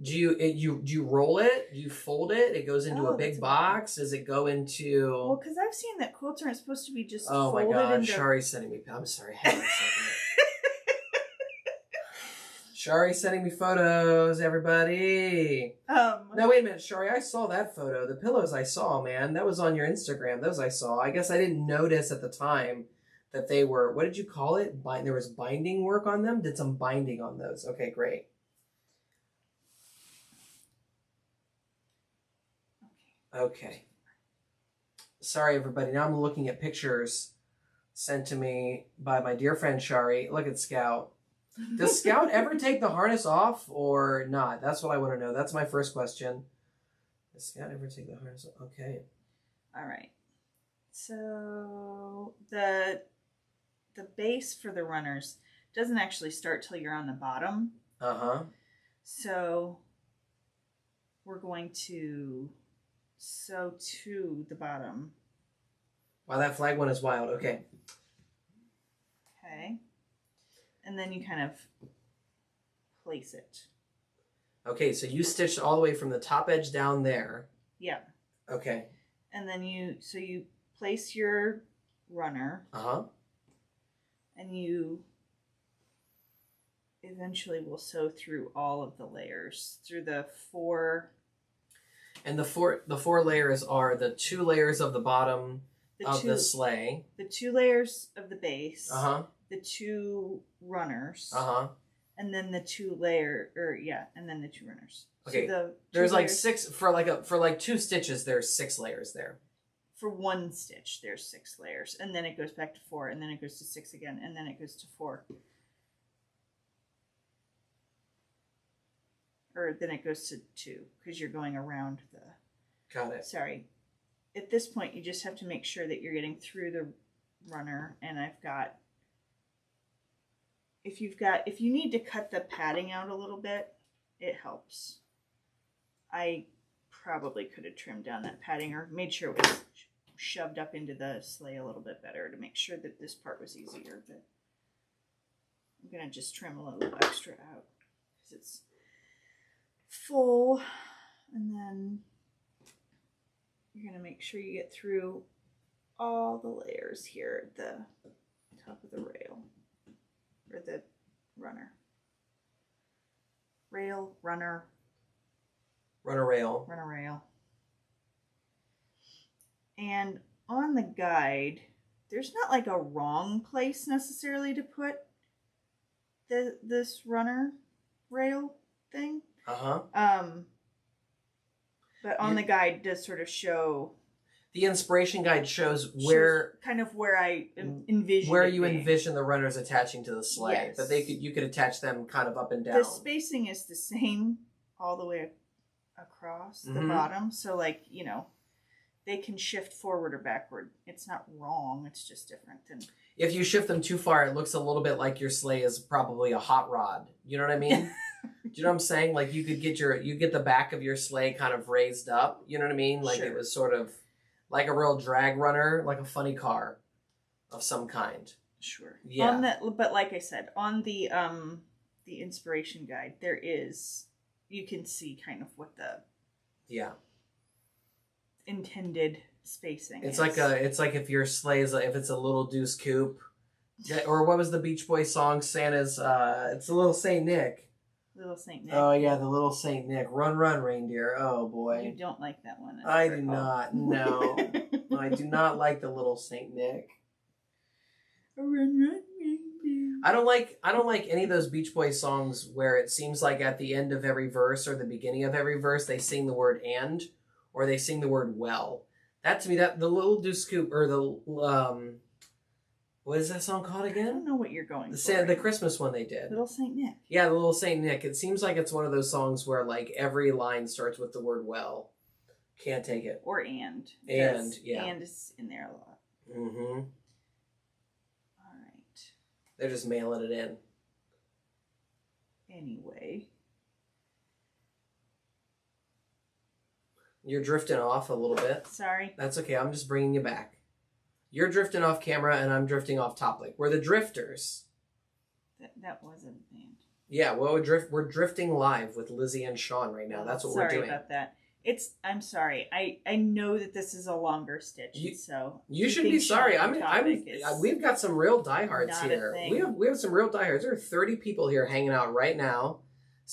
do you roll it? Do you fold it? It goes into a big box? Does it go into... Well, because I've seen that quilts aren't supposed to be just folded. Oh my God, Shari's sending me... I'm sorry, hang on a second. Shari's sending me photos, everybody. No, wait a minute, Shari. I saw that photo. The pillows I saw, man. That was on your Instagram. Those I saw. I guess I didn't notice at the time that they were... What did you call it? There was binding work on them? Did some binding on those. Okay, great. Okay. Sorry, everybody. Now I'm looking at pictures sent to me by my dear friend Shari. Look at Scout. Does Scout ever take the harness off or not? That's what I want to know. That's my first question. Does Scott ever take the harness? Okay. All right. So the base for the runners doesn't actually start till you're on the bottom. So we're going to sew to the bottom. Wow, that flag one is wild. Okay. Okay. And then you kind of place it. Okay, so you stitched all the way from the top edge down there. Yeah. Okay. And then you place your runner. And you eventually will sew through all of the layers, through the 4. And the four layers are the 2 layers of the bottom of the sleigh. The 2 layers of the base. The 2 runners. And then the 2 and then the 2 runners. Okay. So there's like 6 for like 2 stitches. There's 6 layers there. For 1 stitch, there's 6 layers, and then it goes back to 4, and then it goes to 6 again, and then it goes to 4. Or then it goes to 2 because you're going around the. Got it. Sorry. At this point, you just have to make sure that you're getting through the runner, and I've got. If you need to cut the padding out a little bit, it helps. I probably could have trimmed down that padding or made sure it was shoved up into the sleigh a little bit better to make sure that this part was easier, but I'm going to just trim a little extra out because it's full. And then you're going to make sure you get through all the layers here at the top of the rail or the runner. Rail, runner. Runner rail. Runner rail. And on the guide, there's not like a wrong place necessarily to put this runner rail thing. But on the guide does sort of show. The inspiration guide shows where kind of where I envision where you envision the runners attaching to the sleigh. Yes. But you could attach them kind of up and down. The spacing is the same all the way across the bottom, so like they can shift forward or backward. It's not wrong, it's just different. And if you shift them too far, it looks a little bit like your sleigh is probably a hot rod. You know what I mean? Do you know what I'm saying? Like you could get the back of your sleigh kind of raised up. You know what I mean? Like It was sort of like a real drag runner, like a funny car of some kind. Sure. Yeah. But like I said, on the inspiration guide, you can see kind of what the intended spacing it's is. It's like if your sleigh is if it's a little deuce coupe, or what was the Beach Boys song? Santa's it's a little Saint Nick. Little Saint Nick. Oh yeah, the little Saint Nick. Run, run, reindeer. Oh boy. You don't like that one. I do not. No, I do not like the little Saint Nick. Run, run, reindeer. I don't like any of those Beach Boys songs where it seems like at the end of every verse or the beginning of every verse they sing the word "and" or they sing the word "well." That to me, that the little deuce coupe or the what is that song called again? I don't know what you're going for. The Christmas one they did. Little Saint Nick. Yeah, the Little Saint Nick. It seems like it's one of those songs where like every line starts with the word "well." Can't take it. Or "and." And yeah. "And" is in there a lot. Mm-hmm. All right. They're just mailing it in. Anyway. You're drifting off a little bit. Sorry. That's okay. I'm just bringing you back. You're drifting off camera and I'm drifting off topic. We're the drifters. That wasn't a band. Yeah, well, we're drifting live with Lizzie and Sean right now. That's what we're doing. Sorry about that. I'm sorry. I know that this is a longer stitch, so you should be sorry. We've got some real diehards here. We have some real diehards. There are 30 people here hanging out right now,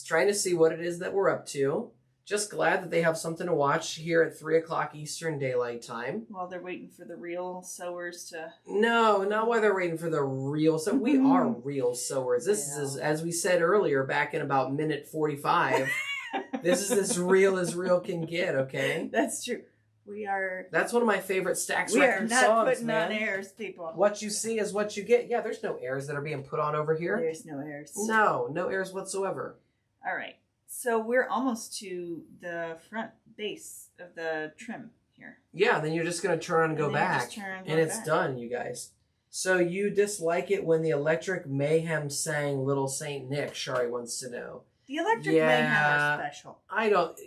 trying to see what it is that we're up to. Just glad that they have something to watch here at 3 o'clock Eastern Daylight Time. While they're waiting for the real sewers to... No, not while they're waiting for the real... So we are real sewers. This is, as we said earlier, back in about minute 45, this is as real can get, okay? That's true. We are... That's one of my favorite Stax Records songs, We are not putting on airs, people. What you see is what you get. Yeah, there's no airs that are being put on over here. There's no airs. No airs whatsoever. All right. So we're almost to the front base of the trim here. Yeah, then you're just going to turn and go back. And it's done, you guys. So you dislike it when the Electric Mayhem sang Little Saint Nick, Shari wants to know. The Electric Mayhem are special. I don't...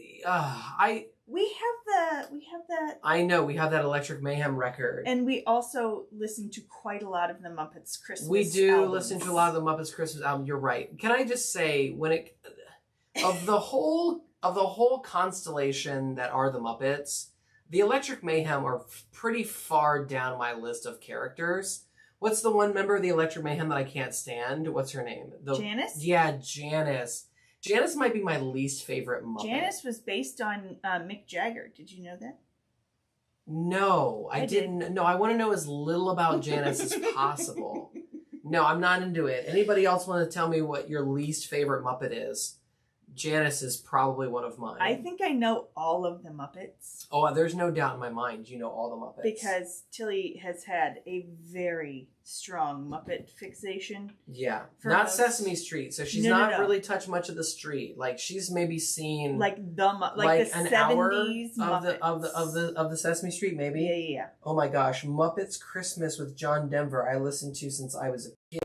We have that... I know, we have that Electric Mayhem record. And we also listen to quite a lot of the Muppets Christmas We do albums. listen to a lot of the Muppets Christmas album. You're right. Can I just say, when it... Of the whole constellation that are the Muppets, the Electric Mayhem are pretty far down my list of characters. What's the one member of the Electric Mayhem that I can't stand? What's her name? Janice? Yeah, Janice. Janice might be my least favorite Muppet. Janice was based on Mick Jagger. Did you know that? No, I didn't. No, I want to know as little about Janice as possible. No, I'm not into it. Anybody else want to tell me what your least favorite Muppet is? Janice is probably one of mine. I think I know all of the Muppets. Oh, there's no doubt in my mind you know all the Muppets. Because Tilly has had a very strong Muppet fixation. Yeah. Not Sesame Street, so she's not really touched much of the street. Like, she's maybe seen... Like the an 70s hour Muppets. of the Sesame Street, maybe? Yeah. Oh my gosh. Muppets Christmas with John Denver I listened to since I was a kid.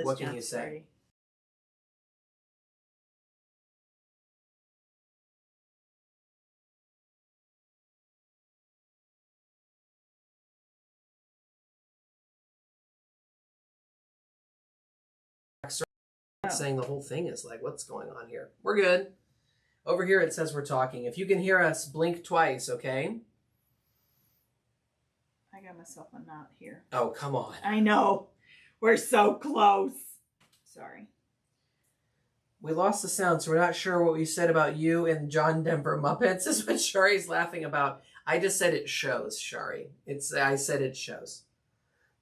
What can you say? Party. Saying the whole thing is like, what's going on here? We're good. Over here it says we're talking. If you can hear us, blink twice, okay? I got myself a knot here. Oh, come on. I know. We're so close. Sorry. We lost the sound, so we're not sure what we said about you and John Denver Muppets. Is what Shari's laughing about. I just said it shows, Shari. I said it shows.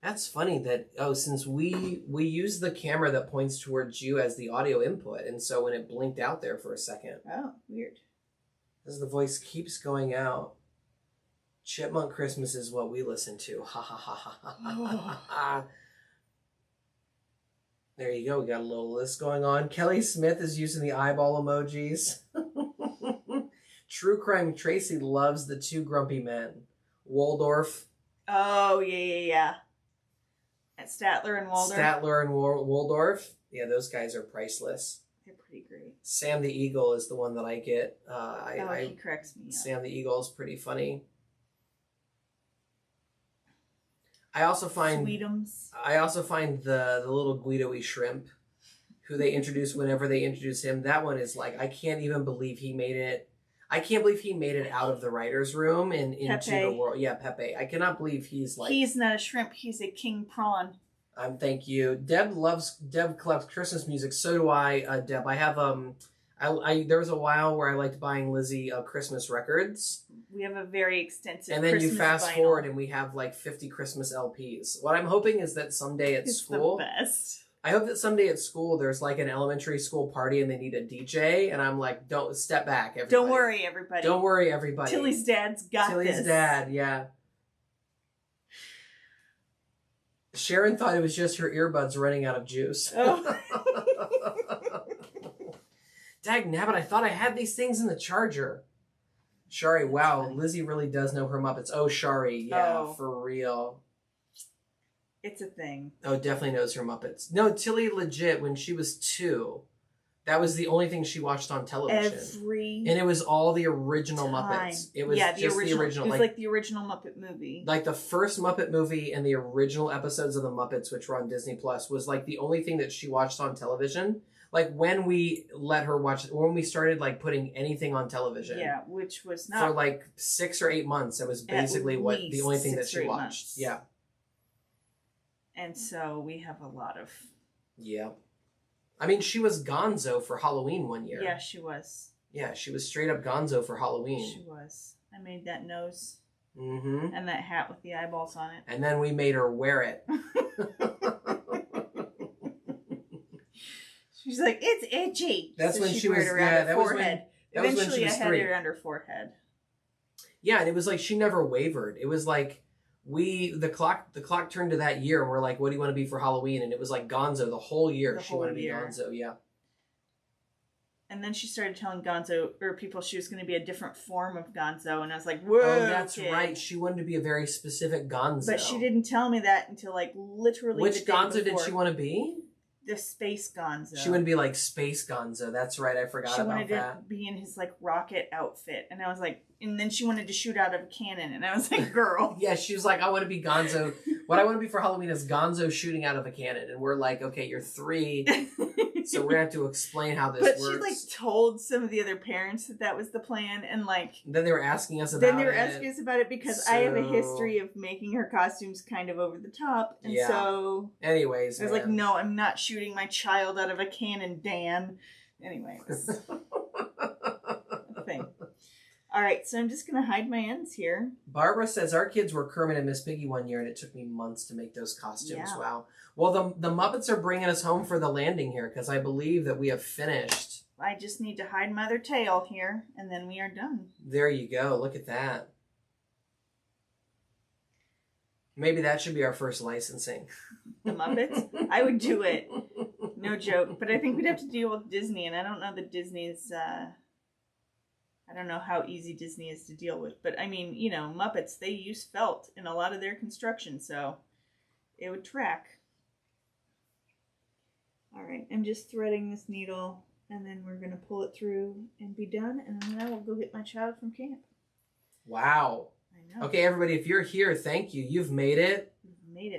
That's funny that, since we use the camera that points towards you as the audio input, and so when it blinked out there for a second. Oh, weird. As the voice keeps going out. Chipmunk Christmas is what we listen to. Ha ha ha ha ha ha ha. There you go. We got a little list going on. Kelly Smith is using the eyeball emojis. True Crime Tracy loves the two grumpy men. Waldorf. Oh, yeah. And Statler and Waldorf. Statler and Waldorf. Yeah, those guys are priceless. They're pretty great. Sam the Eagle is the one that I get. He cracks me up. Sam the Eagle is pretty funny. I also find Sweetums. I also find the little Guido-y shrimp, who they introduce whenever they introduce him. That one is like, I can't even believe he made it. I can't believe he made it out of the writer's room and into the world. Yeah, Pepe. I cannot believe he's like... He's not a shrimp. He's a king prawn. Thank you. Deb collects Christmas music. So do I, Deb. I have... there was a while where I liked buying Lizzie Christmas records. We have a very extensive And then Christmas you fast vinyl. forward and we have like 50 Christmas LPs. What I'm hoping is that someday at school... the best. I hope that someday at school there's like an elementary school party and they need a DJ, and I'm like, don't step back, everybody. Don't worry, everybody. Don't worry, everybody. Tilly's dad's got this. Tilly's dad, yeah. Sharon thought it was just her earbuds running out of juice. Oh. Dag nabbit, I thought I had these things in the charger. Shari, wow, Lizzie really does know her Muppets. Oh, Shari, yeah, for real. It's a thing. Oh, definitely knows her Muppets. No, Tilly legit, when she was 2, that was the only thing she watched on television. And it was all the original Muppets. It was just the original. It was like the original Muppet movie. Like the first Muppet movie and the original episodes of the Muppets, which were on Disney Plus, was like the only thing that she watched on television. Like when we let her watch, when we started like putting anything on television. Yeah, which was not. For like 6 or 8 months, it was basically the only thing that she watched. Months. Yeah. And so we have a lot of... Yeah. I mean, she was Gonzo for Halloween one year. Yeah, she was. Yeah, she was straight up Gonzo for Halloween. She was. I made that nose. Mm-hmm. And that hat with the eyeballs on it. And then we made her wear it. She's like, it's itchy. That's when she was around her forehead. Eventually, I had it around her forehead. Yeah, and it was like she never wavered. It was like the clock turned to that year, and we're like, what do you want to be for Halloween? And it was like Gonzo the whole year. She wanted to be Gonzo, yeah. And then she started telling people she was going to be a different form of Gonzo, and I was like, whoa. Oh, that's right. She wanted to be a very specific Gonzo. But she didn't tell me that until like literally Which the day Gonzo before. did she want to be? The Space Gonzo. She wanted to be like Space Gonzo. That's right. I forgot about that. She wanted to be in his like rocket outfit. And I was like, and then she wanted to shoot out of a cannon. And I was like, girl. Yeah, she was like, I want to be Gonzo. What I want to be for Halloween is Gonzo shooting out of a cannon. And we're like, okay, you're 3. So we're going to have to explain how this works. But she like told some of the other parents that was the plan. And like. Then they were asking us about it. Because I have a history of making her costumes kind of over the top. And so. Anyways, I was like, no, I'm not shooting my child out of a cannon, Dan. Anyways. Thing. All right, so I'm just going to hide my ends here. Barbara says, our kids were Kermit and Miss Piggy one year, and it took me months to make those costumes. Yeah. Wow. Well, the Muppets are bringing us home for the landing here, because I believe that we have finished. I just need to hide my other tail here, and then we are done. There you go. Look at that. Maybe that should be our first licensing. The Muppets? I would do it. No joke. But I think we'd have to deal with Disney, and I don't know that Disney's... I don't know how easy Disney is to deal with. But, I mean, you know, Muppets, they use felt in a lot of their construction, so it would track. All right, I'm just threading this needle, and then we're going to pull it through and be done, and then I will go get my child from camp. Wow. I know. Okay, everybody, if you're here, thank you. You've made it.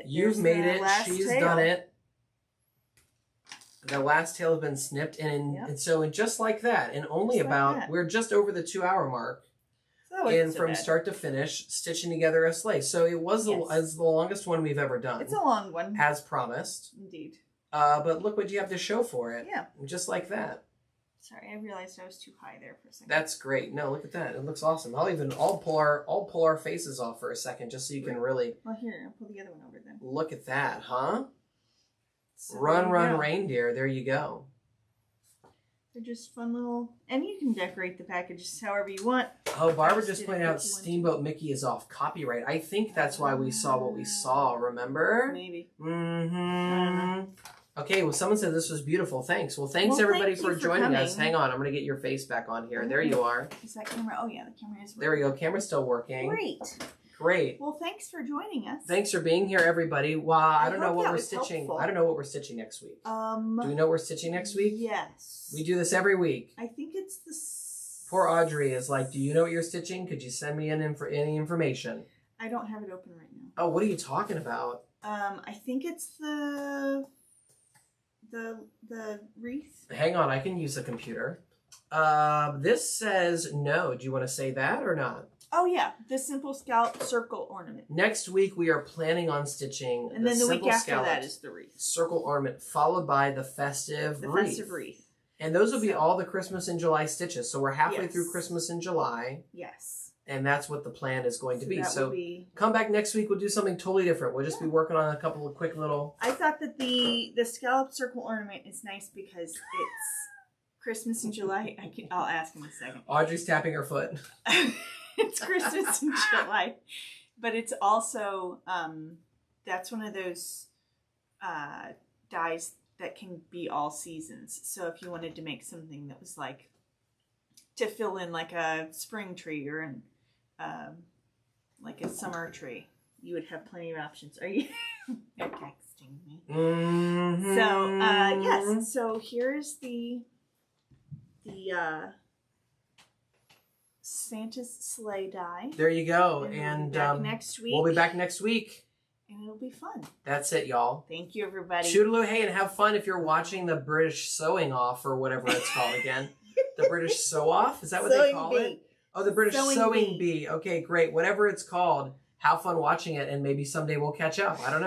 You've made it. She's done it. The last tail has been snipped, and so just like that, and only we're just over the 2-hour mark, and from start to finish, stitching together a sleigh. So it was the longest one we've ever done. It's a long one, as promised. Indeed. But look what you have to show for it. Yeah, just like that. Sorry, I realized I was too high there for a second. That's great. No, look at that. It looks awesome. I'll pull our faces off for a second, just so you can really. Well, here, I'll pull the other one over then. Look at that, huh? So run, reindeer. There you go. They're just fun little... And you can decorate the packages however you want. Oh, Barbara just pointed out Steamboat Mickey is off copyright. I think that's why we saw what we saw, remember? Maybe. Mm-hmm. I don't know. Okay, well, someone said this was beautiful. Thanks. Well, thanks everybody for joining us. Hang on, I'm going to get your face back on here. There you are. Is that camera? Oh, yeah, the camera is working. There we go. Camera's still working. Great. Well, thanks for joining us. Thanks for being here, everybody. Wow, I don't know what we're stitching. Helpful. I don't know what we're stitching next week. Do we know what we're stitching next week? Yes. We do this every week. I think it's the... Poor Audrey is like, do you know what you're stitching? Could you send me any information? I don't have it open right now. Oh, what are you talking about? I think it's the wreath. Hang on, I can use the computer. This says no. Do you want to say that or not? Oh, yeah. The simple scallop circle ornament. Next week, we are planning on stitching and then the week after that is the wreath. Circle ornament, followed by the festive wreath. And those will be all the Christmas in July stitches. So we're halfway through Christmas in July. Yes. And that's what the plan is going to be. So come back next week. We'll do something totally different. We'll just be working on a couple of quick little... I thought that the scallop circle ornament is nice because it's Christmas in July. I'll ask in a second. Audrey's tapping her foot. It's Christmas in July, but it's also that's one of those dyes that can be all seasons. So if you wanted to make something that was like to fill in like a spring tree or like a summer tree, you would have plenty of options. Are you texting me? Mm-hmm. So yes. So here's the Santa's sleigh die. There you go. And next week. We'll be back next week. And it'll be fun. That's it, y'all. Thank you, everybody. Toodaloo, hey, and have fun if you're watching the British Sewing Off or whatever it's called again. The British Sew Off? Is that what they call it? Oh, the British Sewing Bee. Okay, great. Whatever it's called, have fun watching it, and maybe someday we'll catch up. I don't know.